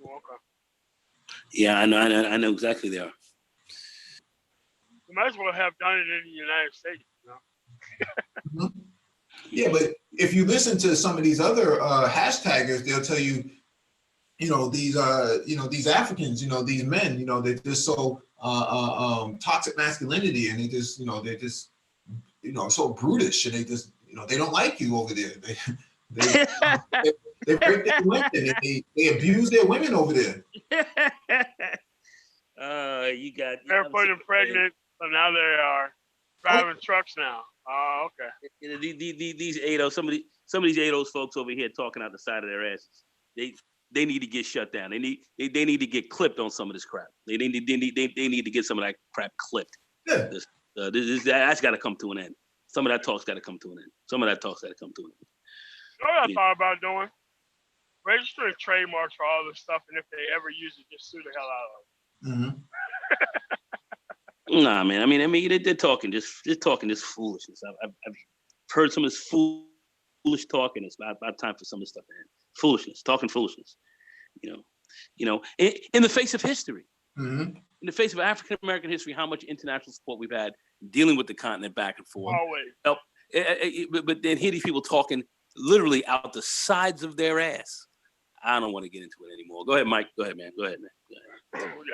Oh, okay. Yeah, I know exactly they are. You might as well have done it in the United States, you know? Mm-hmm. Yeah, but if you listen to some of these other hashtaggers, they'll tell you, these Africans, these men, they're just so toxic masculinity, and they're just so brutish, and they don't like you over there. They break their women, and they abuse their women over there. They're putting pregnant, so now they are driving trucks now. Oh, okay. These ADOs, some of these ADOs folks over here talking out the side of their asses. They need to get shut down. They need to get clipped on some of this crap. They need to get some of that crap clipped. Yeah. That's got to come to an end. Some of that talk's got to come to an end. You know what I thought about doing? Registering trademarks for all this stuff, and if they ever use it, just sue the hell out of them. Mm-hmm. Nah, man. I mean, they're talking this foolishness. I've heard some of this foolish talking. It's about time for some of this stuff to end. Foolishness, talking foolishness. In the face of history, in the face of African American history, how much international support we've had dealing with the continent back and forth. Always. But then here these people talking literally out the sides of their ass. I don't want to get into it anymore. Go ahead, Mike. Go ahead, man. Go ahead. Oh,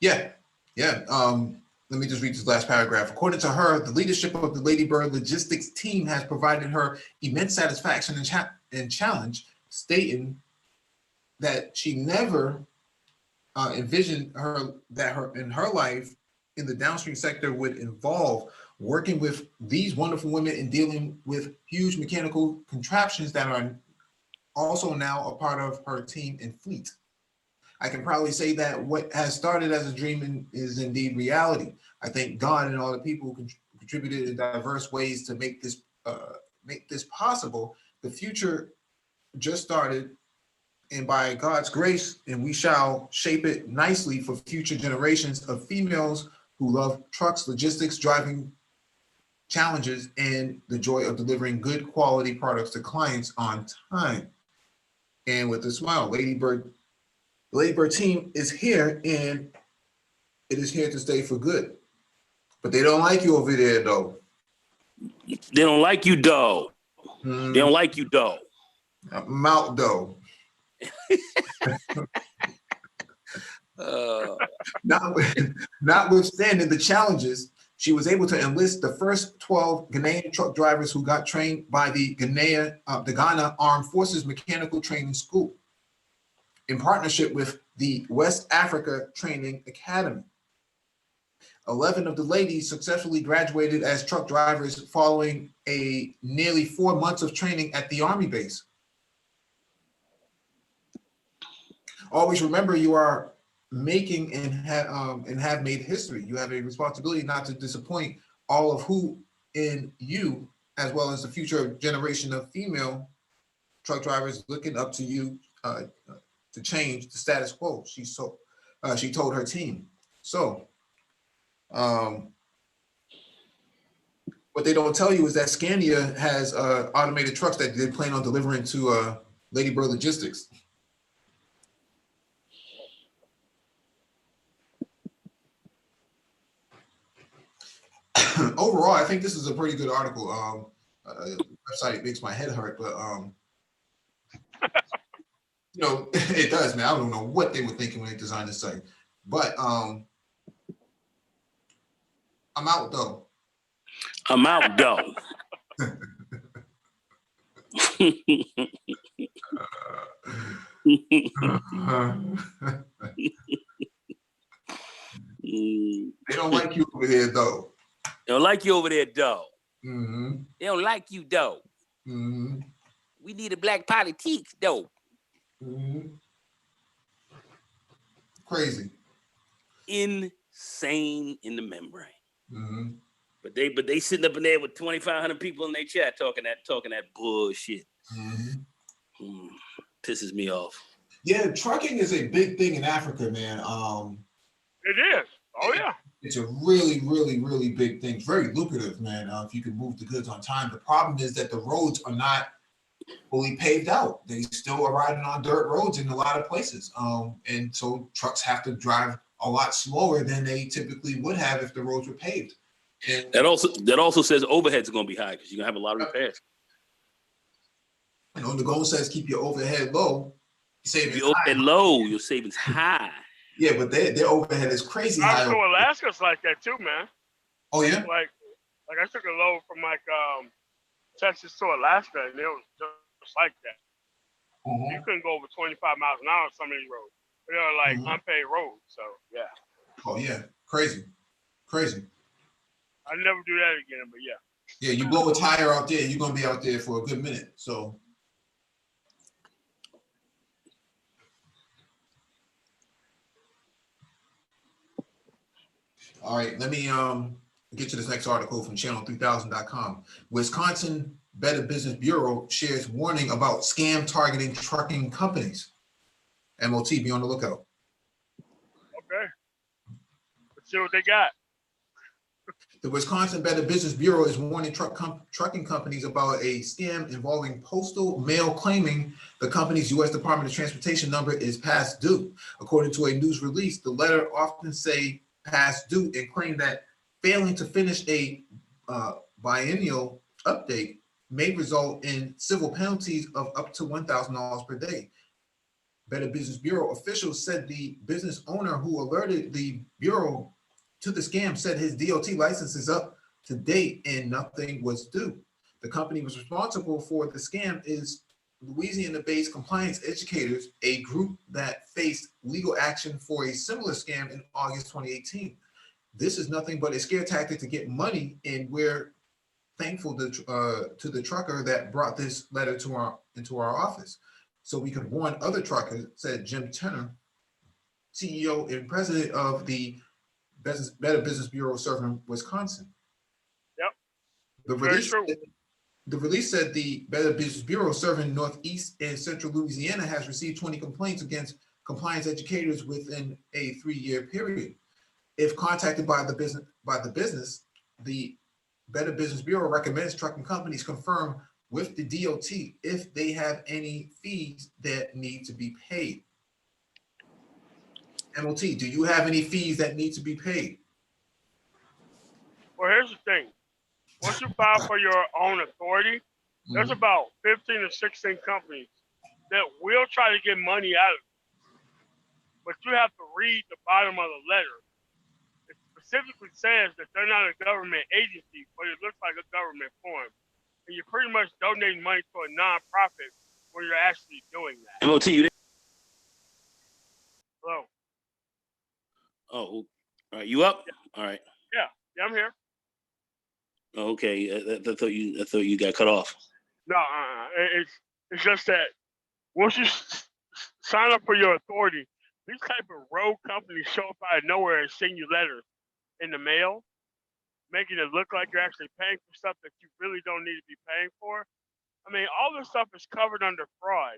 Yeah. Let me just read this last paragraph. According to her, the leadership of the Ladybird Logistics team has provided her immense satisfaction and challenge, stating that she never envisioned her life in the downstream sector would involve working with these wonderful women and dealing with huge mechanical contraptions that are also now a part of her team and fleet. I can proudly say that what has started as a dream is indeed reality. I thank God and all the people who contributed in diverse ways to make this possible. The future just started, and by God's grace, and we shall shape it nicely for future generations of females who love trucks, logistics, driving challenges, and the joy of delivering good quality products to clients on time. And with a smile, the Ladybird team is here, and it is here to stay for good. But they don't like you over there, though. They don't like you, though. They don't like you, though. Mount, though. Notwithstanding the challenges, she was able to enlist the first 12 Ghanaian truck drivers who got trained by the Ghana Armed Forces Mechanical Training School. in partnership with the West Africa Training Academy. 11 of the ladies successfully graduated as truck drivers following a nearly 4 months of training at the Army base. Always remember, you are making and have made history. You have a responsibility not to disappoint all of who in you, as well as the future generation of female truck drivers looking up to you to change the status quo. She told her team. So what they don't tell you is that Scania has automated trucks that they plan on delivering to Lady Bird Logistics. Overall, I think this is a pretty good article. Website makes my head hurt, but you know, it does, man. I don't know what they were thinking when they designed this site, but I'm out though. I'm out though. They don't like you over there though. They don't like you over there though. Mm-hmm. They don't like you though. Mm-hmm. We need a black politics though. Mm-hmm. Crazy. Insane in the membrane. Mm-hmm. But they sitting up in there with 2,500 people in their chat talking that bullshit. Mm-hmm. Pisses me off. Yeah, trucking is a big thing in Africa, man. It is. Oh yeah. It's a really, really, really big thing. It's very lucrative, man. If you can move the goods on time. The problem is that the roads are not fully paved out. They still are riding on dirt roads in a lot of places. And so trucks have to drive a lot slower than they typically would have if the roads were paved. And That also says overheads are going to be high because you're going to have a lot of repairs. you know, the goal says keep your overhead low. If you overhead low, your savings high. Yeah, but their overhead is crazy high. So Alaska's like that too, man. Oh yeah. Like I took a load from like Texas to Alaska, and it was just like that. Mm-hmm. You couldn't go over 25 miles an hour on some of these roads. They are like unpaved roads, so yeah. Oh yeah, crazy. I'd never do that again, but yeah. Yeah, you blow a tire out there, you're gonna be out there for a good minute. So all right, let me get to this next article from channel3000.com. Wisconsin Better Business Bureau shares warning about scam targeting trucking companies. MOT, be on the lookout. Okay. Let's see what they got. The Wisconsin Better Business Bureau is warning trucking companies about a scam involving postal mail claiming the company's U.S. Department of Transportation number is past due. According to a news release, the letter often say past due and claim that failing to finish a biennial update may result in civil penalties of up to $1,000 per day. Better Business Bureau officials said the business owner who alerted the Bureau to the scam said his DOT license is up to date and nothing was due. The company was responsible for the scam is Louisiana-based Compliance Educators, a group that faced legal action for a similar scam in August 2018. This is nothing but a scare tactic to get money, and we're thankful to the trucker that brought this letter into our office so we could warn other truckers, said Jim Turner, CEO and president of the Better Business Bureau serving Wisconsin. Yep. The release said the Better Business Bureau serving Northeast and Central Louisiana has received 20 complaints against compliance educators within a 3-year period. If contacted by the business, the Better Business Bureau recommends trucking companies confirm with the DOT if they have any fees that need to be paid. MOT, do you have any fees that need to be paid? Well, here's the thing. Once you file for your own authority, there's about 15 or 16 companies that will try to get money out of it. But you have to read the bottom of the letter. It specifically says that they're not a government agency, but it looks like a government form. And you're pretty much donating money to a nonprofit when you're actually doing that. MOT, you Oh, all right. You up? All right. Yeah, I'm here. Okay. I thought you got cut off. No, it's just that once you sign up for your authority, these type of rogue companies show up out of nowhere and send you letters in the mail, making it look like you're actually paying for stuff that you really don't need to be paying for. I mean, all this stuff is covered under fraud,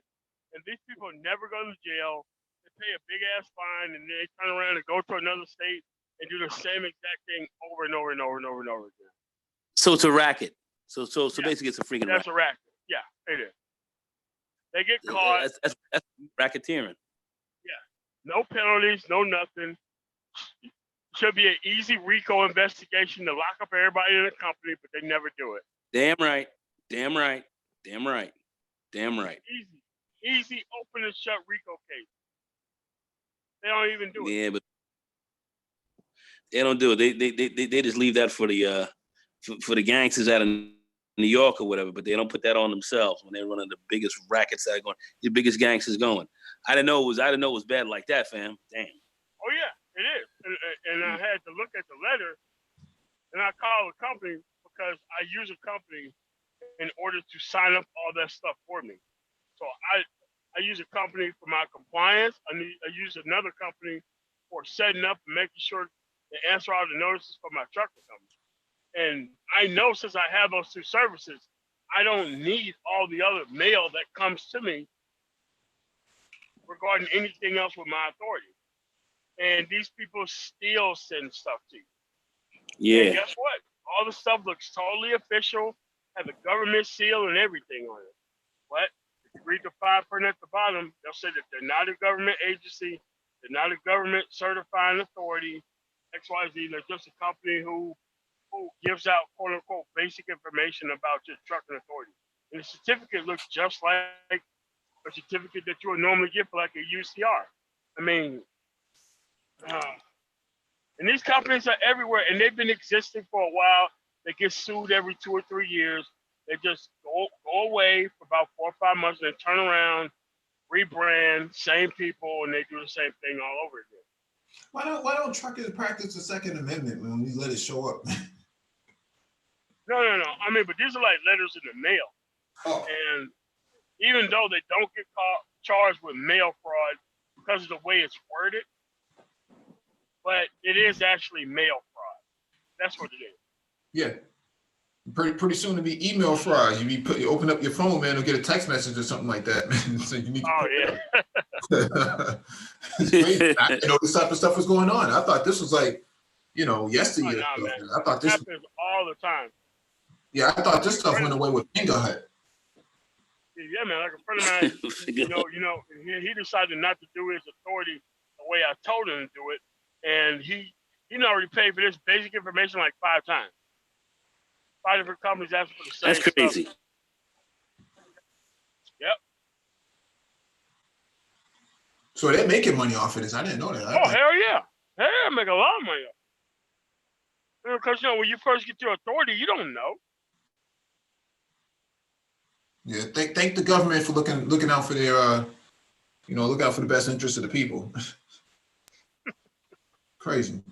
and these people never go to jail. They pay a big ass fine, and they turn around and go to another state and do the same exact thing over and over and over and over and over again. So it's a racket. So Yeah. basically, it's a freaking That's racket. a racket. Yeah, it is. They get caught. That's racketeering. No penalties, no nothing. Should be an easy RICO investigation to lock up everybody in the company, but they never do it. Damn right. Damn right. Damn right. Damn right. Easy open and shut RICO case. They don't even do it. Yeah, but they don't do it. They just leave that for the gangsters out of New York or whatever, but they don't put that on themselves when they're running the biggest rackets that are going, the biggest gangsters going. I didn't know it was bad like that, fam. Damn. Oh yeah, it is. And I had to look at the letter, and I called the company because I use a company in order to sign up all that stuff for me. So I use a company for my compliance. I use another company for setting up and making sure they answer all the notices for my trucking company. And I know since I have those two services, I don't need all the other mail that comes to me regarding anything else with my authority. And these people still send stuff to you. Yeah. And guess what? All the stuff looks totally official, have the government seal and everything on it. But if you read the fine print at the bottom, they'll say that they're not a government agency, they're not a government certifying authority, XYZ. They're just a company who gives out quote unquote basic information about your trucking authority. And the certificate looks just like a certificate that you would normally get for like a UCR. I mean, and these companies are everywhere, and they've been existing for a while. They get sued every 2 or 3 years. They just go away for about 4 or 5 months, and then turn around, rebrand, same people, and they do the same thing all over again. Why don't truckers practice the Second Amendment when we let it show up? No. I mean, but these are like letters in the mail. Oh. And even though they don't get charged with mail fraud because of the way it's worded, but it is actually mail fraud. That's what it is. Yeah. Pretty soon to be email fraud. You open up your phone, man, or get a text message or something like that. So you need to It's crazy. I didn't know this type of stuff was going on. I thought this was like, yesteryear. Oh, no, I thought this happens all the time. Yeah, I thought this stuff went away with Finger Hut. Yeah, man, like a friend of mine, he decided not to do his authority the way I told him to do it. And he already paid for this basic information like 5 times. 5 different companies asking for the same That's crazy. Stuff. Yep. So they're making money off of this. I didn't know that. Hell yeah. Hell yeah, make a lot of money. Because, when you first get your authority, you don't know. Yeah, thank the government for looking out for their, look out for the best interest of the people. Crazy.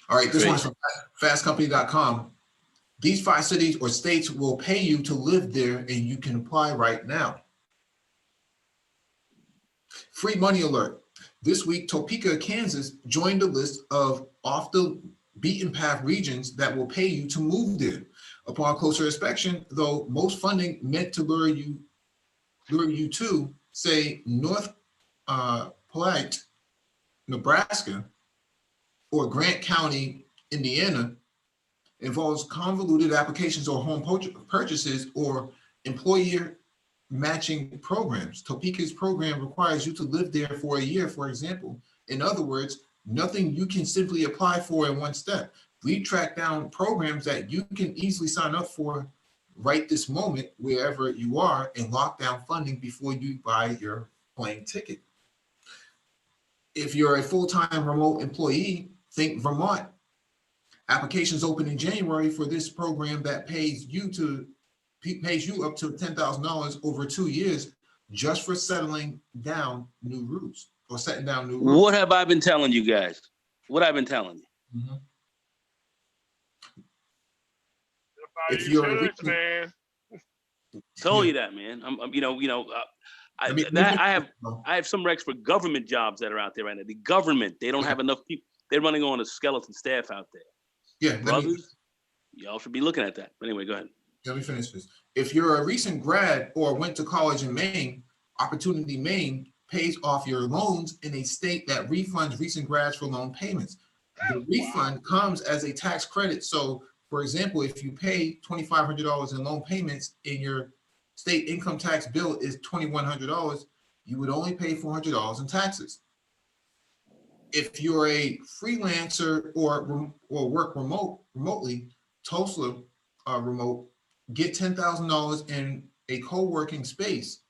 All right, this one's from fastcompany.com. These 5 cities or states will pay you to live there, and you can apply right now. Free money alert. This week, Topeka, Kansas joined the list of off the beaten path regions that will pay you to move there. Upon closer inspection, though, most funding meant to lure you to, say, North Platte, Nebraska, or Grant County, Indiana, involves convoluted applications or home purchases or employer matching programs. Topeka's program requires you to live there for a year, for example. In other words, nothing you can simply apply for in one step. We track down programs that you can easily sign up for right this moment, wherever you are, and lock down funding before you buy your plane ticket. If you're a full-time remote employee, think Vermont. Applications open in January for this program that pays you up to $10,000 over 2 years just for settling down new routes. or setting down new rules. What have I been telling you guys? What I've been telling you? Mhm. If you're man. Told you that, man. I have some recs for government jobs that are out there right now. The government, they don't have enough people. They're running on a skeleton staff out there. Yeah, brothers, y'all should be looking at that. But anyway, go ahead. Let me finish this. If you're a recent grad or went to college in Maine, Opportunity Maine pays off your loans in a state that refunds recent grads for loan payments. The refund comes as a tax credit. So, for example, if you pay $2,500 in loan payments and your state income tax bill is $2,100, you would only pay $400 in taxes. If you're a freelancer or work remotely, Tulsa remote, get $10,000 in a co-working space.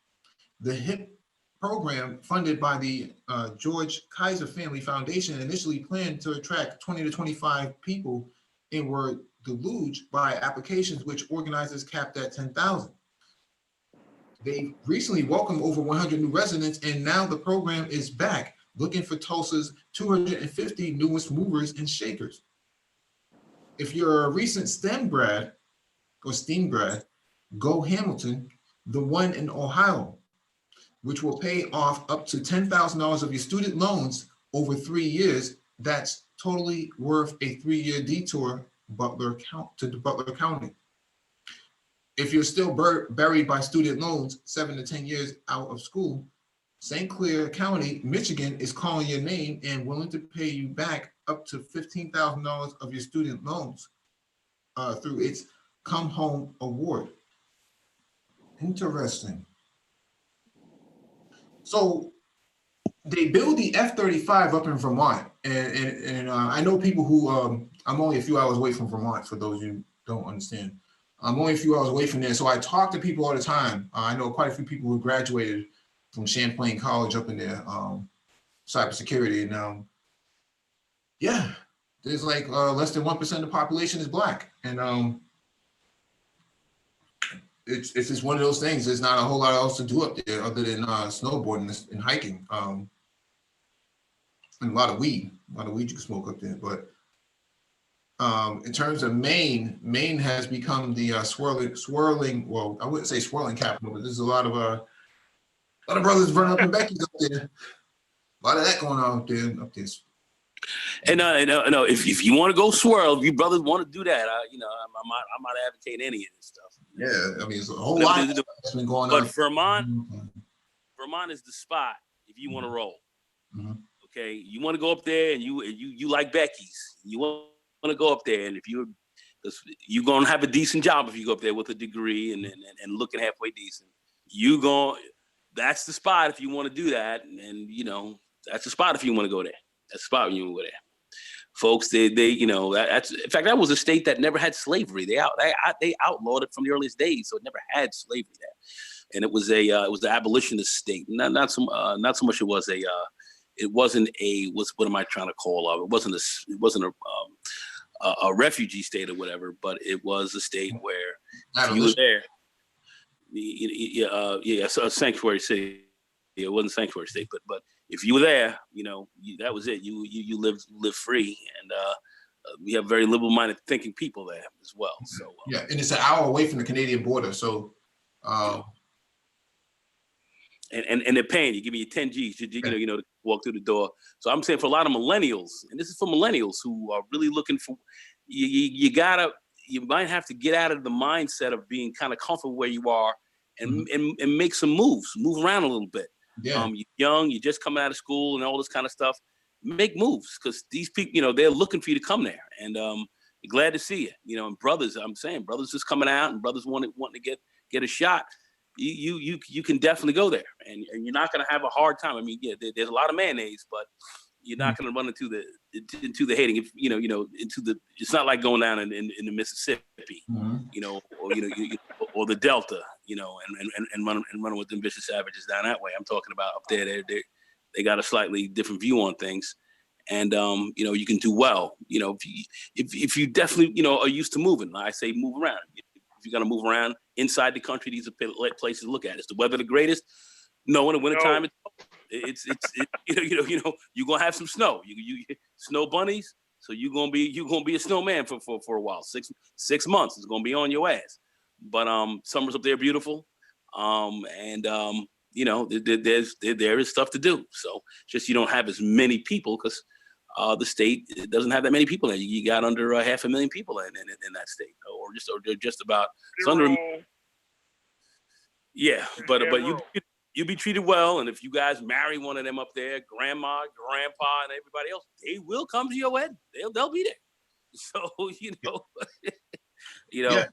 The HIP program, funded by the George Kaiser Family Foundation, initially planned to attract 20 to 25 people and were deluged by applications which organizers capped at 10,000. They recently welcomed over 100 new residents, and now the program is back, looking for Tulsa's 250 newest movers and shakers. If you're a recent STEM grad or STEAM grad, go Hamilton, the one in Ohio, which will pay off up to $10,000 of your student loans over 3 years. That's totally worth a 3-year detour to Butler County. If you're still buried by student loans 7 to 10 years out of school, St. Clair County, Michigan is calling your name and willing to pay you back up to $15,000 of your student loans through its Come Home Award. Interesting. So they build the F-35 up in Vermont, and I know people who, I'm only a few hours away from Vermont, for those who don't understand. I'm only a few hours away from there, so I talk to people all the time. I know quite a few people who graduated from Champlain College up in there, cybersecurity, and yeah, there's like less than 1% of the population is Black, and it's just one of those things. There's not a whole lot else to do up there other than snowboarding and hiking, and a lot of weed you can smoke up there. But in terms of Maine has become the swirling. Well, I wouldn't say swirling capital, but there's a lot of brothers burning up in Becky's up there. A lot of that going on up there. And no, if you want to go swirl, if you brothers want to do that, I'm not advocating any of this stuff. Yeah, I mean, it's a whole lot that's been going on. But Vermont is the spot if you want to roll. Mm-hmm. Okay, you want to go up there, and you like Becky's. You want to go up there, and if you're gonna have a decent job if you go up there with a degree and looking halfway decent. That's the spot if you want to do that, and that's the spot if you want to go there. That's the spot when you want to go there. Folks, that's in fact that was a state that never had slavery. They outlawed it from the earliest days, so it never had slavery there, and it was an abolitionist state. Not so much. It wasn't what am I trying to call it? It wasn't a refugee state or whatever, but it was a state where if you were there. A sanctuary city. It wasn't a sanctuary state, but if you were there, that was it. You lived free, and we have very liberal-minded thinking people there as well. So yeah, and it's an hour away from the Canadian border. So and they're paying you. Give me your 10 G's, to walk through the door. So I'm saying for a lot of millennials, and this is for millennials who are really looking for, you might have to get out of the mindset of being kind of comfortable where you are and make some moves, move around a little bit. Yeah. You're young, you're just coming out of school and all this kind of stuff. Make moves, because these people, they're looking for you to come there, and glad to see you. And brothers, I'm saying brothers just coming out, and brothers wanting to get a shot. You can definitely go there, and you're not going to have a hard time. I mean, yeah, there's a lot of mayonnaise, but you're not going to run into the hating. If it's not like going down in the Mississippi, or the Delta, and running with them vicious savages down that way. I'm talking about up there. They got a slightly different view on things, and you can do well. If you definitely are used to moving, I say move around. If you're going to move around inside the country, these are places to look at. Is the weather the greatest? No, in the wintertime, you're gonna have some snow. You snow bunnies. So you're gonna be a snowman for a while. 6 months is gonna be on your ass. But summers up there beautiful. There is stuff to do. So just you don't have as many people because the state doesn't have that many people. You got under 500,000 people in that state, or just about. It's under. Yeah, but you be treated well, and if you guys marry one of them up there, grandma, grandpa, and everybody else, they will come to your wedding. They'll be there. So Yeah.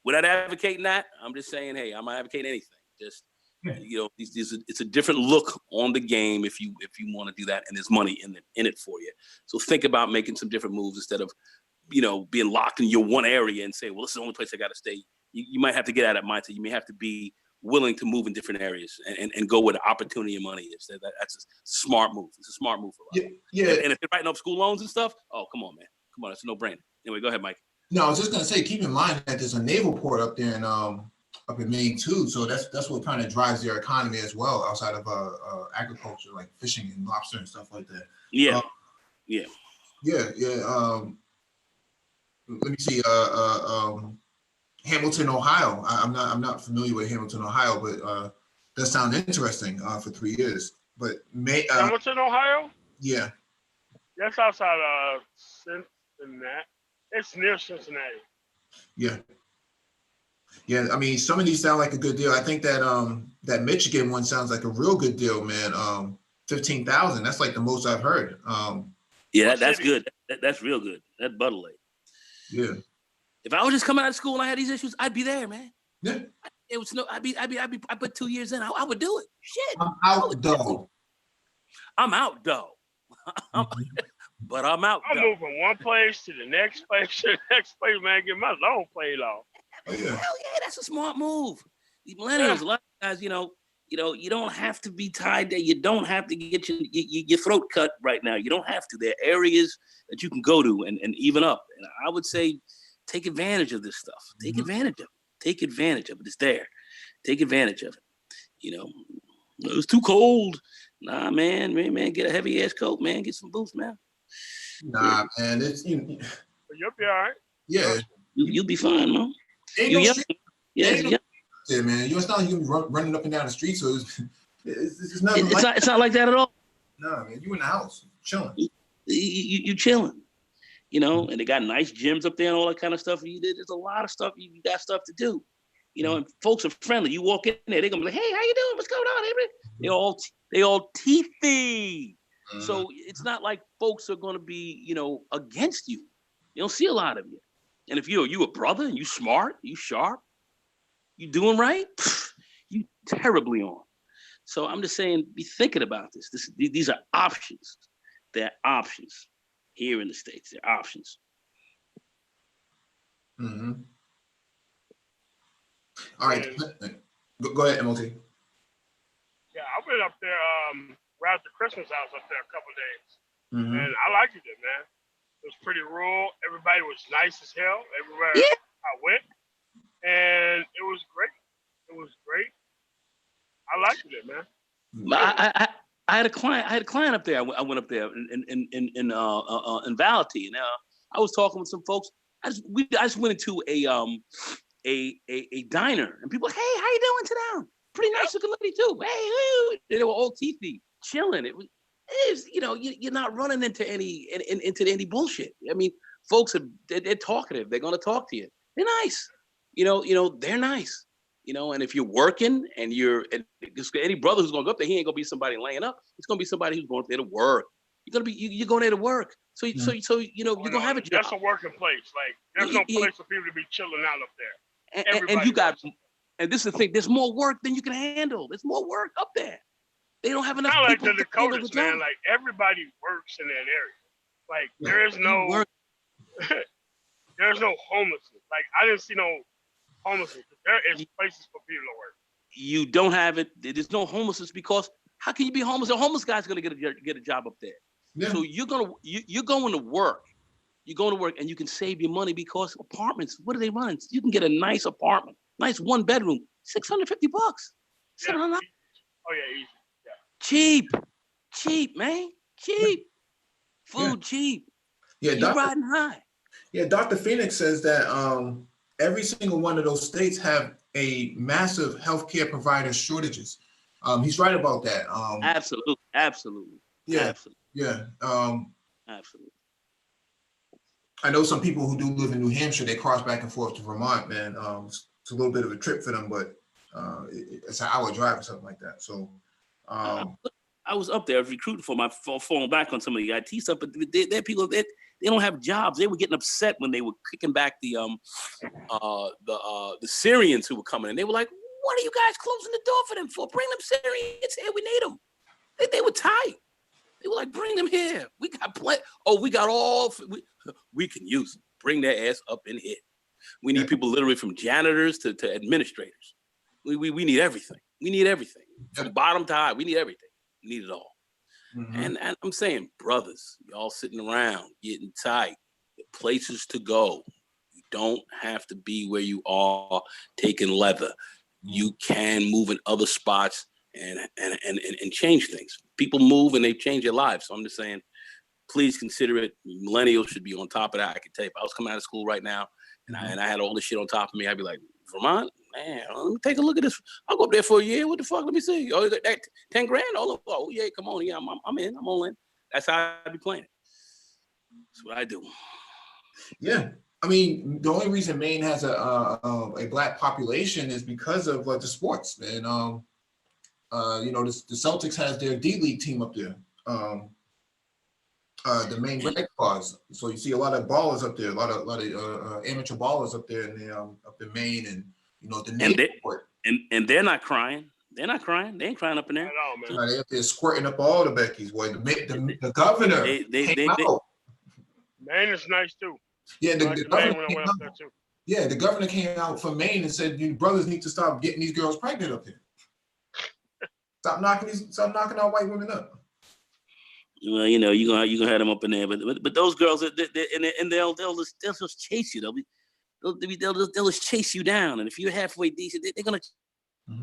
without advocating that, I'm just saying, hey, I'm not advocating anything. Just it's a different look on the game if you want to do that, and there's money in it for you. So think about making some different moves instead of being locked in your one area and say, well, this is the only place I got to stay. You might have to get out of that mindset. You may have to be willing to move in different areas and go where the opportunity and money is. That's a smart move. It's a smart move for a lot of people. Yeah. And if you're writing up school loans and stuff, oh, come on, man. Come on, it's a no-brainer. Anyway, go ahead, Mike. No, I was just gonna say, keep in mind that there's a naval port up there up in Maine too. So that's what kind of drives their economy as well, outside of agriculture, like fishing and lobster and stuff like that. Yeah. Yeah. Let me see. Hamilton, Ohio. I'm not familiar with Hamilton, Ohio, but that sounds interesting for 3 years. But Hamilton, Ohio? Yeah. That's outside of Cincinnati. It's near Cincinnati. Yeah. I mean, some of these sound like a good deal. I think that that Michigan one sounds like a real good deal, man. 15,000. That's like the most I've heard. Yeah, that's good. That's real good. That's Butter Lake. Yeah. If I was just coming out of school and I had these issues, I'd be there, man. Yeah. I put 2 years in. I would do it. Shit. I'm out though. I'm out though. But I'm out. I'm moving from one place to the next place to the next place, man. Get my loan paid off. Oh, yeah. Hell yeah, that's a smart move. These millennials, a lot of guys, you don't have to be tied there. You don't have to get your throat cut right now. You don't have to. There are areas that you can go to and even up. And I would say take advantage of this stuff. Take advantage of it. Take advantage of it. It's there. Take advantage of it. It's too cold. Nah, man, get a heavy ass coat, man. Get some boots, man. Nah, man, it's You'll be all right. Yeah. You'll be fine, man. Ain't You no young. shit. Yeah, Ain't no yeah. shit, man. It's not like you can be running up and down the street, so it's nothing. It's not like that at all. Nah, man, you in the house chilling. You chilling, and they got nice gyms up there and all that kind of stuff. There's a lot of stuff. You got stuff to do, and folks are friendly. You walk in there, they're gonna be like, "Hey, how you doing? What's going on, everybody?" They all teethy. So it's not like folks are gonna be, against you. You don't see a lot of you. And if you a brother and you smart, you sharp, you doing right, you terribly on. So I'm just saying, be thinking about this. These are options. They're options here in the States. They're options. Mm-hmm. All right. Go ahead, MLT. Yeah, I went up there right after Christmas. I was up there a couple of days. Mm-hmm. And I liked it, man. It was pretty rural. Everybody was nice as hell everywhere I went. And it was great. I liked it, man. I had a client up there. I went up there in Valentine. And I was talking with some folks. I just went into a diner, and people, hey, how you doing today? Pretty nice looking lady too. Hey, they were all teethy, chilling. It is, you're not running into any bullshit. I mean, folks they're talkative. They're gonna talk to you. They're nice. They're nice. And if you're working and any brother who's gonna go up there, he ain't gonna be somebody laying up. It's gonna be somebody who's going there to work. You're going there to work. So you're gonna have a job. That's a working place. Like there's no place for people to be chilling out up there. And you got, and this is the thing. There's more work than you can handle. There's more work up there. They don't have enough. Not like people the to handle Dakotas, the job. man. Like everybody works in that area. Like there is no, there's no homelessness. Like I didn't see no homelessness. There is places for people to work. You don't have it. There's no homelessness because how can you be homeless? A homeless guy's gonna get a job up there. Yeah. So you're going to work. You're going to work, and you can save your money because apartments. What are they running? You can get a nice apartment, nice 1 bedroom, $650. $700. Oh yeah, easy. Yeah. cheap, man, cheap. Food cheap. Yeah, You riding high. Yeah, Dr. Phoenix says that every single one of those states have a massive healthcare provider shortages. He's right about that. Absolutely. Yeah, Absolutely. yeah. Absolutely. I know some people who do live in New Hampshire. They cross back and forth to Vermont, man. It's a little bit of a trip for them, but it's an hour drive or something like that. So, I was up there. I was recruiting for falling back on some of the IT stuff, but they're people that they don't have jobs. They were getting upset when they were kicking back the Syrians who were coming, and they were like, "What are you guys closing the door for them for? Bring them Syrians here. We need them." They were tight. They were like, "Bring them here. We got plenty. Oh, we got all. We can use them. Bring their ass up in here. We need people literally from janitors to administrators. We need everything. We need everything from bottom to high. We need everything. We need it all." mm-hmm. And I'm saying, brothers, y'all sitting around getting tight, places to go. You don't have to be where you are taking leather. You can move in other spots and change things. People move and they change their lives. So I'm just saying, please consider it. Millennials should be on top of that. I can tell you, if I was coming out of school right now and I had all this shit on top of me, I'd be like, Vermont, man, let me take a look at this. I'll go up there for a year. What the fuck? Let me see. Oh, you got that 10 grand? Oh yeah, come on. Yeah, I'm in. I'm all in. That's how I be playing it. That's what I do. Yeah. I mean, the only reason Maine has a black population is because of the sports, man. The Celtics has their D League team up there. The Maine Red Claws. So you see a lot of ballers up there, a lot of amateur ballers up there up in Maine, and the Navy court. And they're not crying. They're not crying. They ain't crying up in there. At all, man. They're up there squirting up all the Beckys. Boy, the governor came out. Maine is nice too. Yeah, the governor when I went up there too. Yeah, the governor came out from Maine and said, "You brothers need to stop getting these girls pregnant up here. Stop knocking our white women up." Well, you're gonna have them up in there, but those girls, they'll just chase you. They'll just chase you down, and if you're halfway decent, they're gonna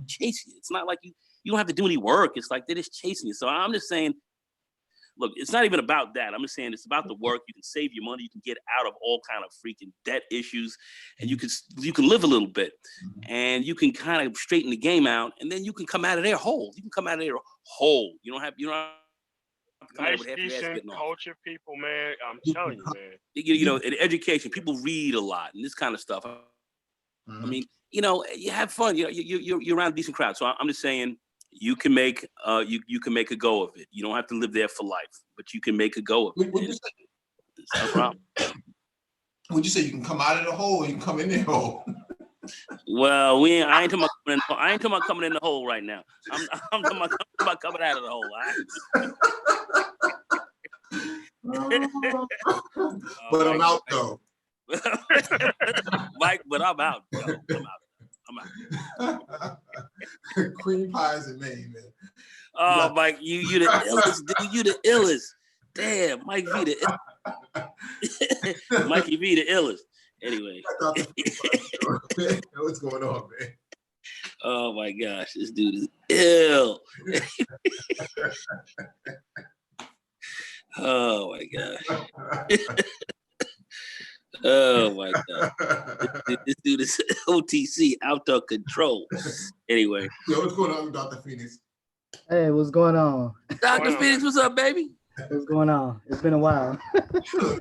chase you. It's not like you don't have to do any work. It's like they're just chasing you. So I'm just saying, look, it's not even about that. I'm just saying it's about the work. You can save your money. You can get out of all kind of freaking debt issues, and you can live a little bit, and you can kind of straighten the game out, and then you can come out of there whole. You can come out of there whole. You don't have nice, decent, cultured people, man. I'm telling you, man. In education, people read a lot and this kind of stuff. I mean, you have fun. You're around a decent crowd. So I'm just saying, you can make you can make a go of it. You don't have to live there for life, but you can make a go of it. It's no problem. Would you say you can come out of the hole or you can come in the hole? Well, I ain't talking about coming in the hole right now. I'm talking about coming out of the hole. But I'm out though. Mike, but I'm out. I'm out. Cream pies in Maine, man. Oh, Mike, you the illest, dude. You the illest. Damn, Mike V Mikey V the illest. Anyway. What's going on, man? Oh my gosh, this dude is ill. Oh my gosh. Oh my god. This dude is OTC, out of control. Anyway. Yo, what's going on, Dr. Phoenix? Hey, what's going on? Dr. Phoenix, what's up, baby? What's going on? It's been a while. Sure.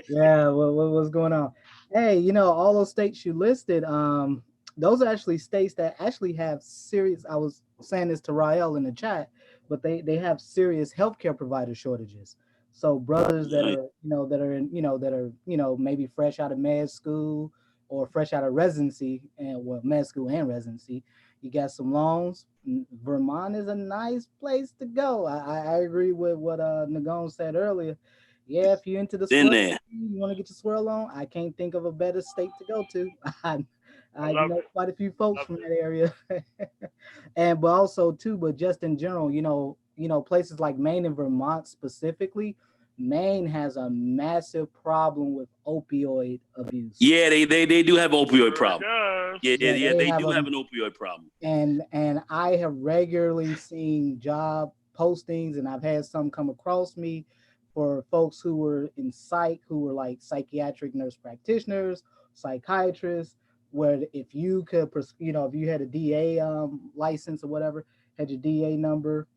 Yeah, what's going on? Hey, all those states you listed, those are actually states that actually have serious, I was saying this to Rael in the chat, but they have serious healthcare provider shortages. So brothers that are maybe fresh out of med school or fresh out of residency, med school and residency, you got some loans. Vermont is a nice place to go. I agree with what Nagone said earlier. Yeah, if you're into the swirl, you want to get your swirl on, I can't think of a better state to go to. I know quite a few folks from that area. but also too, but just in general, places like Maine and Vermont specifically, Maine has a massive problem with opioid abuse. Yeah, they do have opioid Sure problem. does. Yeah, Yeah, they do have an opioid problem. And I have regularly seen job postings, and I've had some come across me for folks who were in psych, who were like psychiatric nurse practitioners, psychiatrists, where if you could, if you had a DA license or whatever, had your DA number,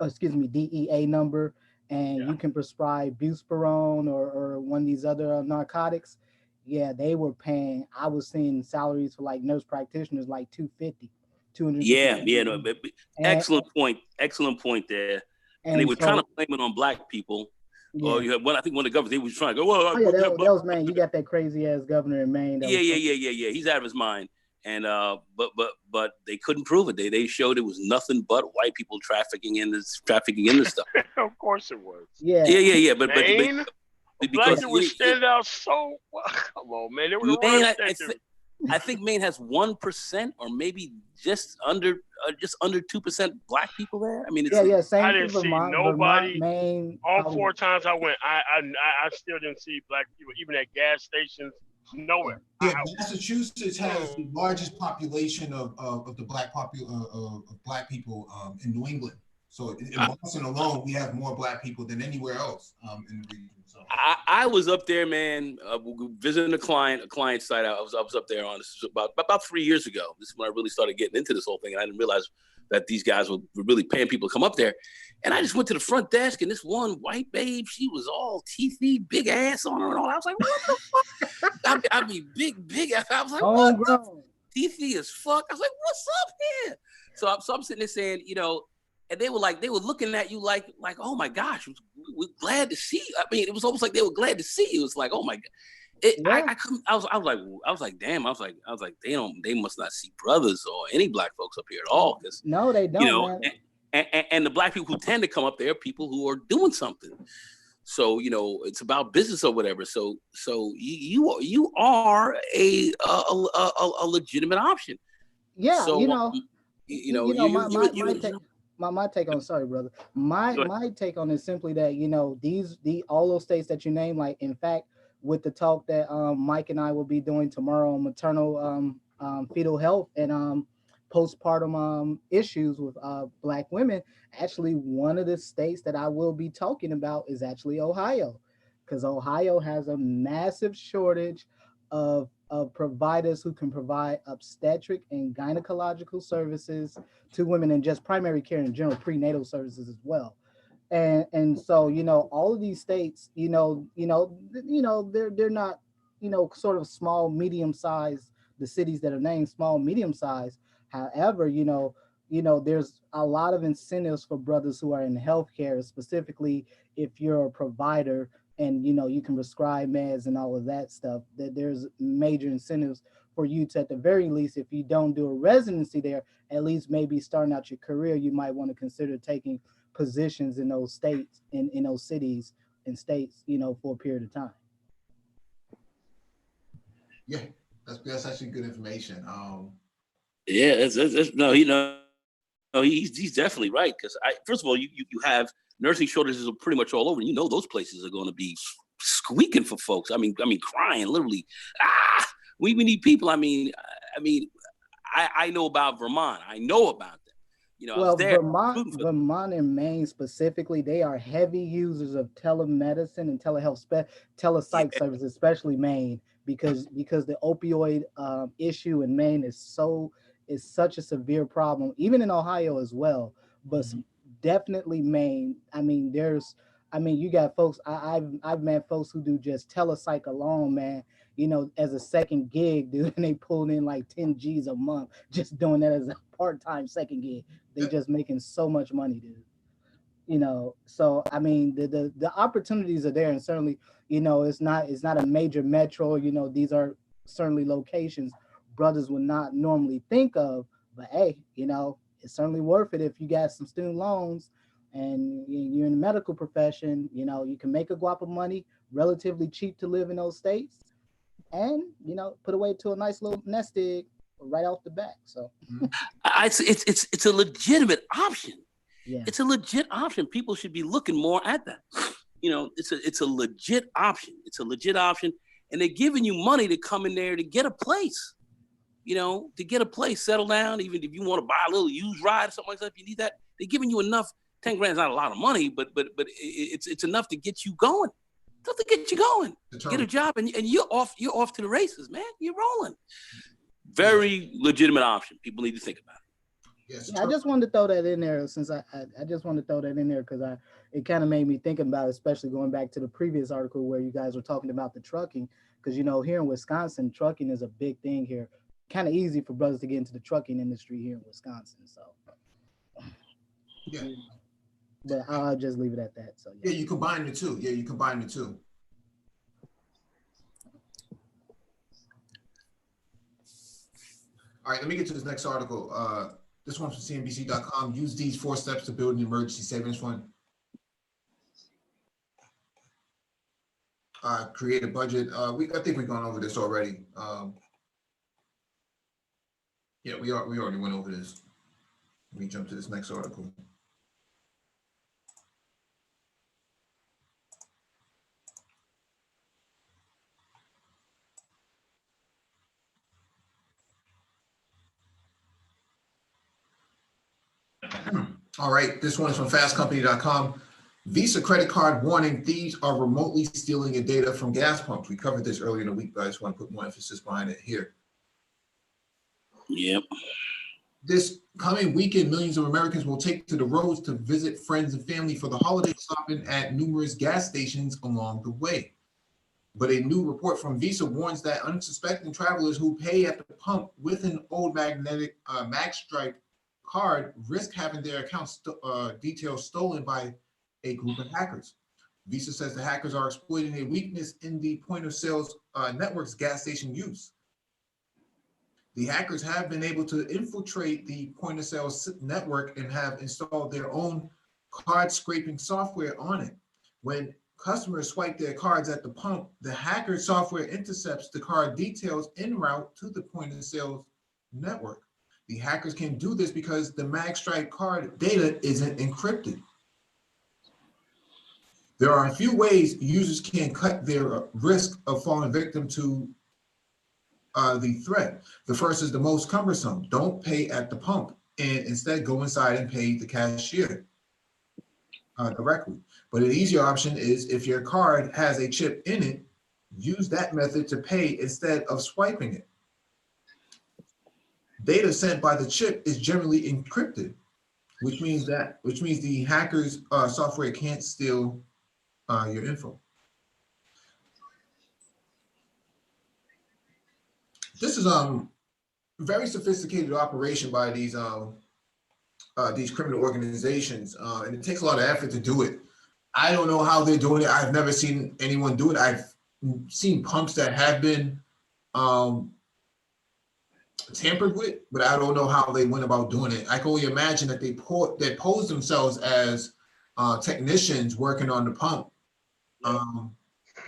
DEA number, and you can prescribe buspirone or one of these other narcotics. Yeah, they were paying. I was seeing salaries for like nurse practitioners like 250, 250. Yeah, no, excellent point there. And they were trying to blame it on black people. Yeah. Or I think one of the governors, they was trying to go, well, that was Maine. You got that crazy ass governor in Maine. Yeah. He's out of his mind. And but they couldn't prove it. They showed it was nothing but white people trafficking in this stuff. Of course it was. Yeah. But Maine, because would stand out so well. Come on, man. They were the I think Maine has 1% or maybe just under 2% black people there. I mean, it's, Same. I didn't see nobody. Maine, all 4 times I went, I still didn't see black people, even at gas stations, nowhere. Yeah, Massachusetts has the largest population of the black of black people in New England. So in Boston alone, we have more black people than anywhere else in the region. So I was up there, man, visiting a client site. I was up there on this about 3 years ago. This is when I really started getting into this whole thing, and I didn't realize that these guys were really paying people to come up there. And I just went to the front desk, and this one white babe, she was all teethy, big ass on her and all. I was like, what the fuck? I mean, big ass. I was like, what the teethy as fuck? I was like, what's up here? So I'm sitting there saying, and they were looking at you like, oh my gosh, we're glad to see you. I mean, it was almost like they were glad to see you. It's like, oh my God. I was like, damn. I was like, they must not see brothers or any black folks up here at all. No, they don't. And the black people who tend to come up there are people who are doing something. So it's about business or whatever. So you are a legitimate option. Yeah, so, my take on sorry brother my take on is simply that all those states that you name, like in fact with the talk that Mike and I will be doing tomorrow on maternal fetal health and postpartum issues with black women, actually one of the states that I will be talking about is actually Ohio, because Ohio has a massive shortage of providers who can provide obstetric and gynecological services to women, and just primary care in general, prenatal services as well. And so all of these states, they're not sort of small, medium sized, the cities that are named small, medium sized. However, there's a lot of incentives for brothers who are in healthcare, specifically if you're a provider and you can prescribe meds and all of that stuff, that there's major incentives for you to, at the very least, if you don't do a residency there, at least maybe starting out your career, you might want to consider taking positions in those states, in those cities and states, for a period of time. Yeah, that's actually good information. Yeah, he's definitely right, because first of all, you have nursing shortages are pretty much all over. Those places are going to be squeaking for folks. I mean, crying literally. We need people. I mean, I know about Vermont. I know about them. Well, Vermont and Maine specifically, they are heavy users of telemedicine and telehealth, telepsych services, especially Maine, because the opioid issue in Maine is such a severe problem, even in Ohio as well, but definitely Maine. I mean, you got folks, I've met folks who do just telepsych alone, man, as a second gig, dude, and they pulled in like 10 G's a month, just doing that as a part-time second gig. They just making so much money, dude. So I mean, the opportunities are there, and certainly, it's not a major metro. These are certainly locations brothers would not normally think of, but hey, it's certainly worth it if you got some student loans and you're in the medical profession. You can make a guap of money, relatively cheap to live in those states, and put away to a nice little nest egg right off the bat. So it's a legitimate option. Yeah. It's a legit option. People should be looking more at that. you know, it's a legit option. It's a legit option, and they're giving you money to come in there to get a place. You know, to get a place, settle down. Even if you want to buy a little used ride or something like that, if you need that, they're giving you enough. 10 grand is not a lot of money, but it's enough to get you going. Enough to get you going. Get a job, and you're off to the races, man. You're rolling. Very legitimate option. People need to think about it. Yes, I just wanted to throw that in there since I just wanted to throw that in there because it kind of made me think about it, especially going back to the previous article where you guys were talking about the trucking, because you know here in Wisconsin trucking is a big thing here. Kind of easy for brothers to get into the trucking industry here in Wisconsin. So yeah, but I'll just leave it at that. So yeah, you combine the two. Yeah, you combine the two. All right, let me get to this next article. This one's from CNBC.com. Use these 4 steps to build an emergency savings fund. Create a budget. I think we've gone over this already. Yeah, we already went over this. Let me jump to this next article. All right, this one is from fastcompany.com. Visa credit card warning, thieves are remotely stealing your data from gas pumps. We covered this earlier in the week, but I just want to put more emphasis behind it here. Yep. This coming weekend, millions of Americans will take to the roads to visit friends and family for the holiday shopping at numerous gas stations along the way. But a new report from Visa warns that unsuspecting travelers who pay at the pump with an old magnetic magstripe card risk having their account details stolen by a group of hackers. Visa says the hackers are exploiting a weakness in the point of sales network's gas station use. The hackers have been able to infiltrate the point of sale network and have installed their own card scraping software on it. When customers swipe their cards at the pump, the hacker software intercepts the card details en route to the point of sale network. The hackers can do this because the magstripe card data isn't encrypted. There are a few ways users can cut their risk of falling victim to the threat. The first is the most cumbersome. Don't pay at the pump and instead go inside and pay the cashier directly. But an easier option is if your card has a chip in it, use that method to pay instead of swiping it. Data sent by the chip is generally encrypted, which means the hackers software can't steal your info. This is very sophisticated operation by these criminal organizations, and it takes a lot of effort to do it. I don't know how they're doing it. I've never seen anyone do it. I've seen pumps that have been tampered with, but I don't know how they went about doing it. I can only imagine that they pose themselves as technicians working on the pump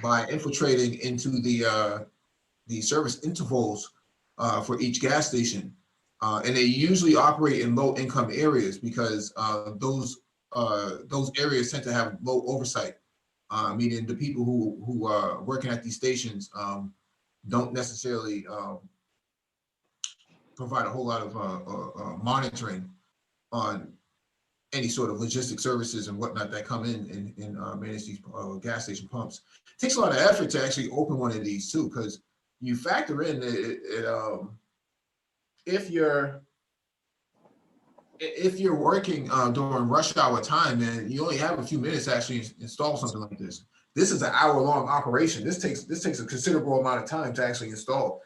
by infiltrating into the service intervals for each gas station. And they usually operate in low income areas because those areas tend to have low oversight, meaning the people who are working at these stations don't necessarily provide a whole lot of monitoring on any sort of logistic services and whatnot that come in manage these gas station pumps. It takes a lot of effort to actually open one of these too, because you factor in if you're working during rush hour time, and you only have a few minutes to actually install something like this. This is an hour-long operation. This takes a considerable amount of time to actually install.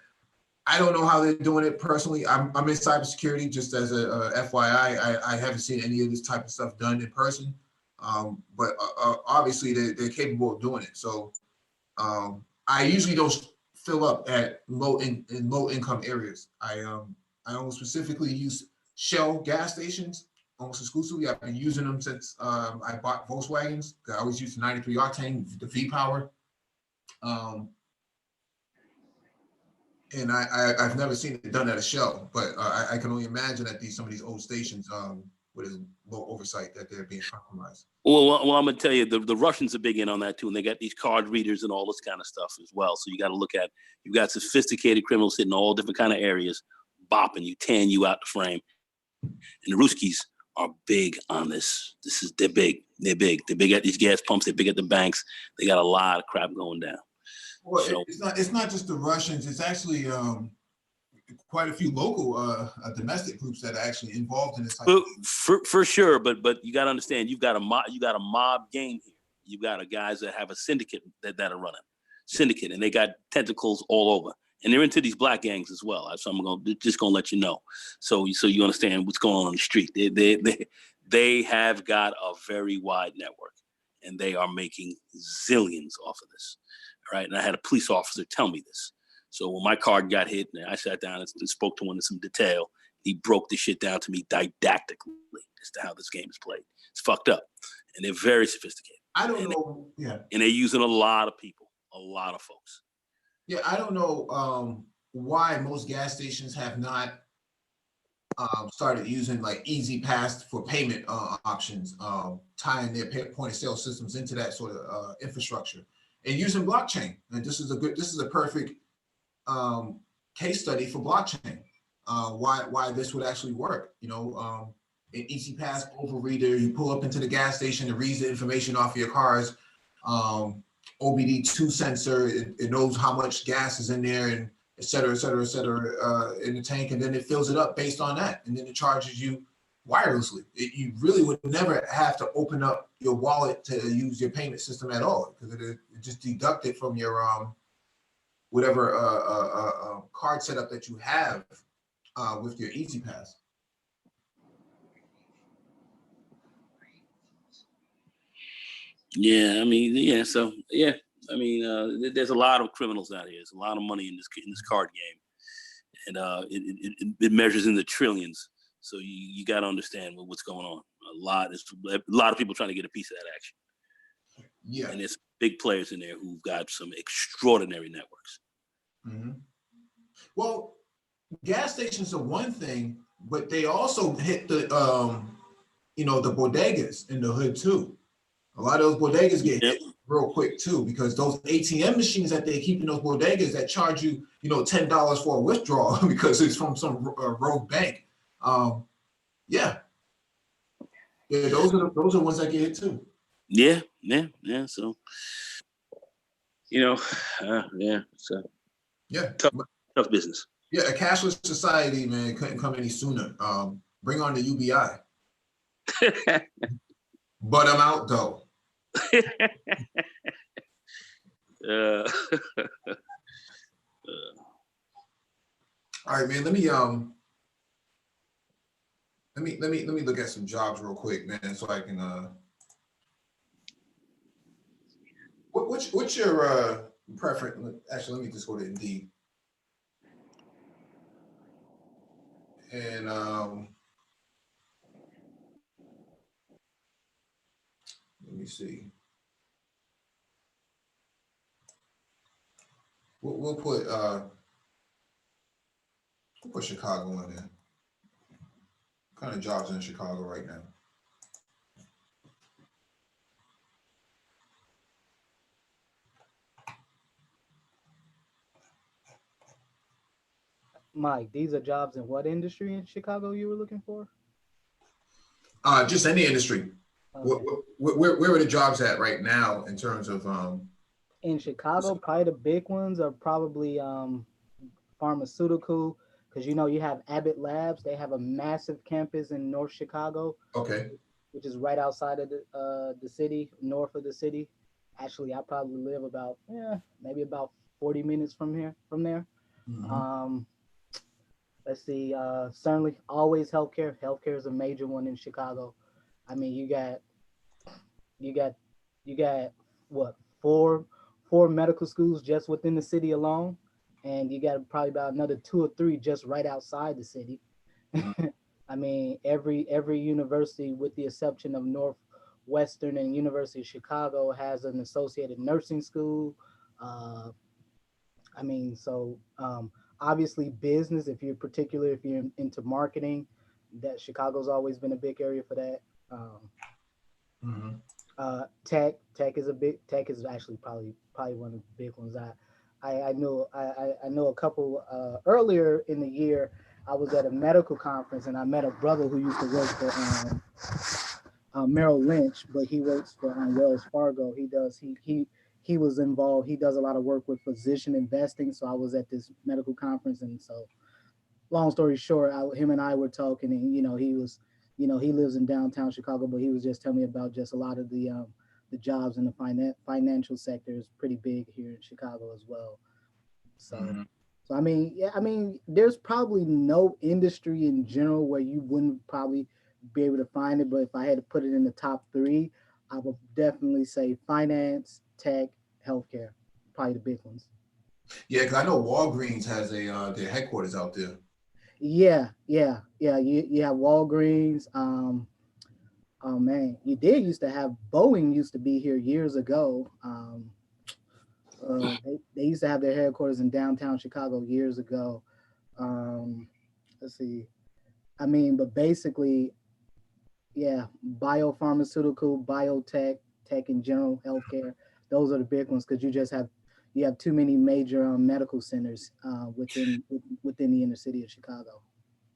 I don't know how they're doing it personally. I'm in cybersecurity, just as a FYI. I haven't seen any of this type of stuff done in person, but obviously they're capable of doing it. So I usually don't fill up at low income areas. I almost specifically use Shell gas stations almost exclusively. I've been using them since I bought Volkswagens. I always use the 93 octane, the V-Power. And I've never seen it done at a Shell, but I can only imagine that some of these old stations with his low oversight that they're being compromised. Well, I'm gonna tell you, the Russians are big in on that too, and they got these card readers and all this kind of stuff as well. So you got to look at, you've got sophisticated criminals hitting all different kind of areas, bopping you, tearing you out the frame. And the Ruskies are big on this. They're big. They're big at these gas pumps. They're big at the banks. They got a lot of crap going down. Well, So, it's not just the Russians. It's actually quite a few local domestic groups that are actually involved in this. For sure, but you got to understand, you got a mob game here. You got guys that have a syndicate that are running syndicate, and they got tentacles all over, and they're into these black gangs as well. So I'm gonna let you know, so you understand what's going on the street. They have got a very wide network, and they are making zillions off of this. Right, and I had a police officer tell me this. So when my card got hit, and I sat down and spoke to him in some detail, he broke the shit down to me didactically as to how this game is played. It's fucked up, and they're very sophisticated. I don't know. Yeah, and they're using a lot of people, a lot of folks. Yeah, I don't know why most gas stations have not started using like Easy Pass for payment options, tying their point of sale systems into that sort of infrastructure, and using blockchain. And this is a perfect case study for blockchain. Why this would actually work. An Easy Pass overreader, you pull up into the gas station, it reads the information off of your car's OBD2 sensor. It knows how much gas is in there, and et cetera, in the tank, and then it fills it up based on that, and then it charges you wirelessly. You really would never have to open up your wallet to use your payment system at all, because it just deduct it from your whatever card setup that you have with your Easy Pass. Yeah, I mean, so yeah, I mean, there's a lot of criminals out here. There's a lot of money in this card game, and it measures in the trillions. So you got to understand what's going on. A lot of people trying to get a piece of that action. Yeah, and there's big players in there who've got some extraordinary networks. Mm-hmm. Well, gas stations are one thing, but they also hit the the bodegas in the hood too. A lot of those bodegas get hit real quick too, because those ATM machines that they keep in those bodegas that charge you, $10 for a withdrawal because it's from some rogue bank. Yeah, those are ones that get hit too. Yeah. So, So tough business. Yeah, a cashless society, man, couldn't come any sooner. Bring on the UBI. But I'm out though. All right, man. Let me look at some jobs real quick, man, so I can. What's your preference? Actually, let me just go to Indeed. And let me see. We'll put Chicago in there. What kind of jobs in Chicago right now? Mike, these are jobs in what industry in Chicago you were looking for? Just any industry. Okay. Where are the jobs at right now in terms of in Chicago? Probably the big ones are probably pharmaceutical, because you have Abbott Labs. They have a massive campus in North Chicago. Okay. Which is right outside of the city, north of the city. Actually, I probably live about maybe about 40 minutes from there. Mm-hmm. Let's see. Certainly, always healthcare. Healthcare is a major one in Chicago. I mean, you got what, four medical schools just within the city alone, and you got probably about another 2 or 3 just right outside the city. Mm-hmm. I mean, every university, with the exception of Northwestern and University of Chicago, has an associated nursing school. Obviously business, if you're into marketing, that Chicago's always been a big area for that. Mhm. Tech is actually probably one of the big ones. I know a couple earlier in the year. I was at a medical conference and I met a brother who used to work for Merrill Lynch, but he works for Wells Fargo. He was involved. He does a lot of work with physician investing. So I was at this medical conference, and so long story short, him and I were talking, and he lives in downtown Chicago, but he was just telling me about just a lot of the jobs in the financial sector is pretty big here in Chicago as well. So, Mhm. so I mean, there's probably no industry in general where you wouldn't probably be able to find it. But if I had to put it in the top three, I would definitely say finance, tech, healthcare, probably the big ones. Yeah, because I know Walgreens has their headquarters out there. Yeah. You have Walgreens. Oh man, you did used to have Boeing used to be here years ago. They used to have their headquarters in downtown Chicago years ago. Let's see. I mean, but basically, yeah, biopharmaceutical, biotech, tech in general, healthcare. Those are the big ones because you have too many major medical centers within the inner city of Chicago.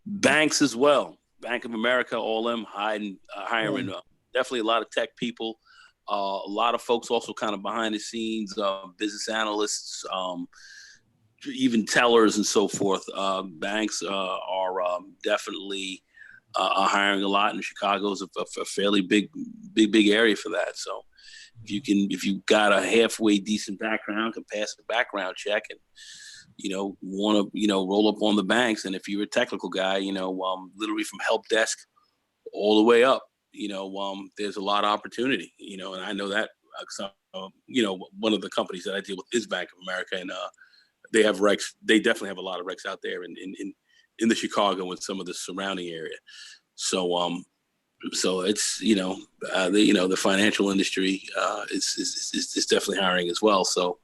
Banks as well. Bank of America, all them hiring Yeah. definitely a lot of tech people. A lot of folks also kind of behind the scenes, business analysts, even tellers and so forth. Banks are definitely hiring a lot, and Chicago is a fairly big area for that. So if you got a halfway decent background, can pass the background check, and want to roll up on the banks. And if you're a technical guy, literally from help desk all the way up, there's a lot of opportunity. And I know that. One of the companies that I deal with is Bank of America, and they have recs. They definitely have a lot of recs out there in the Chicago and some of the surrounding area. So it's the financial industry is definitely hiring as well. So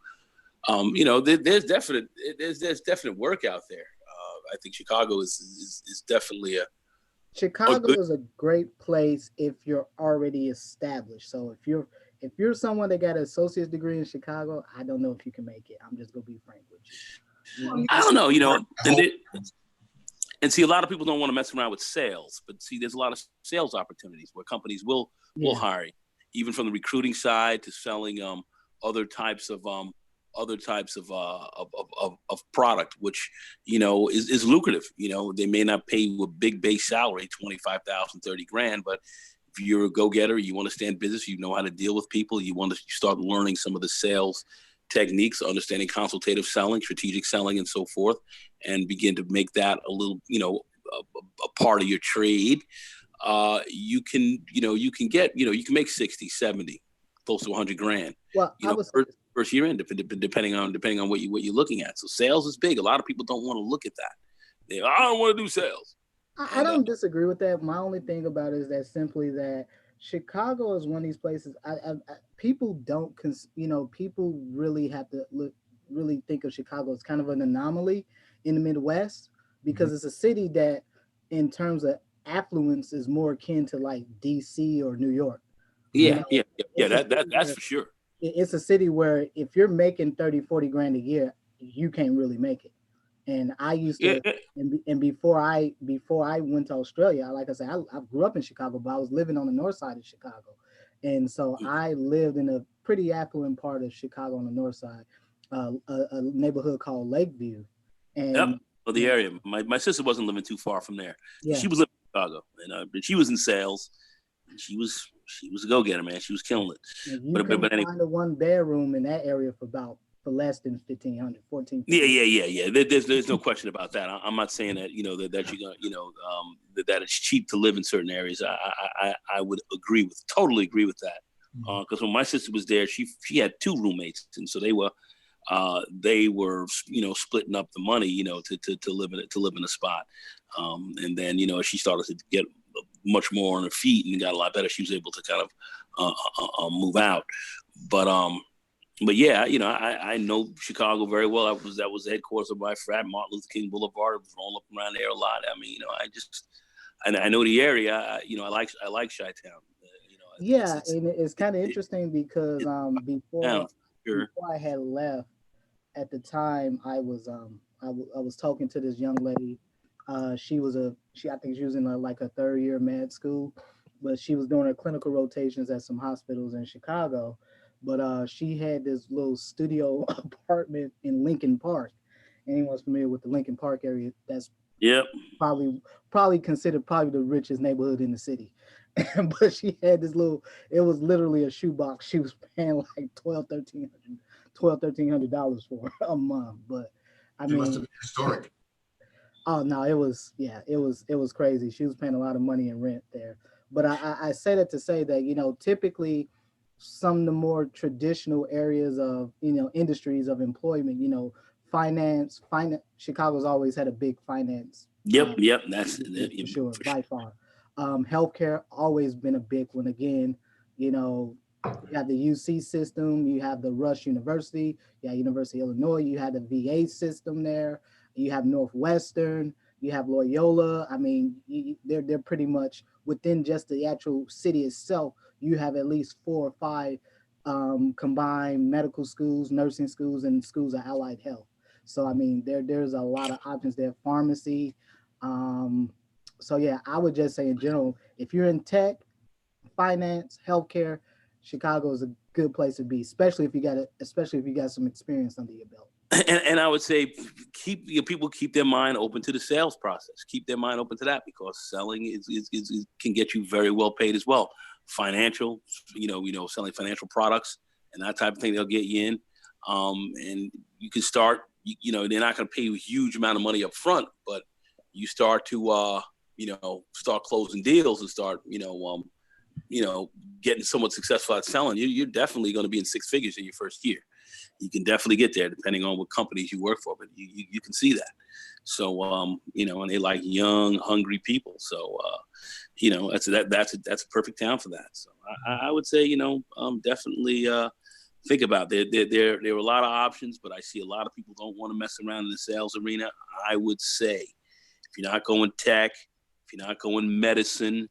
there's definite work out there. I think Chicago is definitely Chicago good. is a great place if you're already established. So if you're someone that got an associate's degree in Chicago, I don't know if you can make it. I'm just gonna be frank with you. I don't know, and see, a lot of people don't want to mess around with sales, but see, there's a lot of sales opportunities where companies will hire, even from the recruiting side to selling other types of product, which is lucrative. They may not pay you a big base salary, 25,000, 30 grand, but if you're a go-getter, you want to stand business, you know how to deal with people, you want to start learning some of the sales techniques, understanding consultative selling, strategic selling, and so forth, and begin to make that a little, a part of your trade. You can make 60, 70, close to 100 grand. Well, First year in, depending on what you're looking at. So sales is big. A lot of people don't want to look at that. I don't want to do sales. I don't disagree with that. My only thing about it is that simply that Chicago is one of these places. People don't, people really have to really think of Chicago as kind of an anomaly in the Midwest because it's a city that, in terms of affluence, is more akin to like DC or New York. Yeah. That's for sure. It's a city where if you're making 30, 40 grand a year, you can't really make it. And I used to, and before I went to Australia, like I said, I grew up in Chicago, but I was living on the north side of Chicago. And so I lived in a pretty affluent part of Chicago on the north side, a neighborhood called Lakeview. And the area. My sister wasn't living too far from there. Yeah. She was living in Chicago, and she was in sales. She was a go-getter, man. She was killing it. You can find a one bedroom in that area for less than 1,500, 14. Yeah. There's no question about that. I'm not saying that that you're gonna that it's cheap to live in certain areas. I would totally agree with that. Because when my sister was there, she had two roommates, and so they were splitting up the money to live in a spot. And then she started to get much more on her feet and got a lot better. She was able to kind of move out. But yeah, I know Chicago very well. That was the headquarters of my frat, Martin Luther King Boulevard. I was rolling up around there a lot. I mean, I know the area. You know, I like Chi-Town. You know, Yeah, and it's kind of interesting because town, sure. before I had left at the time, I was talking to this young lady. She I think she was in like a third year med school, but she was doing her clinical rotations at some hospitals in Chicago. But she had this little studio apartment in Lincoln Park. Anyone's familiar with the Lincoln Park area? That's Yep. probably considered probably the richest neighborhood in the city. But she had this little, it was literally a shoebox. She was paying like $1,300 for a month. But I It must have mean, been historic. oh no, it was crazy. She was paying a lot of money in rent there. But I say that to say that, you know, typically some of the more traditional areas of, you know, industries of employment, you know, finance, Chicago's always had a big finance. Yep. That's for sure, by far. Healthcare always been a big one. Again, you know, you have the UC system, you have the Rush University, you have University of Illinois, you have the VA system there, you have Northwestern, you have Loyola. I mean, they're pretty much within just the actual city itself. You have at least 4 or 5 combined medical schools, nursing schools, and schools of allied health. So I mean, there's a lot of options there. Pharmacy. So yeah, I would just say in general, if you're in tech, finance, healthcare, Chicago is a good place to be, especially if you got some experience under your belt. And I would say people keep their mind open to the sales process. Keep their mind open to that, because selling is can get you very well paid as well. Financial, you know, selling financial products and that type of thing, they'll get you in. And you can start, you know, they're not going to pay you a huge amount of money up front, but you start to, start closing deals and start, getting somewhat successful at selling. You're definitely going to be in 6 figures in your first year. You can definitely get there depending on what companies you work for, but you can see that. So, and they like young, hungry people. So, that's a perfect town for that. So I would say, definitely think about it. There are a lot of options, but I see a lot of people don't want to mess around in the sales arena. I would say if you're not going tech, if you're not going medicine,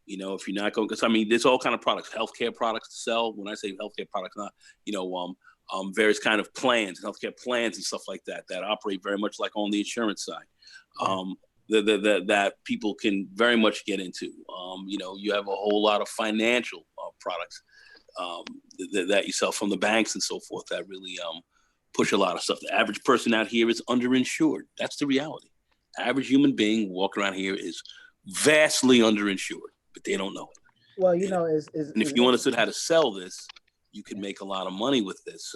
if you're not going, because I mean, there's all kind of products, healthcare products to sell. When I say healthcare products, not, various kind of plans, healthcare plans and stuff like that operate very much like on the insurance side. That people can very much get into. You have a whole lot of financial products that you sell from the banks and so forth that really push a lot of stuff. The average person out here is underinsured. That's the reality. Average human being walking around here is vastly underinsured, but they don't know it. Well, and if you understood how to sell this, you can make a lot of money with this.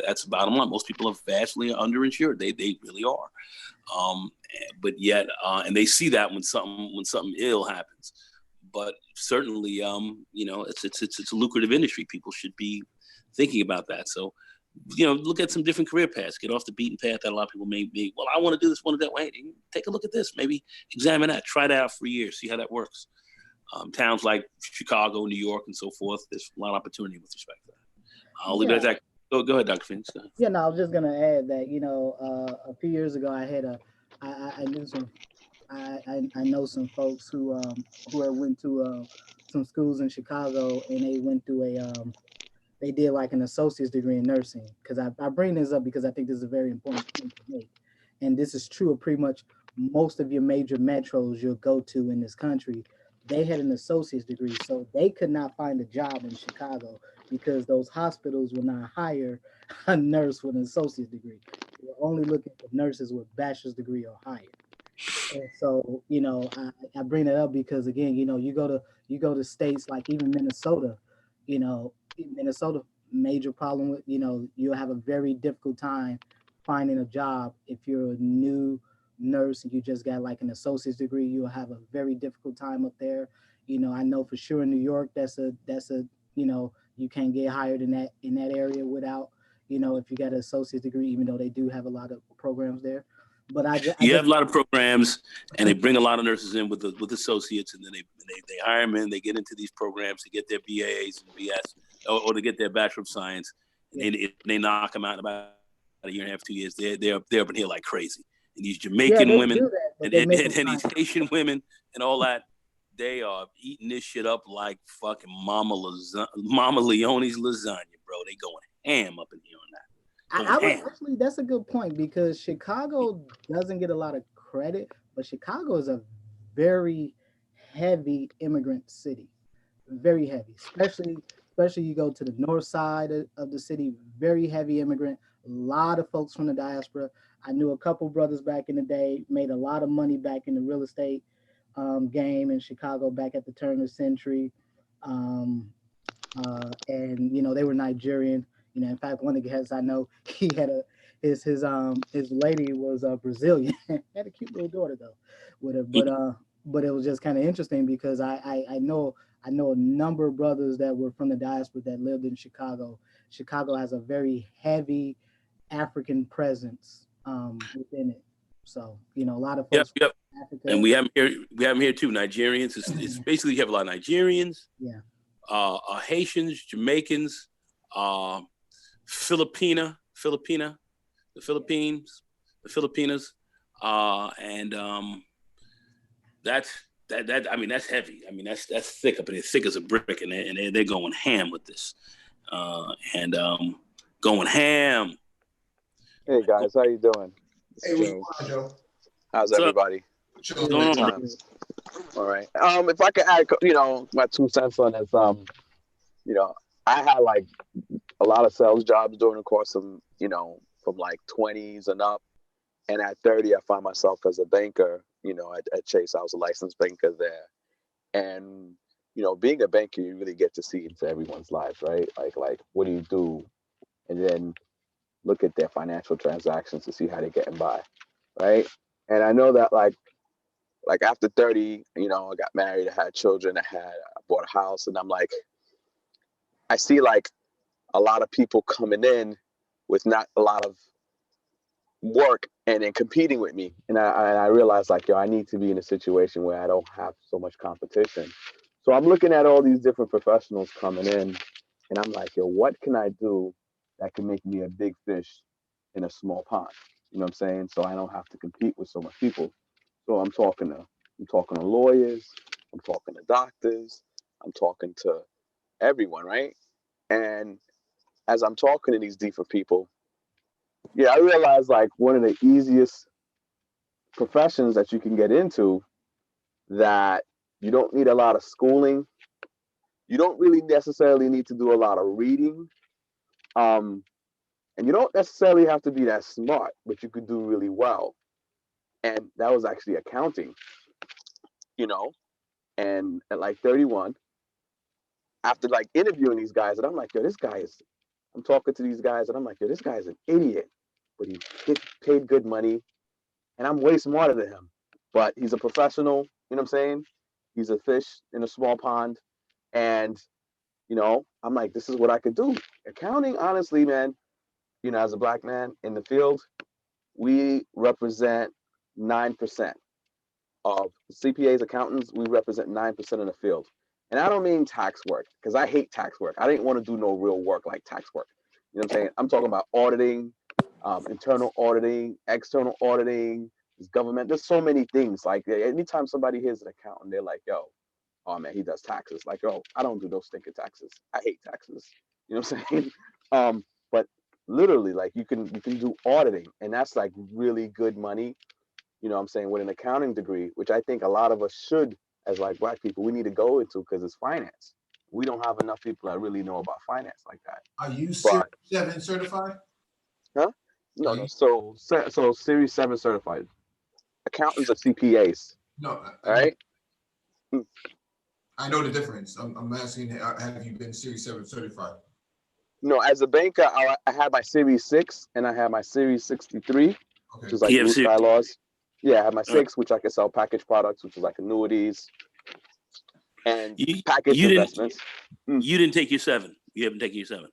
That's the bottom line. Most people are vastly underinsured. They really are. But yet, and they see that when something ill happens. But certainly, it's a lucrative industry. People should be thinking about that. So, look at some different career paths. Get off the beaten path that a lot of people may be. Well, I want to do this, want to do that way. Take a look at this. Maybe examine that. Try that out for a year. See how that works. Towns like Chicago, New York, and so forth. There's a lot of opportunity with respect to that. I'll leave it at that. Go ahead, Dr. Phoenix. Yeah, no, I was just gonna add that a few years ago I know some folks who had went to some schools in Chicago, and they went through they did like an associate's degree in nursing. Because I bring this up because I think this is a very important thing to make, and this is true of pretty much most of your major metros you'll go to in this country. They had an associate's degree, so they could not find a job in Chicago because those hospitals will not hire a nurse with an associate's degree. They're only looking for nurses with bachelor's degree or higher. And so, I bring that up because again, you go to states like even Minnesota, Minnesota major problem with, you'll have a very difficult time finding a job if you're a new nurse and you just got like an associate's degree. You'll have a very difficult time up there. I know for sure in New York that's a you can't get hired in that area without if you got an associate's degree, even though they do have a lot of programs there. But you have a lot of programs, and they bring a lot of nurses in with associates, and then they hire them in. They get into these programs to get their BAs and BS, or to get their Bachelor of Science. And they knock them out in about a year and a half, 2 years. They're up in here like crazy. And these Jamaican women, and they make these Haitian women and all that, they are eating this shit up like fucking Mama Leone's lasagna, bro. They going ham up in here on that. I would actually, that's a good point, because Chicago doesn't get a lot of credit, but Chicago is a very heavy immigrant city, very heavy, especially you go to the north side of the city, very heavy immigrant, a lot of folks from the diaspora. I knew a couple brothers back in the day, made a lot of money back in the real estate game in Chicago back at the turn of the century. And you know, they were Nigerian. You know, in fact, one of the guys I know, he had his lady was Brazilian. Had a cute little daughter though with her, but it was just kind of interesting because I know a number of brothers that were from the diaspora that lived in Chicago. Chicago has a very heavy African presence within it. So, you know, a lot of folks Yep. from Africa. And we have them here too, Nigerians. It's basically you have a lot of Nigerians, yeah, Haitians, Jamaicans, the Filipinas, and that. I mean, that's heavy. I mean, that's thick up in there, thick as a brick, and they're going ham with this, going ham. Hey guys, how you doing? Hey, what's going on, Joe? How's What's up? everybody? Chill. What's going on, Time. All right. If I could add, my 2 cents on this, I had like a lot of sales jobs during the course of, from like 20s and up. And at 30, I found myself as a banker, at Chase. I was a licensed banker there. And, being a banker, you really get to see into everyone's lives, right? Like, what do you do? And then look at their financial transactions to see how they're getting by, right? And I know that like after 30, I got married, I had children, I bought a house, and I'm like, I see like a lot of people coming in with not a lot of work and then competing with me. And I realized like, I need to be in a situation where I don't have so much competition. So I'm looking at all these different professionals coming in, and I'm like, what can I do that can make me a big fish in a small pond? You know what I'm saying? So I don't have to compete with so much people. So I'm talking to lawyers, I'm talking to doctors, I'm talking to everyone, right? And as I'm talking to these different people, I realized like one of the easiest professions that you can get into that you don't need a lot of schooling, you don't really necessarily need to do a lot of reading, and you don't necessarily have to be that smart, but you could do really well. And that was actually accounting, and at like 31, after like interviewing these guys, and I'm like, I'm talking to these guys, and I'm like, this guy is an idiot, but he gets paid good money, and I'm way smarter than him, but he's a professional, you know what I'm saying? He's a fish in a small pond, and, I'm like, this is what I could do. Accounting, honestly, man, as a black man in the field, we represent 9% of CPAs, accountants. We represent 9% in the field. And I don't mean tax work, because I hate tax work. I didn't want to do no real work like tax work. You know what I'm saying? I'm talking about auditing, internal auditing, external auditing, government. There's so many things. Like anytime somebody hears an accountant, they're like, yo, oh man, he does taxes. Like, yo, I don't do those stinking taxes. I hate taxes. You know what I'm saying? But literally, like you can do auditing, and that's like really good money. You know what I'm saying, with an accounting degree, which I think a lot of us should, as like black people, we need to go into, because it's finance. We don't have enough people that really know about finance like that. Are you Series 7 certified? Huh? No. So Series 7 certified. Accountants are CPAs. No. Right? I know the difference. I'm asking, have you been Series 7 certified? No, as a banker, I had my Series 6 and I had my Series 63, which is like root bylaws. Yeah, I have my 6, which I can sell package products, which is like annuities and package investments. You didn't take your 7. You haven't taken your 7.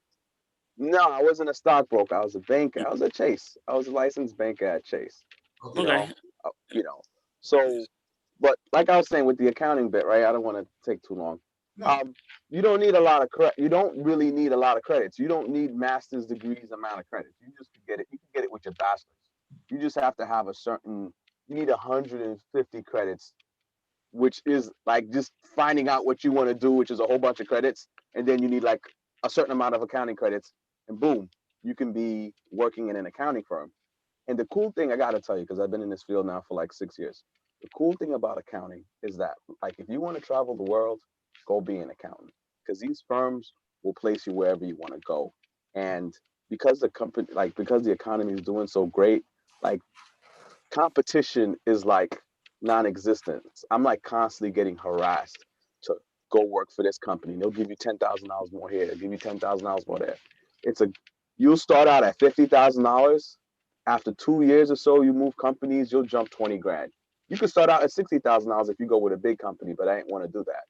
No, I wasn't a stockbroker. I was a banker. I was at Chase. I was a licensed banker at Chase. Okay. So, but like I was saying with the accounting bit, right? I don't want to take too long. No. You don't need a lot of you don't really need a lot of credits. You don't need master's degrees amount of credits. You just get it. You can get it with your bachelor's. You just have to have you need 150 credits, which is like just finding out what you want to do, which is a whole bunch of credits. And then you need like a certain amount of accounting credits, and boom, you can be working in an accounting firm. And the cool thing I got to tell you, because I've been in this field now for like 6 years, the cool thing about accounting is that, like, if you want to travel the world, go be an accountant, because these firms will place you wherever you want to go. And because the company, like, because the economy is doing so great, like, competition is like non-existent. I'm like constantly getting harassed to go work for this company. They'll give you $10,000 more here. They'll give you $10,000 more there. You'll start out at $50,000. After 2 years or so, you move companies, you'll jump 20 grand. You could start out at $60,000 if you go with a big company, but I ain't want to do that.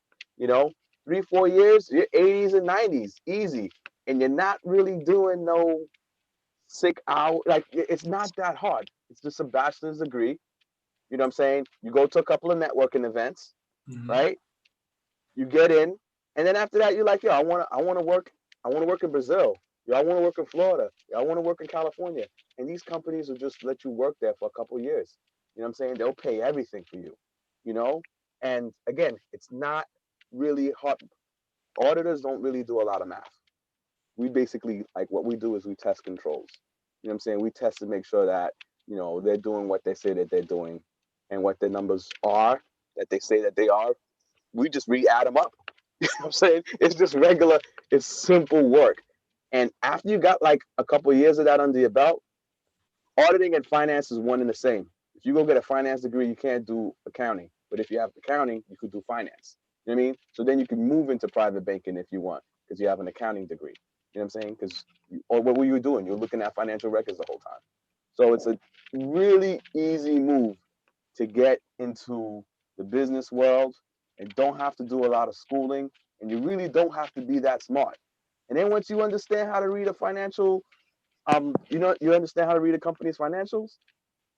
3-4 years, you're 80s and 90s, easy. And you're not really doing no sick hour. Like, it's not that hard. It's just a bachelor's degree. You know what I'm saying? You go to a couple of networking events, right? You get in, and then after that, you're like, yo, I want to work in Brazil. Yo, I want to work in Florida. Yo, I want to work in California. And these companies will just let you work there for a couple of years. You know what I'm saying? They'll pay everything for you, And again, it's not really hard. Auditors don't really do a lot of math. We basically, like, what we do is we test controls. You know what I'm saying? We test to make sure that, they're doing what they say that they're doing, and what their numbers are that they say that they are. We just re-add them up. You know what I'm saying? It's just regular, it's simple work. And after you got like a couple of years of that under your belt, auditing and finance is one and the same. If you go get a finance degree, you can't do accounting. But if you have accounting, you could do finance. You know what I mean? So then you can move into private banking if you want, because you have an accounting degree. You know what I'm saying? Or what were you doing? You're looking at financial records the whole time. So it's a really easy move to get into the business world, and don't have to do a lot of schooling, and you really don't have to be that smart. And then once you understand how to read a financial, you understand how to read a company's financials,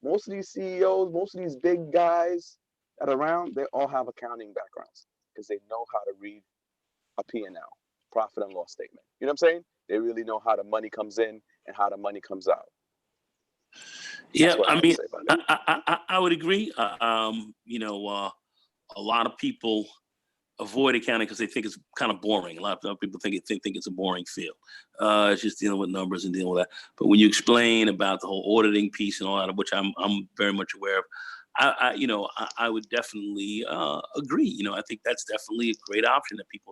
most of these CEOs, most of these big guys that are around, they all have accounting backgrounds, because they know how to read a P&L, profit and loss statement. You know what I'm saying? They really know how the money comes in and how the money comes out. Yeah, I mean, I would agree. A lot of people avoid accounting because they think it's kind of boring. A lot of people think it's a boring field. It's just dealing with numbers and dealing with that. But when you explain about the whole auditing piece and all that, which I'm very much aware of, I would definitely agree. I think that's definitely a great option that people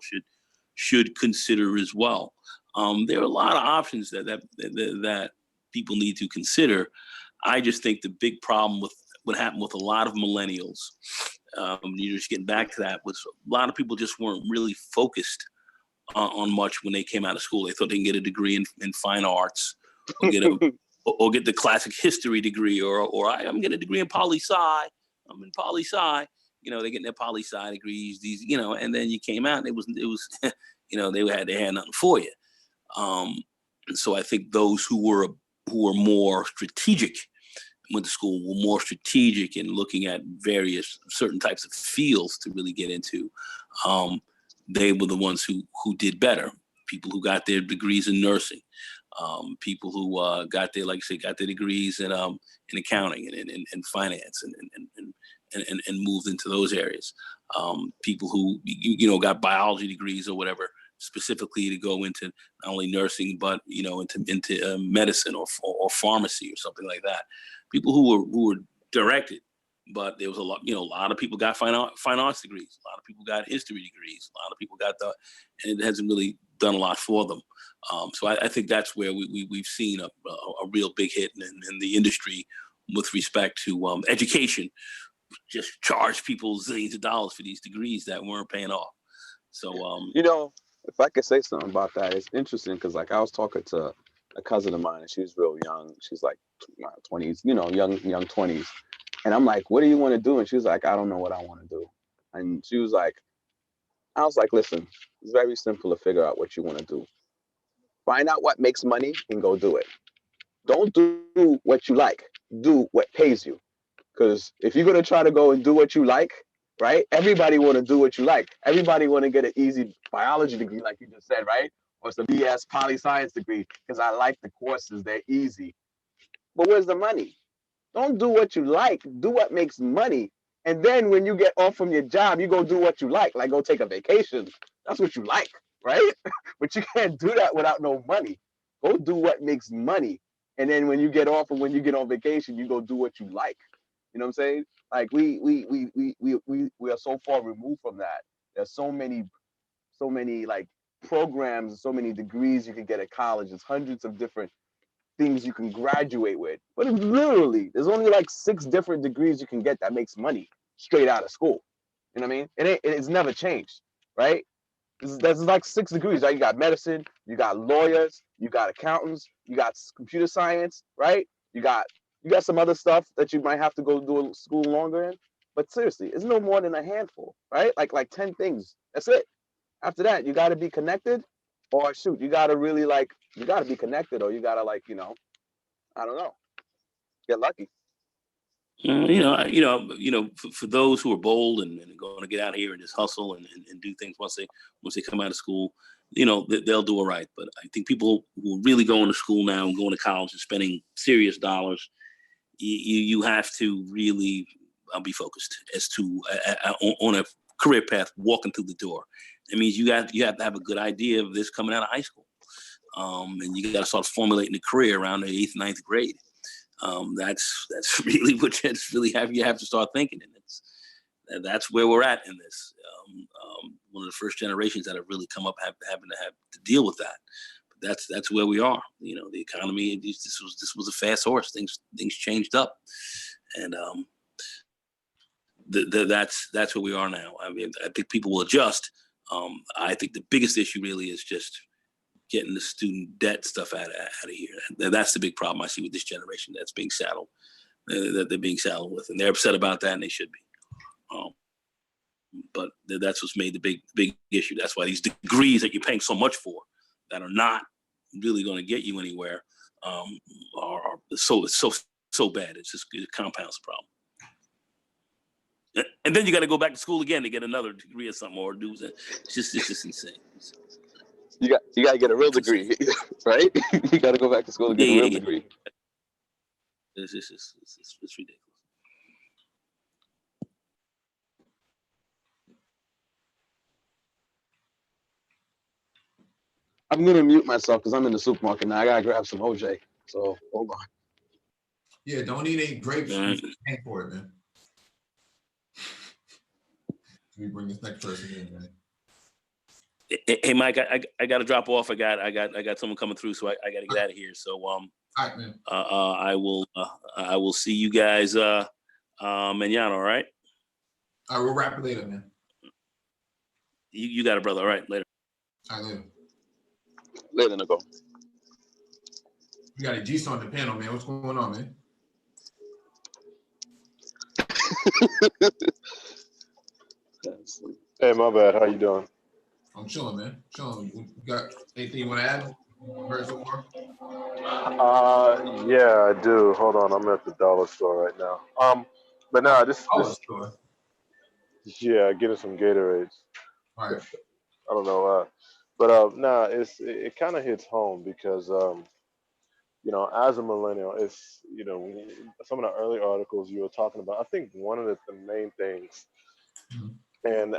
should consider as well. There are a lot of options that people need to consider. I just think the big problem with what happened with a lot of millennials, you're just getting back to that, was a lot of people just weren't really focused on much when they came out of school. They thought they can get a degree in fine arts, or get the classic history degree, or I'm getting a degree in poli-sci. I'm in poli-sci. They're getting their poli-sci degrees. And then you came out, and it was they had nothing for you. So I think those who were more strategic, went to school, were more strategic in looking at various certain types of fields to really get into. They were the ones who did better. People who got their degrees in nursing, people who got their degrees in accounting and finance and moved into those areas. People who got biology degrees or whatever, specifically to go into not only nursing but into medicine or pharmacy or something like that. People who were directed, but there was a lot of people got fine arts degrees. A lot of people got history degrees. A lot of people got and it hasn't really done a lot for them. So I think that's where we've seen a real big hit in the industry with respect to education. Just charge people zillions of dollars for these degrees that weren't paying off. So if I could say something about that, it's interesting because, like, I was talking to a cousin of mine, and she's real young. She's like 20s, young 20s. And I'm like, what do you want to do? And she was like, I don't know what I want to do. And I was like, listen, it's very simple to figure out what you want to do. Find out what makes money and go do it. Don't do what you like. Do what pays you. Because if you're going to try to go and do what you like, right? Everybody want to do what you like. Everybody want to get an easy biology degree, like you just said, right? Or some BS poli-science degree, because I like the courses. They're easy. But where's the money? Don't do what you like. Do what makes money. And then when you get off from your job, you go do what you like go take a vacation. That's what you like, right? But you can't do that without no money. Go do what makes money. And then when you get off or when you get on vacation, you go do what you like. You know what I'm saying? Like we are so far removed from that. There's so many like programs, so many degrees you can get at college. There's hundreds of different things you can graduate with. But it's literally, there's only like 6 different degrees you can get that makes money straight out of school. You know what I mean? It's never changed, right? There's like 6 degrees, right? You got medicine, you got lawyers, you got accountants, you got computer science, right? You got some other stuff that you might have to go do a school longer in. But seriously, it's no more than a handful, right? Like 10 things. That's it. After that, you got to be connected, or shoot, you got to really you got to be connected, or you got to I don't know, get lucky. For those who are bold and going to get out here and just hustle and do things once they come out of school, they'll do all right. But I think people who are really going to school now and going to college and spending serious dollars, you have to really be focused as to on a career path walking through the door. That means you have to have a good idea of this coming out of high school, and you got to start formulating a career around the 8th, 9th grade. That's really what you have to start thinking, and that's where we're at in this. One of the first generations that have really come up having to have to deal with that. But that's where we are. The economy. This was a fast horse. Things changed up, and that's where we are now. I mean, I think people will adjust. I think the biggest issue really is just getting the student debt stuff out of here. That's the big problem I see with this generation that's being saddled, that they're being saddled with, and they're upset about that, and they should be. But that's what's made the big issue. That's why these degrees that you're paying so much for, that are not really going to get you anywhere, are so bad. It compounds the problem. And then you got to go back to school again to get another degree or something, or do it's just insane. You got to get a real degree, right? You got to go back to school to get a real degree. It's ridiculous. I'm gonna mute myself because I'm in the supermarket now. I gotta grab some OJ. So hold on. Yeah, don't eat any grapes. Thank for it, man. Let me bring this next person in, man. Hey, Mike, I got to drop off. I got someone coming through, so I got to get out of here. So all right, man. I will see you guys manana. All right. All right, we'll wrap it later, man. You got it, brother. All right, later. All right, later. Later, Nicole. We got a G's on the panel, man. What's going on, man? Hey, my bad. How you doing? I'm chilling, man. Chilling. You got anything you want to add? Heard so far? Yeah, I do. Hold on, I'm at the dollar store right now. But nah, this yeah, getting some Gatorades. All right. I don't know why, but nah, it kind of hits home because as a millennial, it's some of the early articles you were talking about. I think one of the main things. And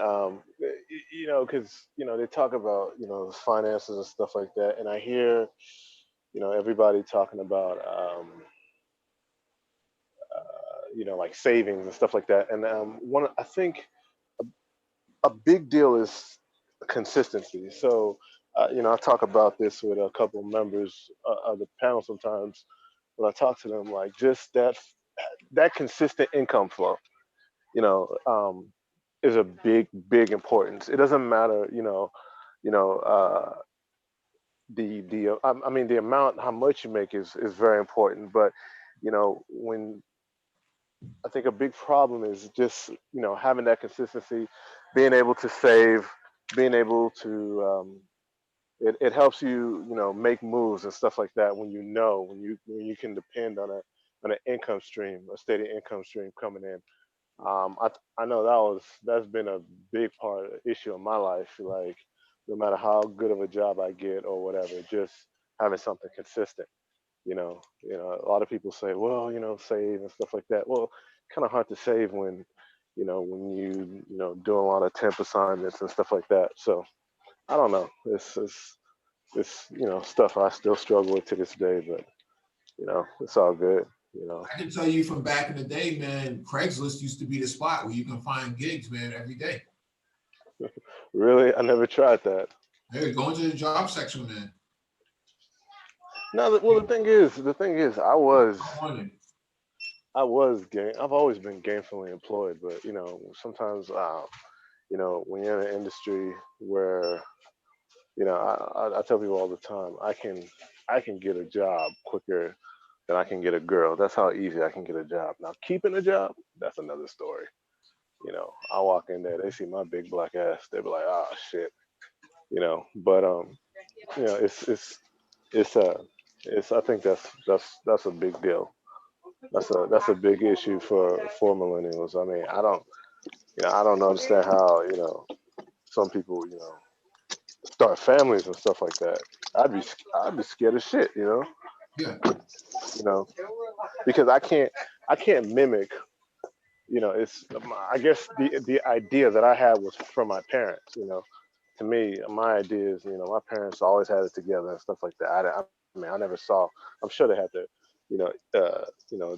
because they talk about finances and stuff like that, and I hear everybody talking about like savings and stuff like that. And I think a big deal is consistency. So I talk about this with a couple of members of the panel sometimes when I talk to them, like just that consistent income flow. Is a big importance. It doesn't matter, the amount, how much you make is very important. But when I think a big problem is just having that consistency, being able to save, being able to it helps you make moves and stuff like that when you can depend on an income stream, a steady income stream coming in. I know that's been a big issue in my life. Like, no matter how good of a job I get or whatever, just having something consistent. A lot of people say, well, save and stuff like that. Well, kind of hard to save when, when doing a lot of temp assignments and stuff like that. So I don't know. It's stuff I still struggle with to this day, but it's all good. I can tell you from back in the day, man, Craigslist used to be the spot where you can find gigs, man, every day. Really, I never tried that. Hey, go into the job section, man. No, well, the thing is, I've always been gainfully employed, but sometimes, when you're in an industry where, I tell people all the time, I can get a job quicker than I can get a girl. That's how easy I can get a job. Now, keeping a job, that's another story. I walk in there, they see my big black ass, they be like, oh shit, But it's I think that's a big deal. That's a big issue for millennials. I mean, I don't understand how some people start families and stuff like that. I'd be scared of shit, Yeah. Because I can't mimic. It's I guess the idea that I had was from my parents. To me, my idea is my parents always had it together and stuff like that. I mean, I never saw. I'm sure they had to,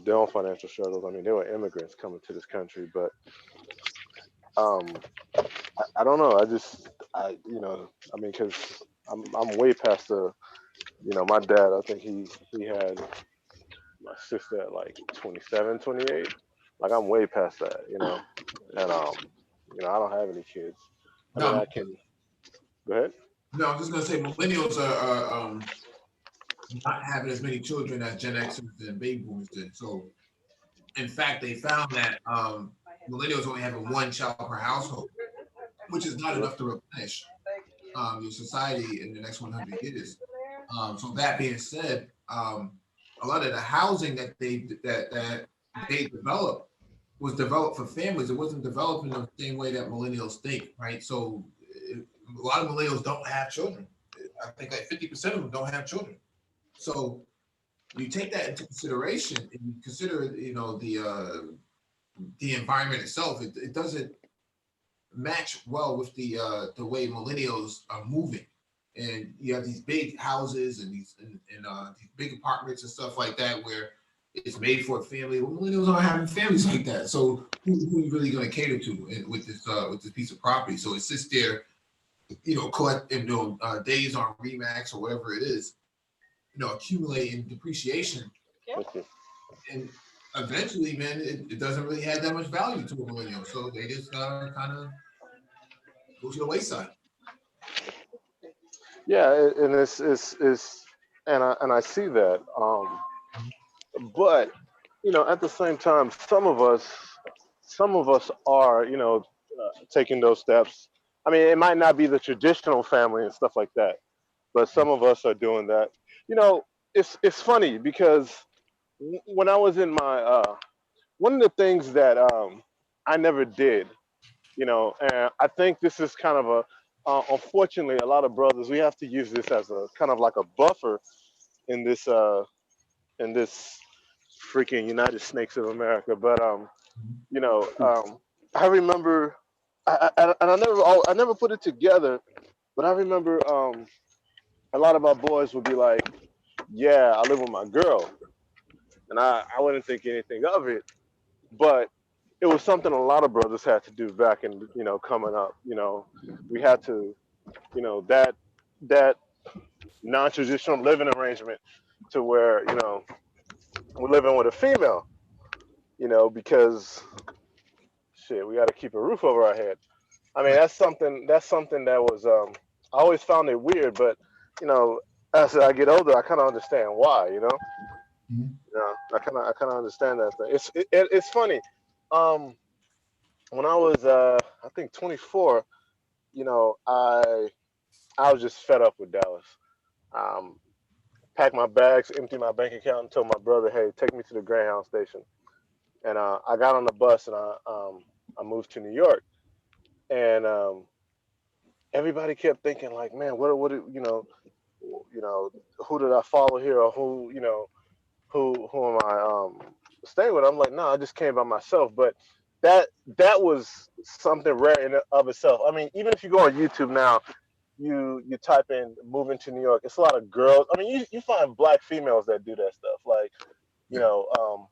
their own financial struggles. I mean, they were immigrants coming to this country, but um, I don't know. I mean, because I'm way past the, my dad. I think he had my sister at like 27, 28. Like I'm way past that, and I don't have any kids. I mean, No, I can. Go ahead. no, I'm just gonna say millennials are not having as many children as Gen Xers and baby boomers did. So, in fact, they found that millennials only having one child per household, which is not enough to replenish your society in the next 100 years. So that being said, a lot of the housing that they developed was developed for families. It wasn't developed in the same way that millennials think, right? So a lot of millennials don't have children. I think like 50% of them don't have children. So you take that into consideration and you consider, the environment itself. It doesn't match well with the way millennials are moving. And you have these big houses and these big apartments and stuff like that where it's made for a family. Well, millennials aren't having families like that. So who are you really going to cater to with this piece of property? So it sits there, collect days on Remax or whatever it is, accumulating depreciation, and eventually, man, it doesn't really have that much value to a millennial. So they just kind of go to the wayside. Yeah, and and I see that. But at the same time, some of us are taking those steps. I mean, it might not be the traditional family and stuff like that, but some of us are doing that. It's funny because when I was in my one of the things that I never did, and I think this is kind of a unfortunately, a lot of brothers, we have to use this as a kind of like a buffer in this freaking United Snakes of America. But I remember, and I never put it together, but I remember a lot of my boys would be like, "Yeah, I live with my girl," and I wouldn't think anything of it, but it was something a lot of brothers had to do back in coming up. We had to that non-traditional living arrangement to where we're living with a female, because shit, we got to keep a roof over our head. I mean, Right. that's something that was I always found it weird, but you know, as I get older, I kind of understand why. Mhm. I kind of understand that thing. It's funny. Um, when I was I think 24, you know, I was just fed up with Dallas. Um, Packed my bags, emptied my bank account, and told my brother, "Hey, take me to the Greyhound station." And I got on the bus and I moved to New York, and everybody kept thinking like, "Man, what you know, who did I follow here, or who who am I staying with? I'm like, no, I just came by myself. But that was something rare in and of itself. I mean, even if you go on YouTube now, you type in moving to New York, it's a lot of girls. I mean, you find black females that do that stuff. Like, you know,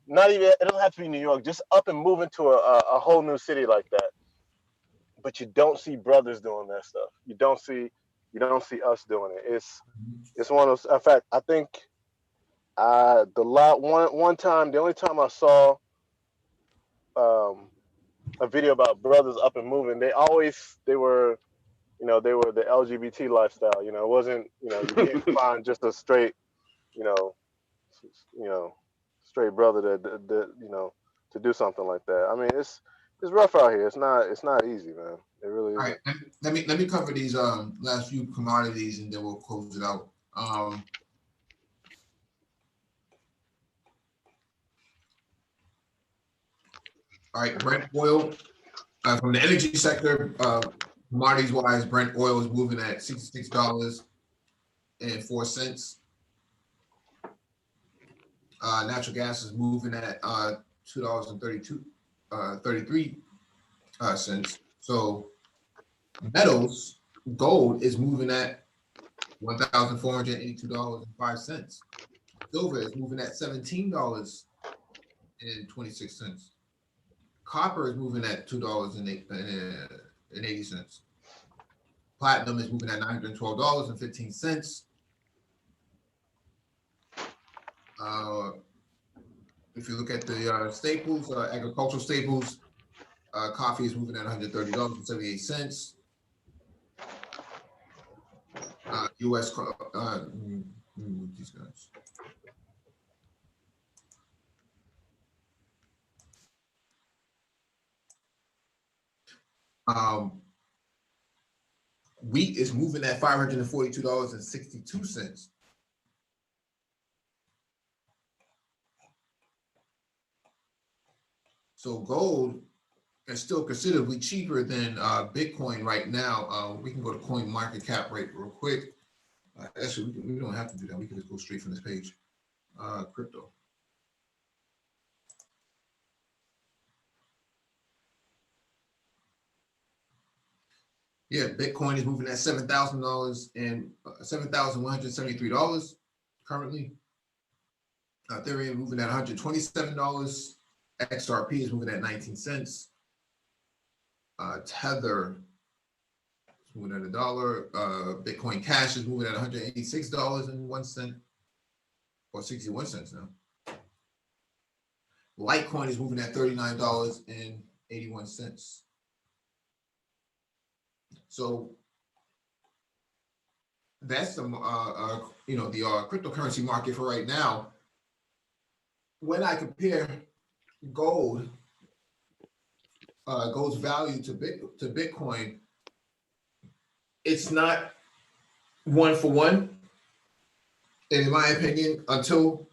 not even, it doesn't have to be New York, just up and moving to a whole new city like that. But you don't see brothers doing that stuff. You don't see us doing it. It's one of those. In fact, I think the one time, the only time I saw um, a video about brothers up and moving, they were the LGBT lifestyle. You know, it wasn't, you can't find just a straight, you know, you know, straight brother that to do something like that. I mean, it's rough out here. It's not easy, man. It really All isn't. right, let me cover these last few commodities and then we'll close it out. All right, Brent oil from the energy sector, commodities wise, Brent oil is moving at $66.04. Natural gas is moving at $2.33. So metals, gold is moving at $1,482.05. Silver is moving at $17.26. Copper is moving at $2.80. Platinum is moving at $912.15. If you look at the staples, agricultural staples, coffee is moving at $130.78. U.S. These guys. Wheat is moving at $542.62. So gold is still considerably cheaper than Bitcoin right now. We can go to coin market cap rate real quick. Actually, we don't have to do that. We can just go straight from this page. Crypto. Yeah, Bitcoin is moving at $7,000 and $7,173 currently. Ethereum moving at $127. XRP is moving at 19 cents. Tether is moving at $1. Bitcoin Cash is moving at $186.01 or 61 cents now. Litecoin is moving at $39.81. So that's the cryptocurrency market for right now. When I compare gold's value to Bitcoin, it's not one for one. In my opinion, until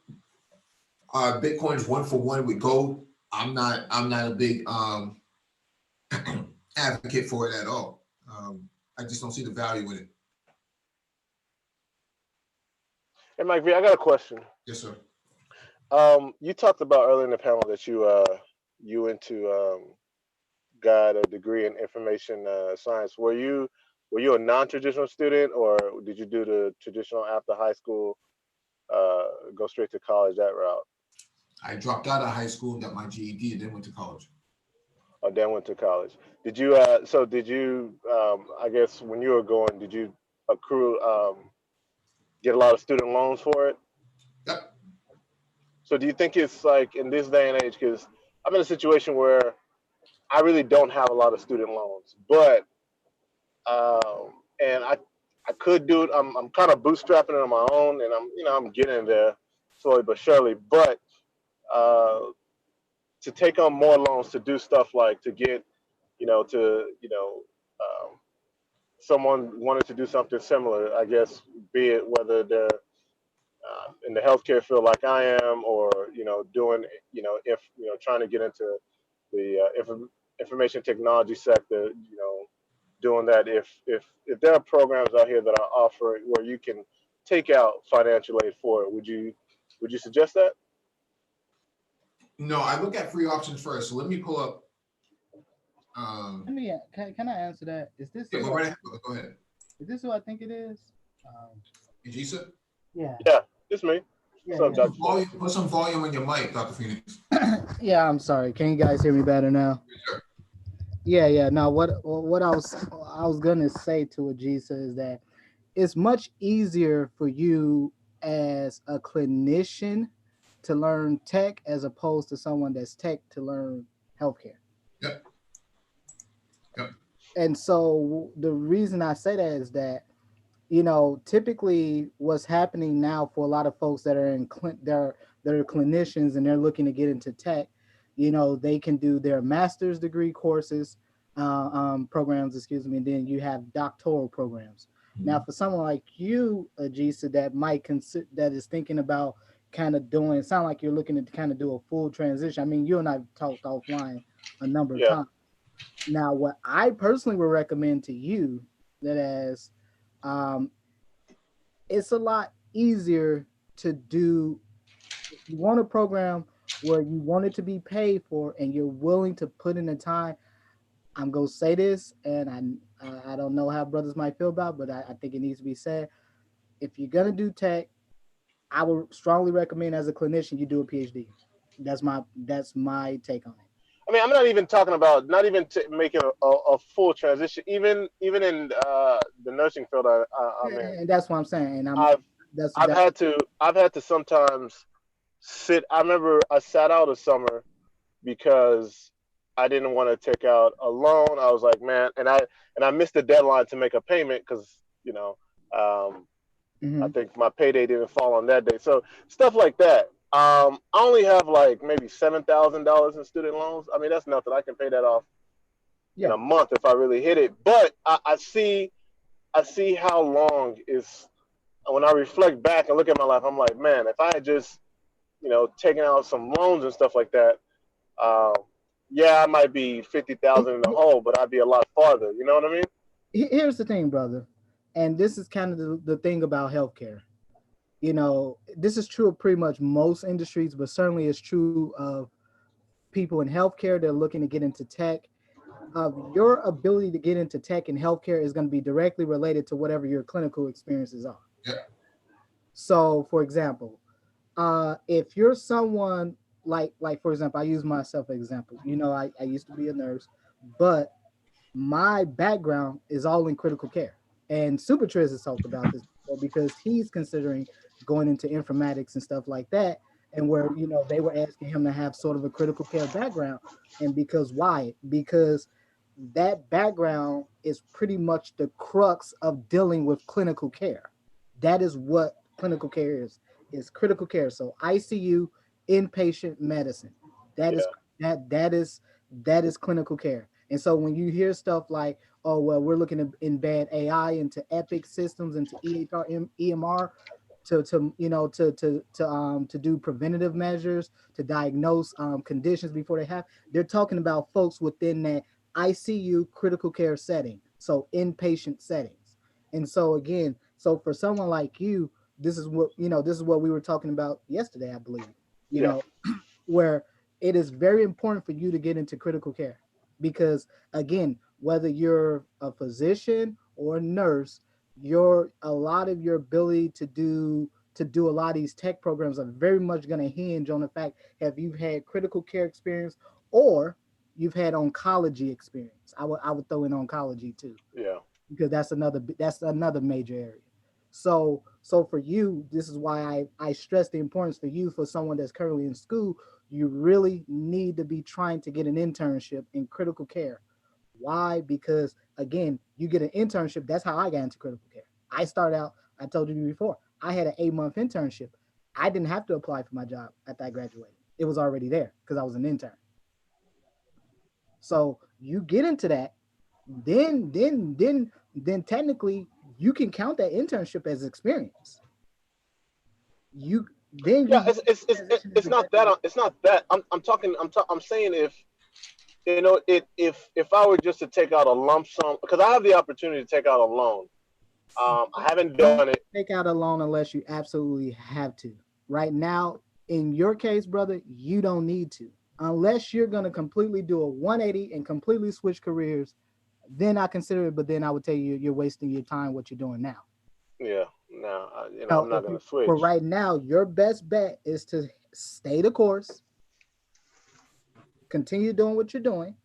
Bitcoin is one for one with gold, I'm not a big advocate for it at all. I just don't see the value in it. Hey, Mike V, I got a question. Yes, sir. You talked about earlier in the panel that you got a degree in information science. Were you a non-traditional student, or did you do the traditional after high school, go straight to college that route? I dropped out of high school, got my GED, and then went to college. Oh, then went to college. Did you? I guess when you were going, did you accrue, get a lot of student loans for it? Yep. So do you think it's like in this day and age? Because I'm in a situation where I really don't have a lot of student loans, but and I could do it. I'm kind of bootstrapping it on my own, and I'm getting there slowly but surely. But to take on more loans, to do stuff like to get, someone wanted to do something similar, I guess, be it whether they're in the healthcare field like I am, or doing, if trying to get into the information technology sector, doing that. If there are programs out here that are offering where you can take out financial aid for it, would you suggest that? No, I look at free options first. So let me pull up. Let me. Can I answer that? Is this? Yeah, who go I- right ahead. Go ahead. Is this who I think it is? Ijisa, Yeah. Yeah, it's me. Yeah. What's up, Yeah. Dr. put some volume on your mic, Dr. Phoenix. Yeah. I'm sorry. Can you guys hear me better now? Sure. Yeah. Now, what I was gonna say to Ajisa is that it's much easier for you as a clinician to learn tech as opposed to someone that's tech to learn healthcare. Yep. Yep. And so the reason I say that is that, you know, typically what's happening now for a lot of folks that are that are clinicians and they're looking to get into tech, you know, they can do their master's degree courses, programs, excuse me, and then you have doctoral programs. Now, for someone like you, Ajisa, that might consider that is thinking about kind of doing, it sound like you're looking to kind of do a full transition. I mean, you and I've talked offline a number of Yeah. times. Now, what I personally would recommend to you that as um, it's a lot easier to do. If you want a program where you want it to be paid for and you're willing to put in the time. I'm gonna say this, and I don't know how brothers might feel about, but I think it needs to be said. If you're gonna do tech, I would strongly recommend as a clinician you do a PhD. That's my take on it. I mean, I'm not even talking about not even making a full transition. Even in the nursing field I'm in, And that's what I'm saying. And I've that's I've had to sometimes sit. I remember I sat out a summer because I didn't want to take out a loan. I was like, man, and I missed the deadline to make a payment because I think my payday didn't fall on that day. So stuff like that. I only have like maybe $7,000 in student loans. I mean, that's nothing. I can pay that off in a month if I really hit it. But I see how long is when I reflect back and look at my life. I'm like, man, if I had just taken out some loans and stuff like that, yeah, I might be 50,000 in the hole, but I'd be a lot farther. You know what I mean? Here's the thing, brother, and this is kind of the thing about healthcare. You know, this is true of pretty much most industries, but certainly it's true of people in healthcare that are looking to get into tech. Your ability to get into tech and healthcare is going to be directly related to whatever your clinical experiences are. Yeah. So, for example, if you're someone like for example, I use myself as an example. You know, I used to be a nurse, but my background is all in critical care. And Super Triz has talked about this before because he's considering going into informatics and stuff like that. And where, you know, they were asking him to have sort of a critical care background. And because why? Because that background is pretty much the crux of dealing with clinical care. That is what clinical care is critical care. So ICU, inpatient medicine. That is that is clinical care. And so when you hear stuff like, oh, well, we're looking to embed AI into Epic systems, into EHR, EMR, to do preventative measures, to diagnose conditions before they have, they're talking about folks within that ICU critical care setting, so inpatient settings. And so again, so for someone like you, this is what we were talking about yesterday, I believe, where it is very important for you to get into critical care because again, whether you're a physician or a nurse, a lot of your ability to do a lot of these tech programs are very much going to hinge on the fact have you had critical care experience or you've had oncology experience. I would throw in oncology too. Yeah. Because that's another major area. So for you, this is why I stress the importance for you, for someone that's currently in school, you really need to be trying to get an internship in critical care. Why? Because again, you get an internship. That's how I got into critical care. I started out, I told you before, I had an 8-month internship. I didn't have to apply for my job after I graduated. It was already there because I was an intern. So you get into that, then technically you can count that internship as experience. It's not that. I'm saying if I were just to take out a lump sum, because I have the opportunity to take out a loan. I haven't done it. Take out a loan unless you absolutely have to. Right now, In your case, brother, you don't need to. Unless you're going to completely do a 180 and completely switch careers, then I consider it, but then I would tell you you're wasting your time what you're doing now. Yeah. No, you know, So I'm not gonna for switch. right now, your best bet is to stay the course, continue doing what you're doing.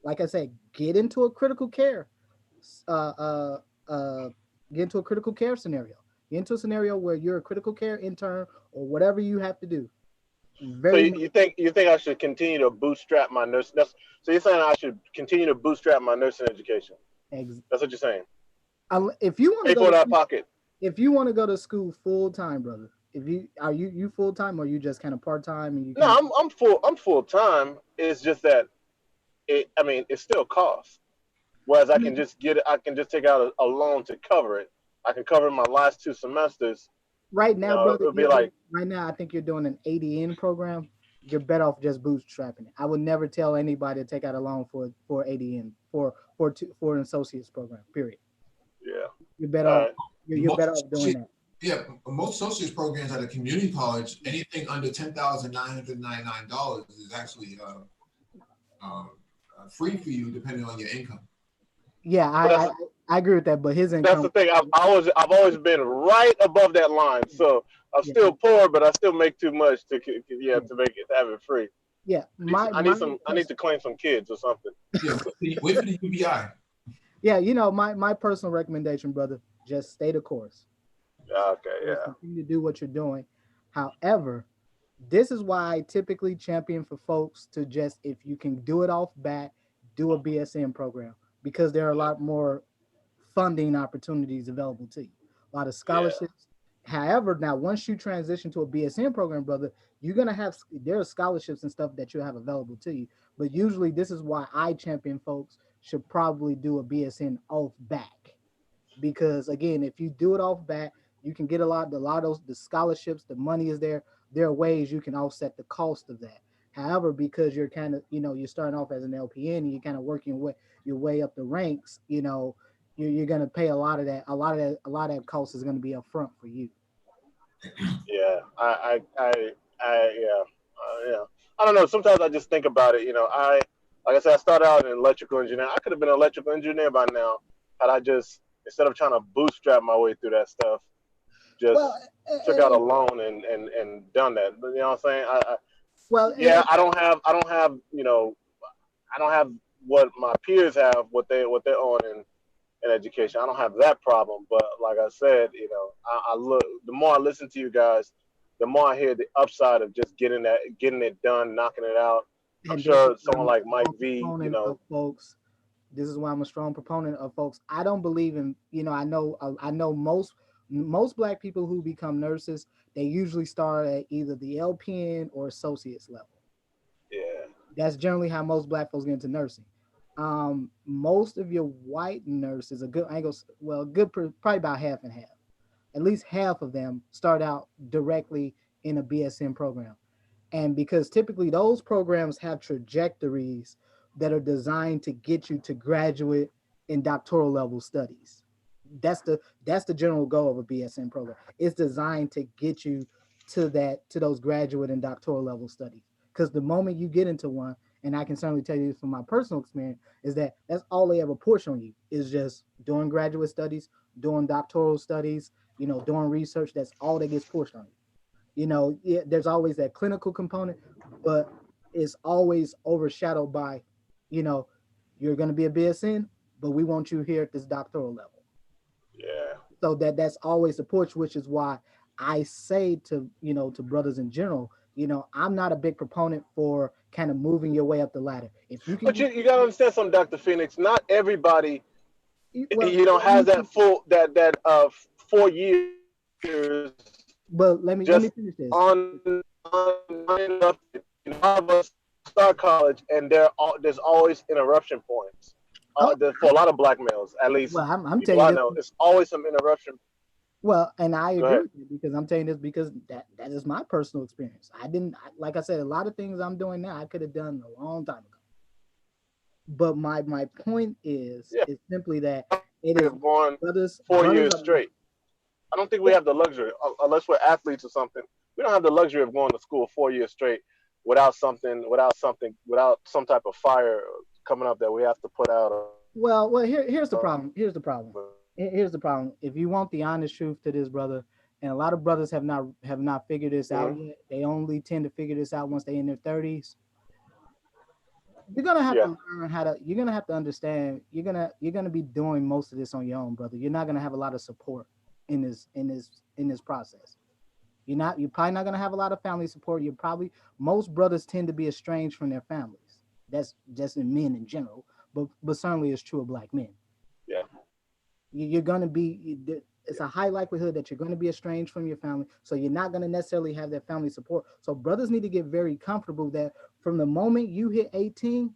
Like I said, get into a critical care, uh, uh, uh, get into a critical care scenario. Get into a scenario where you're a critical care intern or whatever you have to do. So Very much. you think I should continue to bootstrap my nurse? So you're saying I should continue to bootstrap my nursing education? That's what you're saying. If you want to Pay go for it to out of pocket. if you want to go to school full time, brother, if you full time or you just kind of part time and you No, kind of I'm full time. It's just that I mean, it still costs. Whereas I can just take out a loan to cover it. I can cover my last 2 semesters. right You now, know, brother. it'll be like, Right now, I think you're doing an ADN program. You're better off just bootstrapping it. I would never tell anybody to take out a loan for ADN for an associate's program. Period. yeah. You're better All off. right. You're better off doing that. Yeah, most associates programs at a community college, anything under $10,999 is actually free for you, depending on your income. Yeah, I agree with that. But his That's income. the thing. I've always been right above that line. So I'm still poor, but I still make too much to have it free. Yeah, I need to claim some kids or something. Yeah, wait for the UBI. Yeah, you know, my personal recommendation, brother, just stay the course. Okay, Just yeah. continue to do what you're doing. However, this is why I typically champion for folks to just, if you can do it off bat, do a BSN program, because there are a lot more funding opportunities available to you, a lot of scholarships. However, now once you transition to a BSN program, brother, you're gonna have there are scholarships and stuff that you have available to you. But usually, this is why I champion folks should probably do a BSN off back, because again, if you do it off bat, you can get a lot of those the scholarships, the money is there. There are ways you can offset the cost of that. However, because you're kind of you're starting off as an LPN and you're kind of working your way up the ranks, you're going to pay a lot of that. A lot of that cost is going to be upfront for you. Yeah, yeah. I don't know. Sometimes I just think about it. Like I said, I started out in electrical engineering. I could have been an electrical engineer by now had I just, instead of trying to bootstrap my way through that stuff, just took out a loan and done that. But you know what I'm saying? I don't have I don't have what my peers have, what they're on in education. I don't have that problem. But like I said, I look, the more I listen to you guys, the more I hear the upside of just getting it done, knocking it out. I'm sure someone like Mike V, folks. This is why I'm a strong proponent of folks. I don't believe in, I know most Black people who become nurses, they usually start at either the LPN or associates level. Yeah. That's generally how most Black folks get into nursing. Most of your white nurses, probably about half and half. At least half of them start out directly in a BSN program. And because typically those programs have trajectories that are designed to get you to graduate and doctoral level studies. That's the general goal of a BSN program. It's designed to get you to those graduate and doctoral level studies. Because the moment you get into one, and I can certainly tell you from my personal experience, is that's all they ever push on you is just doing graduate studies, doing doctoral studies, doing research. That's all that gets pushed on you. There's always that clinical component, but it's always overshadowed by, you're going to be a BSN, but we want you here at this doctoral level. Yeah. So that's always the push, which is why I say to brothers in general, I'm not a big proponent for kind of moving your way up the ladder. If you can, but you got to understand something, Dr. Phoenix. Not everybody, has that full 4 years. But let me finish this. Of us start college, and there's always interruption points. For a lot of Black males, at least. Well, I'm telling you, I know it's always some interruption. Well, and I agree with you, because I'm telling you this because that is my personal experience. Like I said, a lot of things I'm doing now I could have done a long time ago. But my point is simply that it is going 4 years straight. I don't think we have the luxury, unless we're athletes or something. we don't have the luxury of going to school 4 years straight without some type of fire coming up that we have to put out. Well, here's the problem. Here's the problem. Here's the problem. If you want the honest truth to this, brother, and a lot of brothers have not figured this out yet. They only tend to figure this out once they're in their 30s. You're gonna have to learn how to. You're gonna have to understand. You're gonna be doing most of this on your own, brother. You're not gonna have a lot of support in this process. You're probably not gonna have a lot of family support. Most brothers tend to be estranged from their families. That's just in men in general, but certainly it's true of black men. Yeah. You're gonna be. It's a high likelihood that you're going to be estranged from your family. So you're not going to necessarily have that family support. So brothers need to get very comfortable that from the moment you hit 18,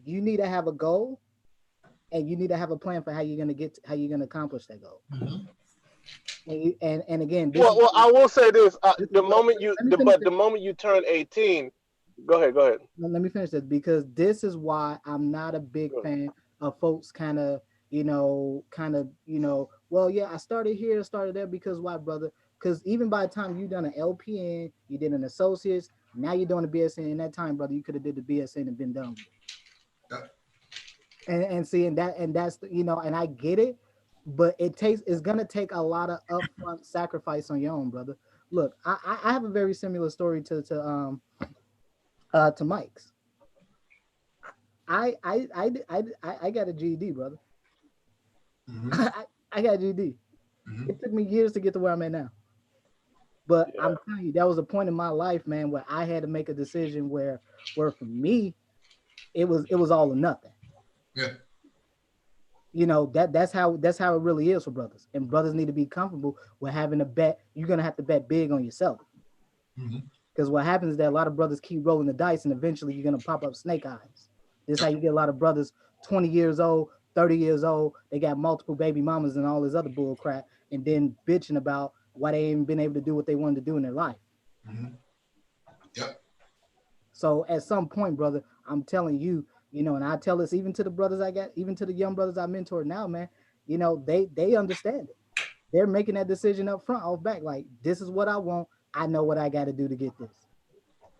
you need to have a goal and you need to have a plan for how you're going to accomplish that goal. And again, well, I will say this, the moment you turn 18, go ahead. Let me finish this, because this is why I'm not a big fan of folks kind of, well, yeah, I started here, started there, because why, brother? Because even by the time you done an LPN, you did an associate's, now you're doing a BSN. In that time, brother, you could have did the BSN and been done with it. Yeah. And that's and I get it, but it's gonna take a lot of upfront sacrifice on your own, brother. Look, I have a very similar story to Mike's. I got a GED, brother. I got a GED. It took me years to get to where I'm at now. But I'm telling you, that was a point in my life, man, where I had to make a decision where for me, it was all or nothing. Yeah. That's how it really is for brothers. And brothers need to be comfortable with having to bet. You're gonna have to bet big on yourself. Because what happens is that a lot of brothers keep rolling the dice, and eventually you're gonna pop up snake eyes. This is how you get a lot of brothers 20 years old, 30 years old, they got multiple baby mamas and all this other bull crap, and then bitching about why they ain't been able to do what they wanted to do in their life. Yep. So at some point, brother, I'm telling you, and I tell this even to the brothers even to the young brothers I mentor now, man, they understand it. They're making that decision up front, off back, like, this is what I want. I know what I got to do to get this.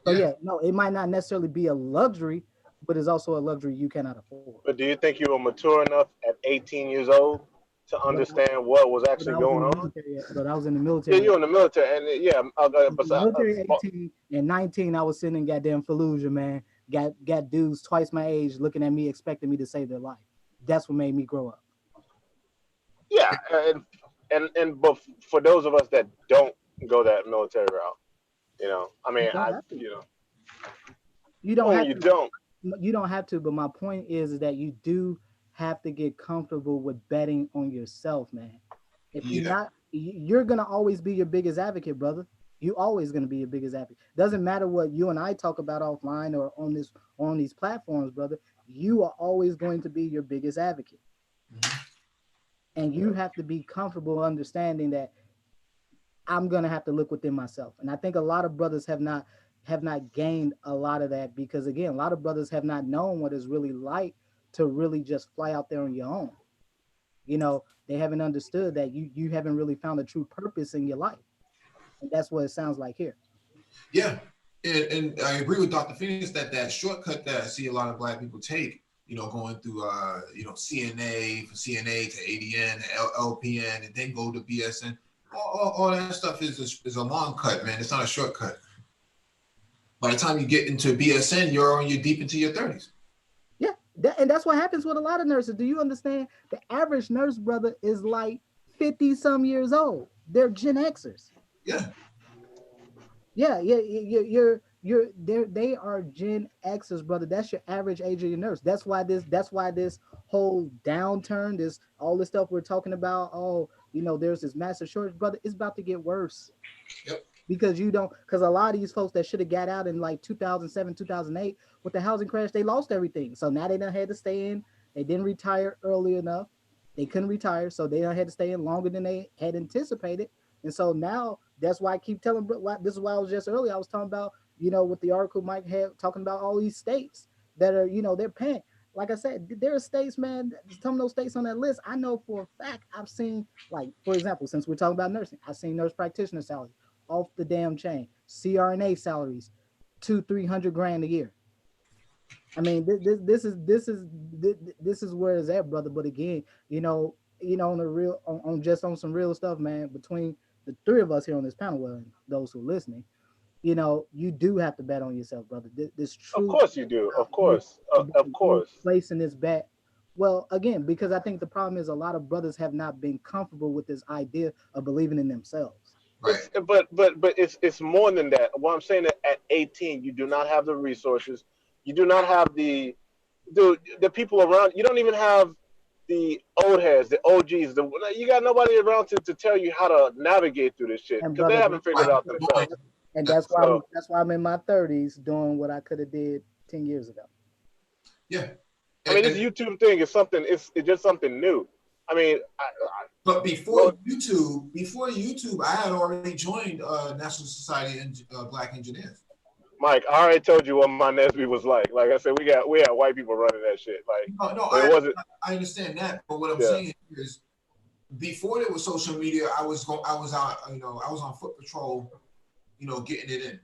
So no, it might not necessarily be a luxury, but it's also a luxury you cannot afford. But do you think you were mature enough at 18 years old to understand what was actually going on? But I was in the military. Yeah, you were in the military, and military at 18 and 19, I was sitting in goddamn Fallujah, man. Got dudes twice my age looking at me, expecting me to save their life. That's what made me grow up. Yeah, but for those of us that don't go that military route, you don't have to, but my point is that you do have to get comfortable with betting on yourself, man. If you're not, you're gonna always be your biggest advocate, brother. You always gonna be your biggest advocate. Doesn't matter what you and I talk about offline or on these platforms, brother. You are always going to be your biggest advocate, and you have to be comfortable understanding that I'm gonna have to look within myself. And I think a lot of brothers have not gained a lot of that, because again, a lot of brothers have not known what it's really like to really just fly out there on your own. They haven't understood that you haven't really found a true purpose in your life. And that's what it sounds like here. Yeah. And I agree with Dr. Phoenix that shortcut that I see a lot of black people take, going through, CNA, from CNA to ADN, LPN, and then go to BSN. All that stuff is a long cut, man. It's not a shortcut. By the time you get into BSN, you're deep into your 30s. Yeah, and that's what happens with a lot of nurses. Do you understand? The average nurse, brother, is like 50-some years old. They're Gen Xers. Yeah. Yeah. They are Gen Xers, brother. That's your average age of your nurse. That's why this whole downturn, all this stuff we're talking about. Oh, there's this massive shortage, brother. It's about to get worse. Yep. Because a lot of these folks that should have got out in like 2007, 2008 with the housing crash, they lost everything. So now they done had to stay in. They didn't retire early enough. They couldn't retire, so they done had to stay in longer than they had anticipated. And so now that's why I keep telling. This is why I was just earlier. I was talking about with the article Mike had talking about all these states that are they're paying. Like I said, there are states, man. Some of those states on that list, I know for a fact I've seen. Like, for example, since we're talking about nursing, I've seen nurse practitioner salaries off the damn chain. CRNA salaries, 200-300 grand a year. I mean, this is where it's at, brother. But again, on the real, on just on some real stuff, man. Between the three of us here on this panel, well, and those who are listening, you do have to bet on yourself, brother. This Of true course you do. Of course. Of course. placing this bet. Well, again, because I think the problem is a lot of brothers have not been comfortable with this idea of believing in themselves. Right. But it's more than that. What I'm saying that at 18, you do not have the resources. You do not have the people around. You don't even have the old heads, the OGs. You got nobody around to tell you how to navigate through this shit And because they brother, haven't figured it out themselves. and that's why So, that's why I'm in my 30s doing what I could have did 10 years ago. Yeah. I mean, this YouTube thing is something. It's just something new. I mean, but before YouTube, I had already joined National Society of Black Engineers. Mike, I already told you what my Nesby was like. Like I said, we had white people running that shit. Like, I understand that, but what I'm saying is, before there was social media, I was out, I was on foot patrol, getting it in.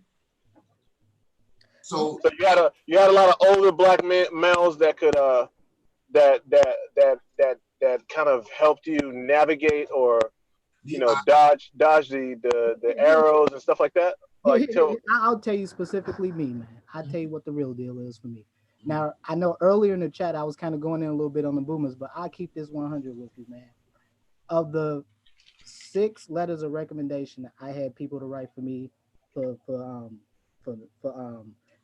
So you had a lot of older black males that could that kind of helped you navigate or dodge the arrows and stuff like that. Like, I'll tell you specifically me, man. I'll tell you what the real deal is for me. Now, I know earlier in the chat I was kind of going in a little bit on the boomers, but I'll keep this 100 with you, man. Of the 6 letters of recommendation I had people to write for me for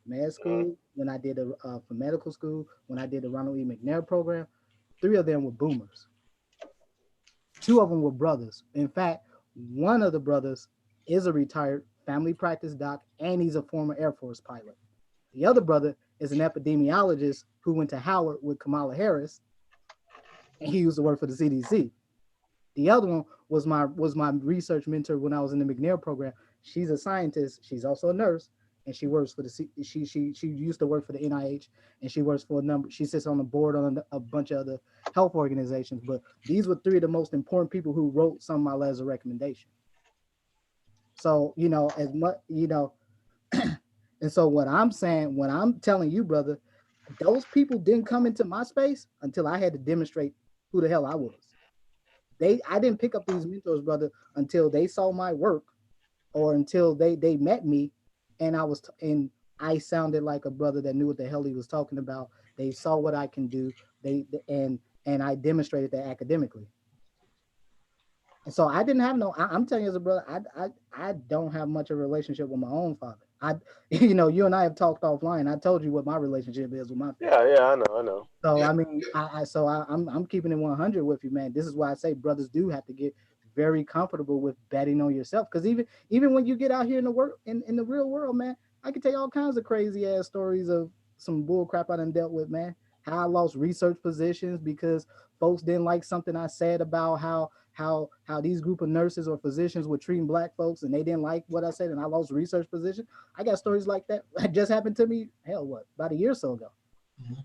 med school, when I did for medical school, when I did the Ronald E. McNair program, 3 of them were boomers. 2 of them were brothers. In fact, one of the brothers is a retired family practice doc, and he's a former Air Force pilot. The other brother is an epidemiologist who went to Howard with Kamala Harris, and he used to work for the CDC. The other one was my research mentor when I was in the McNair program. She's a scientist. She's also a nurse, and she works for she used to work for the NIH, and she works for she sits on the board on a bunch of other health organizations. But these were 3 of the most important people who wrote some of my letters of recommendation. So, as much, and so what I'm saying, when I'm telling you, brother, those people didn't come into my space until I had to demonstrate who the hell I was. I didn't pick up these mentors, brother, until they saw my work or until they met me, and I sounded like a brother that knew what the hell he was talking about. They saw what I can do. And I demonstrated that academically. And so I didn't have I'm telling you as a brother, I don't have much of a relationship with my own father. You and I have talked offline. I told you what my relationship is with my family. Yeah, I know. So I mean, I'm keeping it 100 with you, man. This is why I say brothers do have to get very comfortable with betting on yourself, because even when you get out here in the real world, man, I can tell you all kinds of crazy ass stories of some bull crap I done dealt with, man. How I lost research positions because folks didn't like something I said about how these group of nurses or physicians were treating black folks, and they didn't like what I said, and I lost research position. I got stories like that. That just happened to me. Hell, about a year or so ago. Mm-hmm.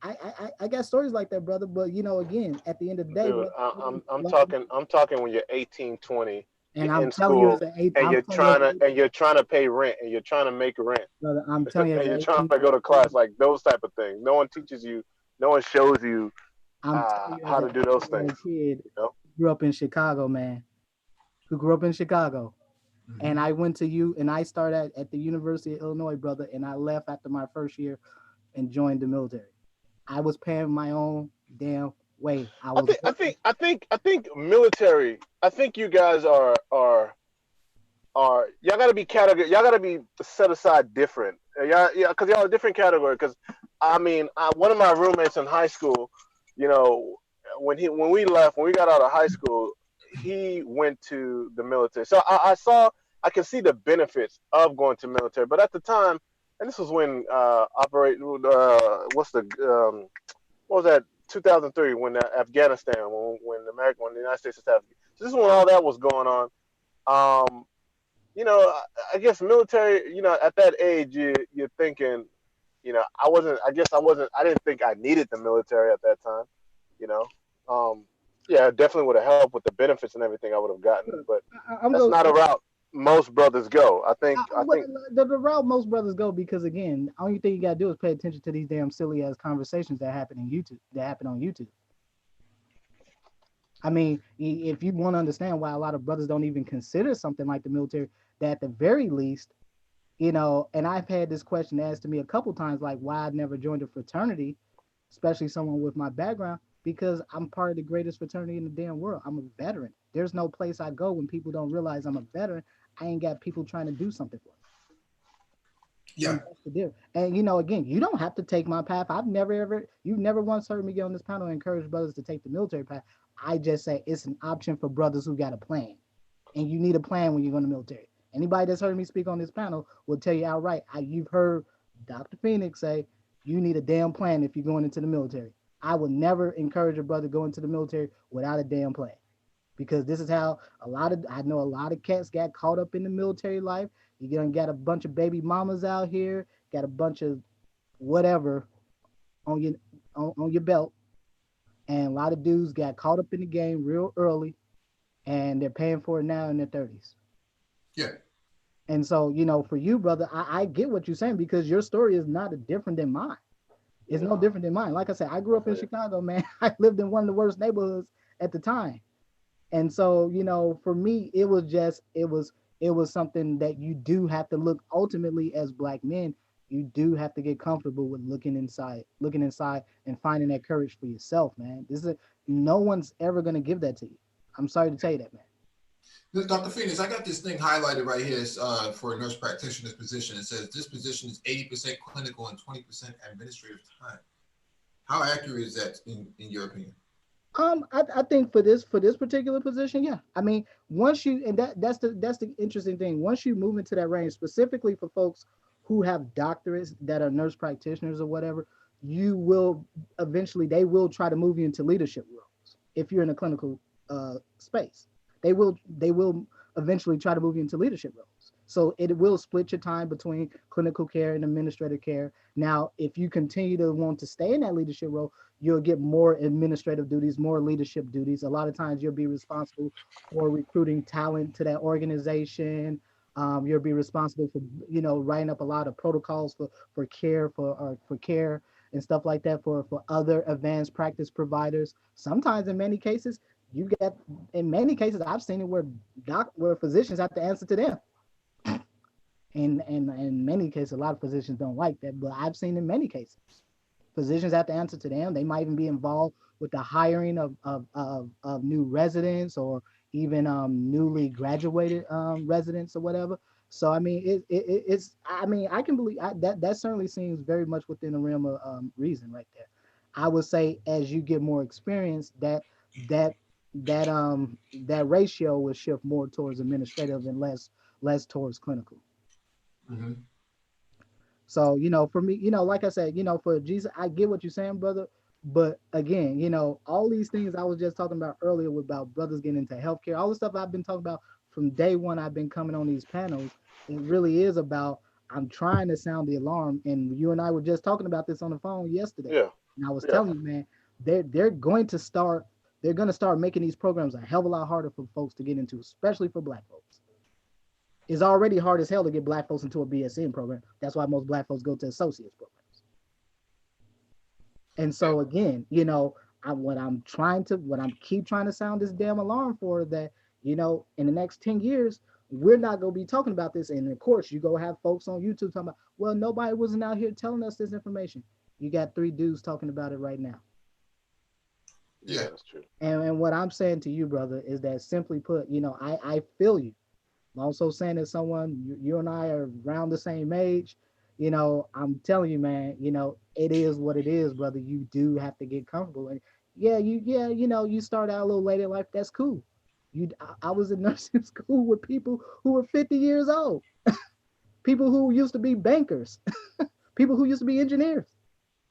I got stories like that, brother. But again, at the end of the day, dude, brother, I'm talking when you're 18, 20, and you're I'm in telling school, you, and you're trying to pay rent, and you're trying to make rent, brother. I'm telling you, and you're trying to go to class, like those type of things. No one teaches you, no one shows you how to do those things. Kid grew up in Chicago, man. Who grew up in Chicago, and I went to and I started at the University of Illinois, brother, and I left after my first year and joined the military. I was paying my own damn way. I think military. I think you guys are y'all gotta be category. Y'all gotta be set aside different. Yeah, because y'all a different category. Because I mean, one of my roommates in high school, when we got out of high school, he went to the military. So I can see the benefits of going to military. But at the time, and this was when what was that? 2003, when Afghanistan, when the United States attacked. So this is when all that was going on. I guess military. At that age, you're thinking, I didn't think I needed the military at that time. yeah, it definitely would have helped with the benefits and everything I would have gotten, but I'm that's going. not a route most brothers go. I think The route most brothers go, because again, the only thing you gotta do is pay attention to these damn silly ass conversations that happen in YouTube. That happen on YouTube. I mean, if you want to understand why a lot of brothers don't even consider something like the military, that at the very least, and I've had this question asked to me a couple times, like why I never joined a fraternity, especially someone with my background, because I'm part of the greatest fraternity in the damn world. I'm a veteran. There's no place I go when people don't realize I'm a veteran. I ain't got people trying to do something for me. Yeah. And that's the difference. And again, you don't have to take my path. You've never once heard me get on this panel and encourage brothers to take the military path. I just say it's an option for brothers who got a plan. And you need a plan when you go in the military. Anybody that's heard me speak on this panel will tell you outright. You've heard Dr. Phoenix say you need a damn plan if you're going into the military. I would never encourage a brother to go into the military without a damn plan. Because this is how I know a lot of cats got caught up in the military life. You're gonna get a bunch of baby mamas out here, got a bunch of whatever on your belt, and a lot of dudes got caught up in the game real early, and they're paying for it now in their 30s. Yeah. And so, for you, brother, I get what you're saying, because your story is not different than mine. It's no different than mine. Like I said, I grew up in Chicago, man. I lived in one of the worst neighborhoods at the time. And so, for me, it was something that you do have to look, ultimately, as Black men, you do have to get comfortable with looking inside and finding that courage for yourself, man. No one's ever going to give that to you. I'm sorry to tell you that, man. Dr. Phoenix, I got this thing highlighted right here for a nurse practitioner's position. It says this position is 80% clinical and 20% administrative time. How accurate is that in your opinion? I think for this particular position, yeah. I mean, once you, and that's the interesting thing. Once you move into that range, specifically for folks who have doctorates that are nurse practitioners or whatever, they will try to move you into leadership roles if you're in a clinical space. They will eventually try to move you into leadership roles. So it will split your time between clinical care and administrative care. Now, if you continue to want to stay in that leadership role, you'll get more administrative duties, more leadership duties. A lot of times you'll be responsible for recruiting talent to that organization. You'll be responsible for, writing up a lot of protocols for care and stuff like that for other advanced practice providers. Sometimes in many cases, I've seen it where physicians have to answer to them. And in many cases, a lot of physicians don't like that, but I've seen in many cases, physicians have to answer to them. They might even be involved with the hiring of new residents, or even newly graduated residents or whatever. So I mean, I can believe that certainly seems very much within the realm of reason right there. I would say as you get more experience, that ratio will shift more towards administrative and less towards clinical. Mm-hmm. So, for me, like I said, for Jesus, I get what you're saying, brother. But again, all these things I was just talking about earlier about brothers getting into healthcare, all the stuff I've been talking about from day one I've been coming on these panels, it really is about, I'm trying to sound the alarm. And you and I were just talking about this on the phone yesterday. Yeah. And I was telling you, man, they're going to start making these programs a hell of a lot harder for folks to get into, especially for Black folks. It's already hard as hell to get Black folks into a BSN program. That's why most Black folks go to associates programs. And so again, what I'm keep trying to sound this damn alarm for, that, in the next 10 years, we're not going to be talking about this. And of course, you go have folks on YouTube talking about, well, nobody wasn't out here telling us this information. You got 3 dudes talking about it right now. Yeah, that's true. And what I'm saying to you, brother, is that simply put, I feel you. I'm also saying that someone, you and I are around the same age, I'm telling you, man, it is what it is, brother. You do have to get comfortable. And you start out a little late in life. That's cool. I was in nursing school with people who were 50 years old, people who used to be bankers, people who used to be engineers,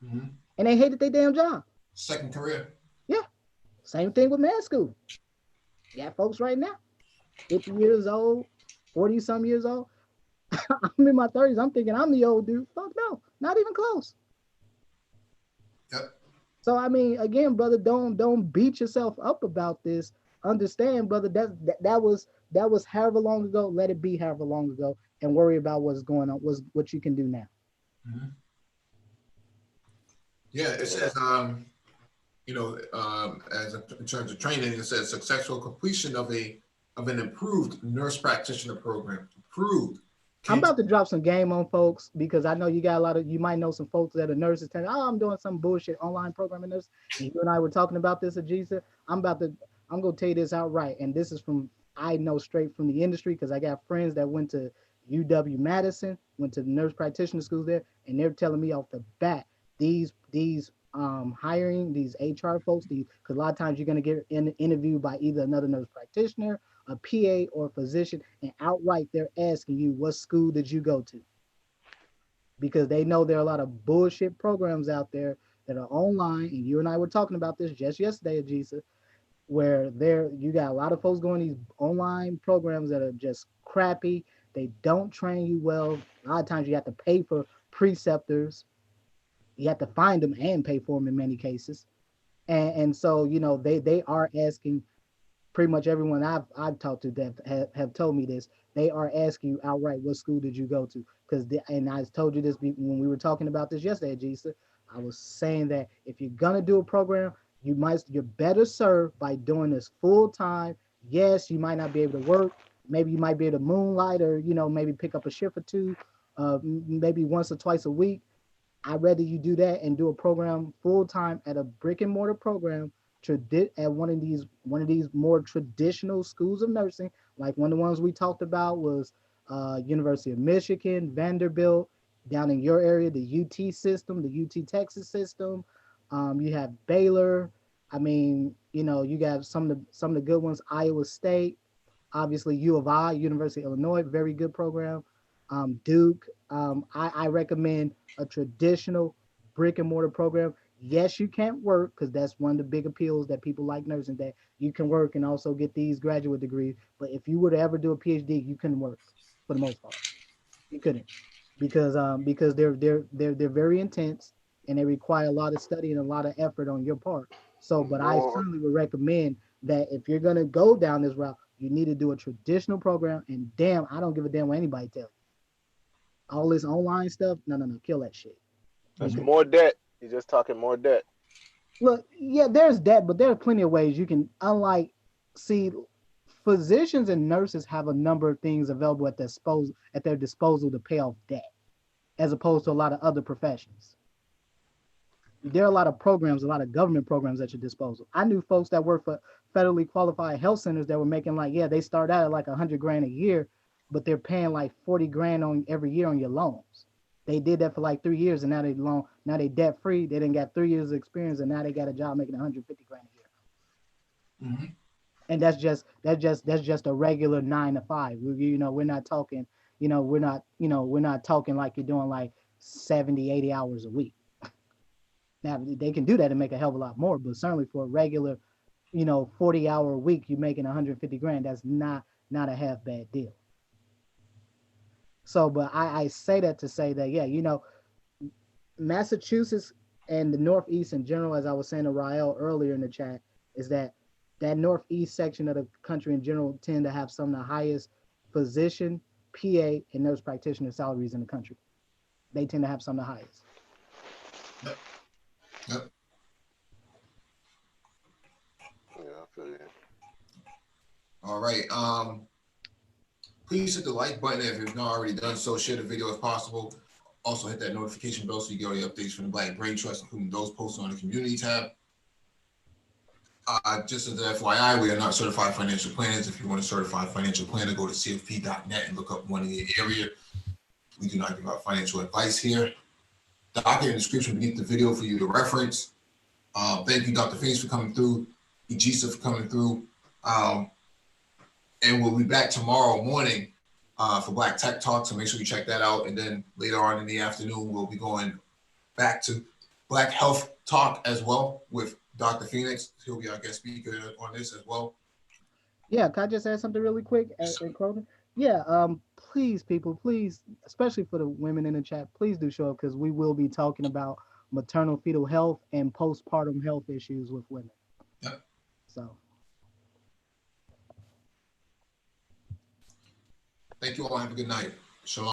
Mm-hmm. and they hated their damn job. Second career. Yeah. Same thing with med school. You got folks right now, 50 years old, 40 some years old. I'm in my 30s. I'm thinking I'm the old dude. Fuck no, not even close. Yep. So I mean, again, brother, don't beat yourself up about this. Understand, brother, that was however long ago. Let it be however long ago, and worry about what's going on, what you can do now. Mhm. Yeah, it says, you know, in terms of training, it says successful completion of an improved nurse practitioner program. Approved. I'm about to drop some game on folks because I know you got a lot of, you might know some folks that are nurses telling, oh, I'm doing some bullshit online programming nurse. And you and I were talking about this, Ajisa. I'm going to tell you this outright. And this is from, I know straight from the industry because I got friends that went to UW-Madison, went to the nurse practitioner schools there, and they're telling me off the bat, these hiring these HR folks, because a lot of times you're going to get interviewed by either another nurse practitioner, a PA, or a physician, and outright they're asking you, what school did you go to? Because they know there are a lot of bullshit programs out there that are online, and you and I were talking about this just yesterday, Ajisa, where you got a lot of folks going these online programs that are just crappy. They don't train you well. A lot of times you have to pay for preceptors. You have to find them and pay for them in many cases. And so, you know, they are asking, pretty much everyone I've talked to that have told me this. They are asking you outright, what school did you go to? And I told you this when we were talking about this yesterday, Jisa. I was saying that if you're gonna do a program, you're better served by doing this full time. Yes, you might not be able to work. Maybe you might be able to moonlight, or maybe pick up a shift or two, maybe once or twice a week. I'd rather you do that and do a program full time at a brick and mortar program at one of these more traditional schools of nursing, like one of the ones we talked about was University of Michigan, Vanderbilt, down in your area, the UT system, the UT Texas system. You have Baylor. I mean, you got some of the good ones, Iowa State, obviously U of I, University of Illinois, very good program. Duke. I recommend a traditional brick and mortar program. Yes, you can't work because that's one of the big appeals that people like nursing, that you can work and also get these graduate degrees. But if you were to ever do a PhD, you couldn't work for the most part. You couldn't because they're very intense and they require a lot of study and a lot of effort on your part. So, but I certainly would recommend that if you're gonna go down this route, you need to do a traditional program. And damn, I don't give a damn what anybody tells you. All this online stuff, no, kill that shit. That's more debt. You're just talking more debt. Look, yeah, there's debt, but there are plenty of ways you can, physicians and nurses have a number of things available at their disposal to pay off debt, as opposed to a lot of other professions. There are a lot of programs, a lot of government programs at your disposal. I knew folks that work for federally qualified health centers that were making they start out at like $100,000 a year, but they're paying like 40 grand on every year on your loans. They did that for like 3 years, and now they debt free. They didn't got 3 years of experience, and now they got a job making 150 grand a year. Mm-hmm. And that's just a regular 9 to 5. We're not talking, we're not talking like you're doing like 70, 80 hours a week. Now they can do that and make a hell of a lot more, but certainly for a regular, 40-hour week, you're making 150 grand. That's not a half bad deal. So, but I say that to say that, yeah, Massachusetts and the Northeast in general, as I was saying to Rael earlier in the chat, is that Northeast section of the country in general tend to have some of the highest physician, PA, and nurse practitioner salaries in the country. They tend to have some of the highest. Yep. Yeah, I feel you. All right. Please hit the like button if you've not already done so. Share the video if possible. Also hit that notification bell so you get all the updates from the Black Brain Trust, including those posted on the community tab. Just as an FYI, we are not certified financial planners. If you want a certified financial planner, go to cfp.net and look up one in your area. We do not give out financial advice here. Doc in the description beneath the video for you to reference. Thank you, Dr. Phoenix, for coming through. Ejisa for coming through. And we'll be back tomorrow morning for Black Tech Talk, so make sure you check that out. And then later on in the afternoon, we'll be going back to Black Health Talk as well with Dr. Phoenix. He'll be our guest speaker on this as well. Yeah, can I just add something really quick? Yeah, please, people, please, especially for the women in the chat, please do show up because we will be talking about maternal fetal health and postpartum health issues with women. Yep. So Thank you all. Have a good night. Shalom.